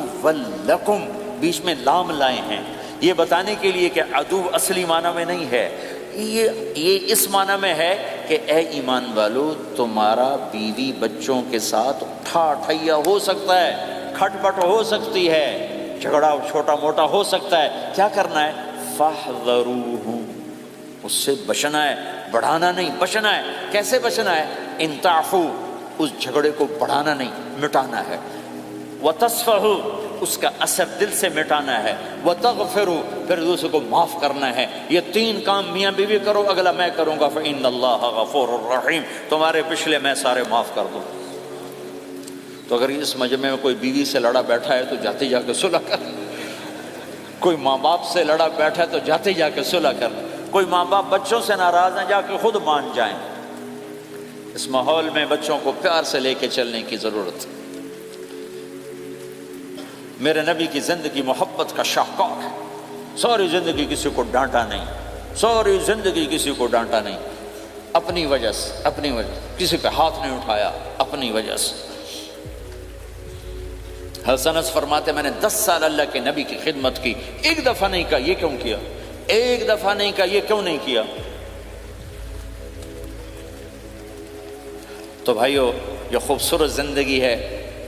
لکم، بیچ میں لام لائے ہیں یہ بتانے کے لیے کہ عدو اصلی معنی میں نہیں ہے، یہ اس معنی میں ہے کہ اے ایمان والو تمہارا بیوی بچوں کے ساتھ ٹھائیا ہو سکتا ہے، کھٹ پٹ ہو سکتی ہے، جھگڑا چھوٹا موٹا ہو سکتا ہے، کیا کرنا ہے؟ فاحذروہم، اس سے بچنا ہے، بڑھانا نہیں، بچنا ہے۔ کیسے بچنا ہے؟ ان تعفو، اس جھگڑے کو بڑھانا نہیں، مٹانا ہے، وتصفحوا، اس کا اثر دل سے مٹانا ہے، وتغفروا، پھر دوسرے کو معاف کرنا ہے۔ یہ تین کام میاں بیوی کرو، اگلا میں کروں گا، فإن اللہ غفور الرحیم، تمہارے پچھلے میں سارے معاف کر دوں۔ تو اگر اس مجمع میں کوئی بیوی سے لڑا بیٹھا ہے تو جاتے جا کے صلح کر، کوئی ماں باپ سے لڑا بیٹھا ہے تو جاتے جا کے صلح کر، کوئی ماں باپ بچوں سے ناراض ہیں جا کے خود مان جائیں۔ اس ماحول میں بچوں کو پیار سے لے کے چلنے کی ضرورت ہے۔ میرے نبی کی زندگی محبت کا شاہکار ہے، ساری زندگی کسی کو ڈانٹا نہیں، ساری زندگی کسی کو ڈانٹا نہیں، اپنی وجہ سے، اپنی وجہ سے کسی پہ ہاتھ نہیں اٹھایا، اپنی وجہ سے۔ حسن فرماتے میں نے 10 سال اللہ کے نبی کی خدمت کی، ایک دفعہ نہیں کہا یہ کیوں کیا، ایک دفعہ نہیں کہا یہ کیوں نہیں کیا۔ تو بھائیو یہ خوبصورت زندگی ہے۔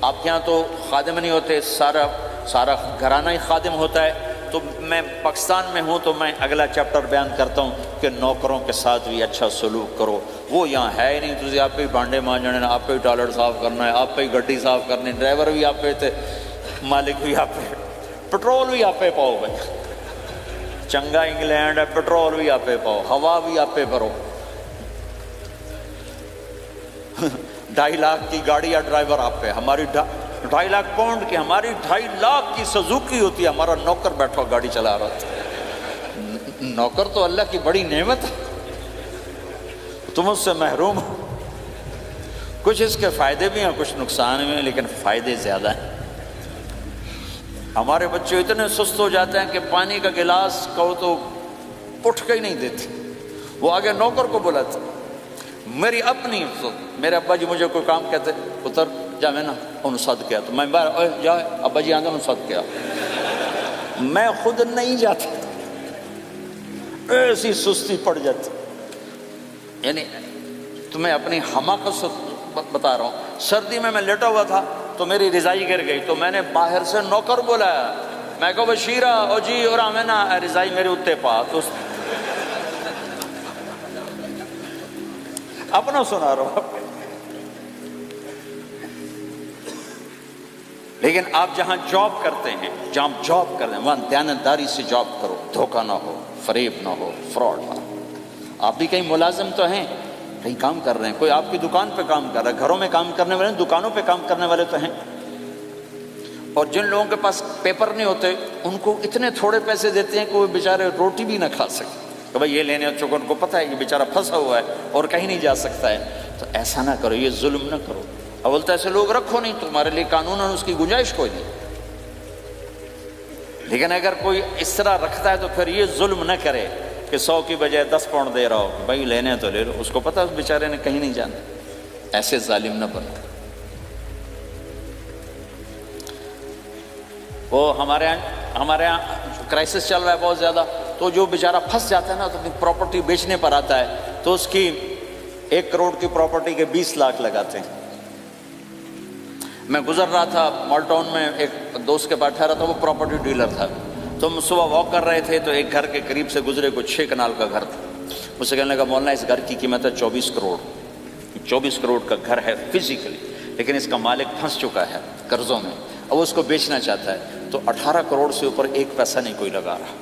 آپ کے ہاں تو خادم نہیں ہوتے، سارا گھرانہ ہی خادم ہوتا ہے۔ تو میں پاکستان میں ہوں تو میں اگلا چیپٹر بیان کرتا ہوں کہ نوکروں کے ساتھ بھی اچھا سلوک کرو۔ وہ یہاں ہے ہی نہیں، تو آپ پہ ہی بانڈے مانجنے، آپ پہ ہی ٹوائلٹ صاف کرنا ہے، آپ پہ ہی گڈی صاف کرنی، ڈرائیور بھی آپ پہ تھے، مالک بھی آپ پہ، پٹرول بھی آپ پہ پاؤ بھائی، چنگا انگلینڈ ہے، پٹرول بھی آپ پہ پاؤ، ہوا بھی آپ پہ بھرو۔ 2.5 لاکھ کی گاڑی یا ڈرائیور آپ پہ، ہماری 2.5 لاکھ پاؤنڈ کی، ہماری 2.5 لاکھ کی سزوکی ہوتی ہے، ہمارا نوکر بیٹھا گاڑی چلا رہا تھا۔ نوکر تو اللہ کی بڑی نعمت ہے، تم اس سے محروم ہو۔ کچھ اس کے فائدے بھی ہیں، کچھ نقصان بھی ہیں، لیکن فائدے زیادہ ہیں۔ ہمارے بچے اتنے سست ہو جاتے ہیں کہ پانی کا گلاس کہو تو اٹھ کے ہی نہیں دیتے، وہ آگے نوکر کو بلاتے۔ میری اپنی، میرے ابا جی مجھے کوئی کام کہتے، اتر جا، میں نا انہوں صد کیا، تو میں باہر جا ابا جی آندھا انہوں صد کیا، میں خود نہیں جاتا۔ ایسی سستی پڑ جاتی. یعنی تمہیں اپنی حماقت سے بتا رہا ہوں. سردی میں لیٹا ہوا تھا تو میری رضائی گر گئی، تو میں نے باہر سے نوکر بلایا. میں کہا بشیرہ او جی اور آمینہ رضائی میرے اتنے پا. تو اپنا سنا رہا ہوں. لیکن آپ جہاں جاب کرتے ہیں، جہاں جاب کرتے ہیں وہاں دیانتداری سے جاب کرو، دھوکہ نہ ہو، فریب نہ ہو، فراڈ نہ ہو. آپ بھی کہیں ملازم تو ہیں، کہیں کام کر رہے ہیں، کوئی آپ کی دکان پہ کام کر رہا ہے، گھروں میں کام کرنے والے ہیں، دکانوں پہ کام کرنے والے تو ہیں. اور جن لوگوں کے پاس پیپر نہیں ہوتے ان کو اتنے تھوڑے پیسے دیتے ہیں کہ وہ بیچارے روٹی بھی نہ کھا سکتے. کہ بھائی یہ لینے چونکہ ان کو پتہ ہے کہ بیچارہ پھنسا ہوا ہے اور کہیں نہیں جا سکتا ہے. تو ایسا نہ کرو، یہ ظلم نہ کرو. اول تو ایسے لوگ رکھو نہیں، تمہارے لیے قانوناً اس کی گنجائش کوئی نہیں. لیکن اگر کوئی اس طرح رکھتا ہے تو پھر یہ ظلم نہ کرے کہ 100 کی بجائے 10 پاؤنڈ دے رہا ہو. بھائی لینے تو لے لو، اس کو پتہ ہے اس بیچارے نے کہیں نہیں جانا. ایسے ظالم نہ بنو. وہ ہمارے یہاں کرائسس چل رہا ہے بہت زیادہ. تو جو بیچارہ پھنس جاتا ہے نا تو اپنی پراپرٹی بیچنے پر آتا ہے تو اس کی 1 کروڑ کی پراپرٹی کے 20 لاکھ لگاتے ہیں. میں گزر رہا تھا مال ٹاؤن میں، ایک دوست کے پاس ٹھہرا تھا، وہ پراپرٹی ڈیلر تھا. تو ہم صبح واک کر رہے تھے تو ایک گھر کے قریب سے گزرے، کوئی 6 کنال کا گھر تھا. مجھ سے کہنے لگا مولانا اس گھر کی قیمت ہے 24 کروڑ. 24 کروڑ کا گھر ہے فزیکلی، لیکن اس کا مالک پھنس چکا ہے قرضوں میں، اب اس کو بیچنا چاہتا ہے. تو 18 کروڑ سے اوپر 1 پیسہ نہیں کوئی لگا رہا.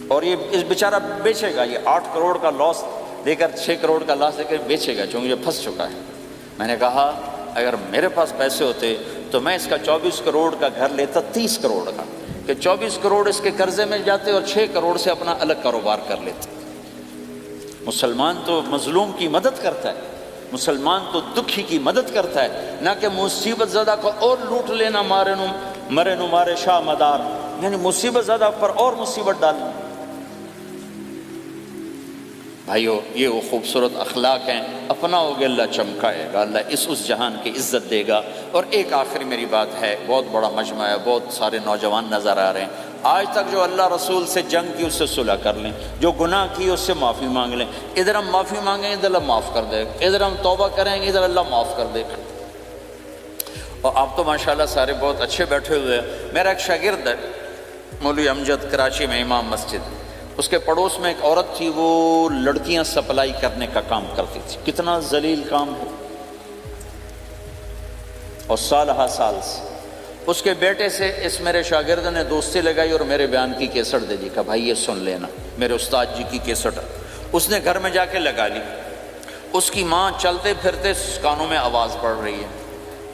اور یہ اس بیچارہ بیچے گا، یہ 8 کروڑ کا لاس دے کر 6 کروڑ کا لاس دے کر بیچے گا چونکہ یہ پھنس چکا ہے. میں نے کہا اگر میرے پاس پیسے ہوتے تو میں اس کا 24 کروڑ کا گھر لیتا 30 کروڑ کا، کہ 24 کروڑ اس کے قرضے میں جاتے اور 6 کروڑ سے اپنا الگ کاروبار کر لیتے. مسلمان تو مظلوم کی مدد کرتا ہے، مسلمان تو دکھی کی مدد کرتا ہے، نہ کہ مصیبت زدہ کو اور لوٹ لینا. مرے نو مارے شاہ مدار، یعنی مصیبت زدہ پر اور مصیبت ڈالنا. بھائیو یہ وہ خوبصورت اخلاق ہیں، اپناؤ گے اللہ چمکائے گا، اللہ اس جہان کی عزت دے گا. اور ایک آخری میری بات ہے، بہت بڑا مجمع ہے، بہت سارے نوجوان نظر آ رہے ہیں. آج تک جو اللہ رسول سے جنگ کی اس سے صلح کر لیں، جو گناہ کی اس سے معافی مانگ لیں. ادھر ہم معافی مانگیں ادھر اللہ معاف کر دے گا، ادھر ہم توبہ کریں ادھر اللہ معاف کر دے گا. اور آپ تو ماشاءاللہ سارے بہت اچھے بیٹھے ہوئے ہیں. میرا ایک شاگرد ہے مولوی امجد، کراچی میں امام مسجد. اس کے پڑوس میں ایک عورت تھی، وہ لڑکیاں سپلائی کرنے کا کام کرتی تھی. کتنا ذلیل کام ہے. اور سال ہا سال سے اس کے بیٹے سے اس میرے شاگرد نے دوستی لگائی اور میرے بیان کی کیسٹ دے دی کہ بھائی یہ سن لینا، میرے استاد جی کی کیسٹ. اس نے گھر میں جا کے لگا لی. اس کی ماں چلتے پھرتے کانوں میں آواز پڑ رہی ہے.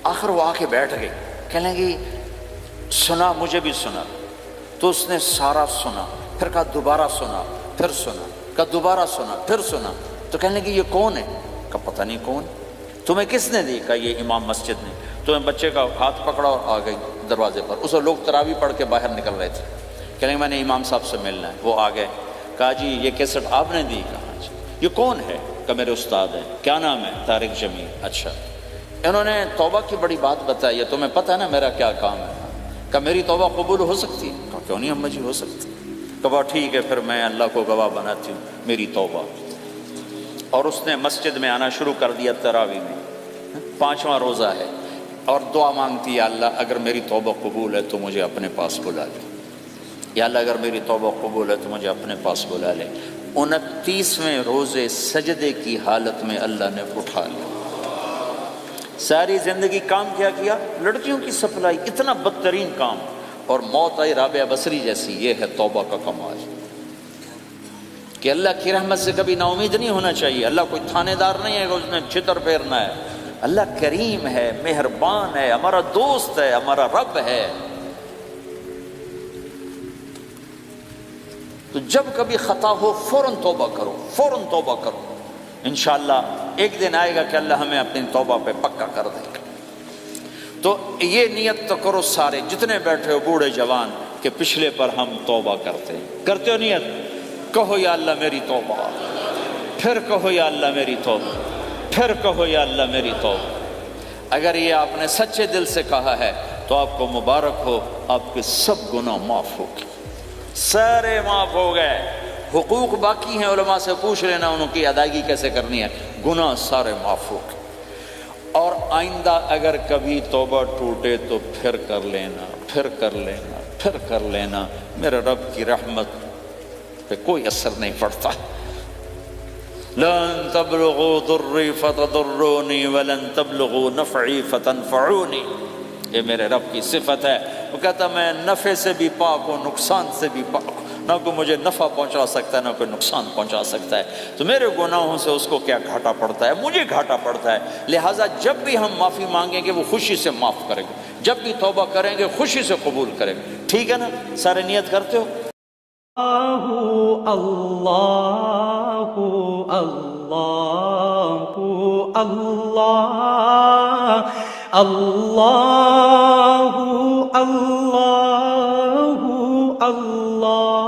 آخر وہ آ کے بیٹھ گئی، کہنے لگی سنا، مجھے بھی سنا. تو اس نے سارا سنا، پھر کہا دوبارہ سنا، پھر سنا، کہا دوبارہ سنا، پھر سنا. تو کہنے لگی یہ کون ہے؟ کہا پتہ نہیں کون. تمہیں کس نے دی؟ کہا یہ امام مسجد نے. تو میں بچے کا ہاتھ پکڑا اور آ گئی دروازے پر. اس وقت لوگ تراویح پڑھ کے باہر نکل رہے تھے. کہنے لگے میں نے امام صاحب سے ملنا ہے. وہ آ گئے. کہا جی یہ کیسٹ آپ نے دی؟ کہا جی. یہ کون ہے؟ کہا میرے استاد ہیں. کیا نام ہے؟ طارق جمیل. اچھا. انہوں نے توبہ کی بڑی بات بتائی ہے، تمہیں پتہ ہے نا میرا کیا کام ہے؟ کہا میری توبہ قبول ہو سکتی ہے؟ کہا کیوں نہیں اماں جی ہو سکتی. کہا ٹھیک ہے پھر میں اللہ کو گواہ بناتی ہوں، میری توبہ. اور اس نے مسجد میں آنا شروع کر دیا تراویح میں. 5واں روزہ ہے اور دعا مانگتی ہے اللہ اگر میری توبہ قبول ہے تو مجھے اپنے پاس بلا لے. یا اللہ اگر میری توبہ قبول ہے تو مجھے اپنے پاس بلا لے. 29ویں روزے سجدے کی حالت میں اللہ نے اٹھا لیا. ساری زندگی کام کیا؟ لڑکیوں کی سپلائی، اتنا بدترین کام. اور موت آئی رابعہ بصری جیسی. یہ ہے توبہ کا کمال کہ اللہ کی رحمت سے کبھی نا امید نہیں ہونا چاہیے. اللہ کوئی تھانے دار نہیں ہے کہ اس نے چھتر پھیرنا ہے. اللہ کریم ہے، مہربان ہے، ہمارا دوست ہے، ہمارا رب ہے. تو جب کبھی خطا ہو فوراً توبہ کرو، فوراً توبہ کرو. انشاءاللہ ایک دن آئے گا کہ اللہ ہمیں اپنی توبہ پہ پکا کر دے گا. تو یہ نیت تو کرو سارے جتنے بیٹھے ہو بوڑھے جوان کہ پچھلے پر ہم توبہ کرتے ہیں. کرتے ہو نیت؟ کہو یا اللہ میری توبہ، پھر کہو یا اللہ میری توبہ، پھر کہو یا اللہ میری توبہ. اگر یہ آپ نے سچے دل سے کہا ہے تو آپ کو مبارک ہو، آپ کے سب گناہ معاف ہو گئے، سارے معاف ہو گئے. حقوق باقی ہیں، علماء سے پوچھ لینا ان کی ادائیگی کیسے کرنی ہے، گناہ سارے معاف ہو گئے۔ اور آئندہ اگر کبھی توبہ ٹوٹے تو پھر کر لینا، پھر کر لینا، پھر کر لینا، میرے رب کی رحمت پہ کوئی اثر نہیں پڑتا۔ لن تبلغوا ضری فتضرونی ولن تبلغوا نفعی فتنفعونی، یہ میرے رب کی صفت ہے۔ وہ کہتا میں نفع سے بھی پاک ہوں، نقصان سے بھی پاک ہوں، نہ کوئی مجھے نفع پہنچا سکتا ہے نہ کوئی نقصان پہنچا سکتا ہے۔ تو میرے گناہوں سے اس کو کیا گھاٹا پڑتا ہے، مجھے گھاٹا پڑتا ہے۔ لہٰذا جب بھی ہم معافی مانگیں گے وہ خوشی سے معاف کریں گے، جب بھی توبہ کریں گے خوشی سے قبول کریں گے، ٹھیک ہے نا؟ سارے نیت کرتے ہو؟ اللہ اللہ اللہ اللہ اللہ اللہ اللہ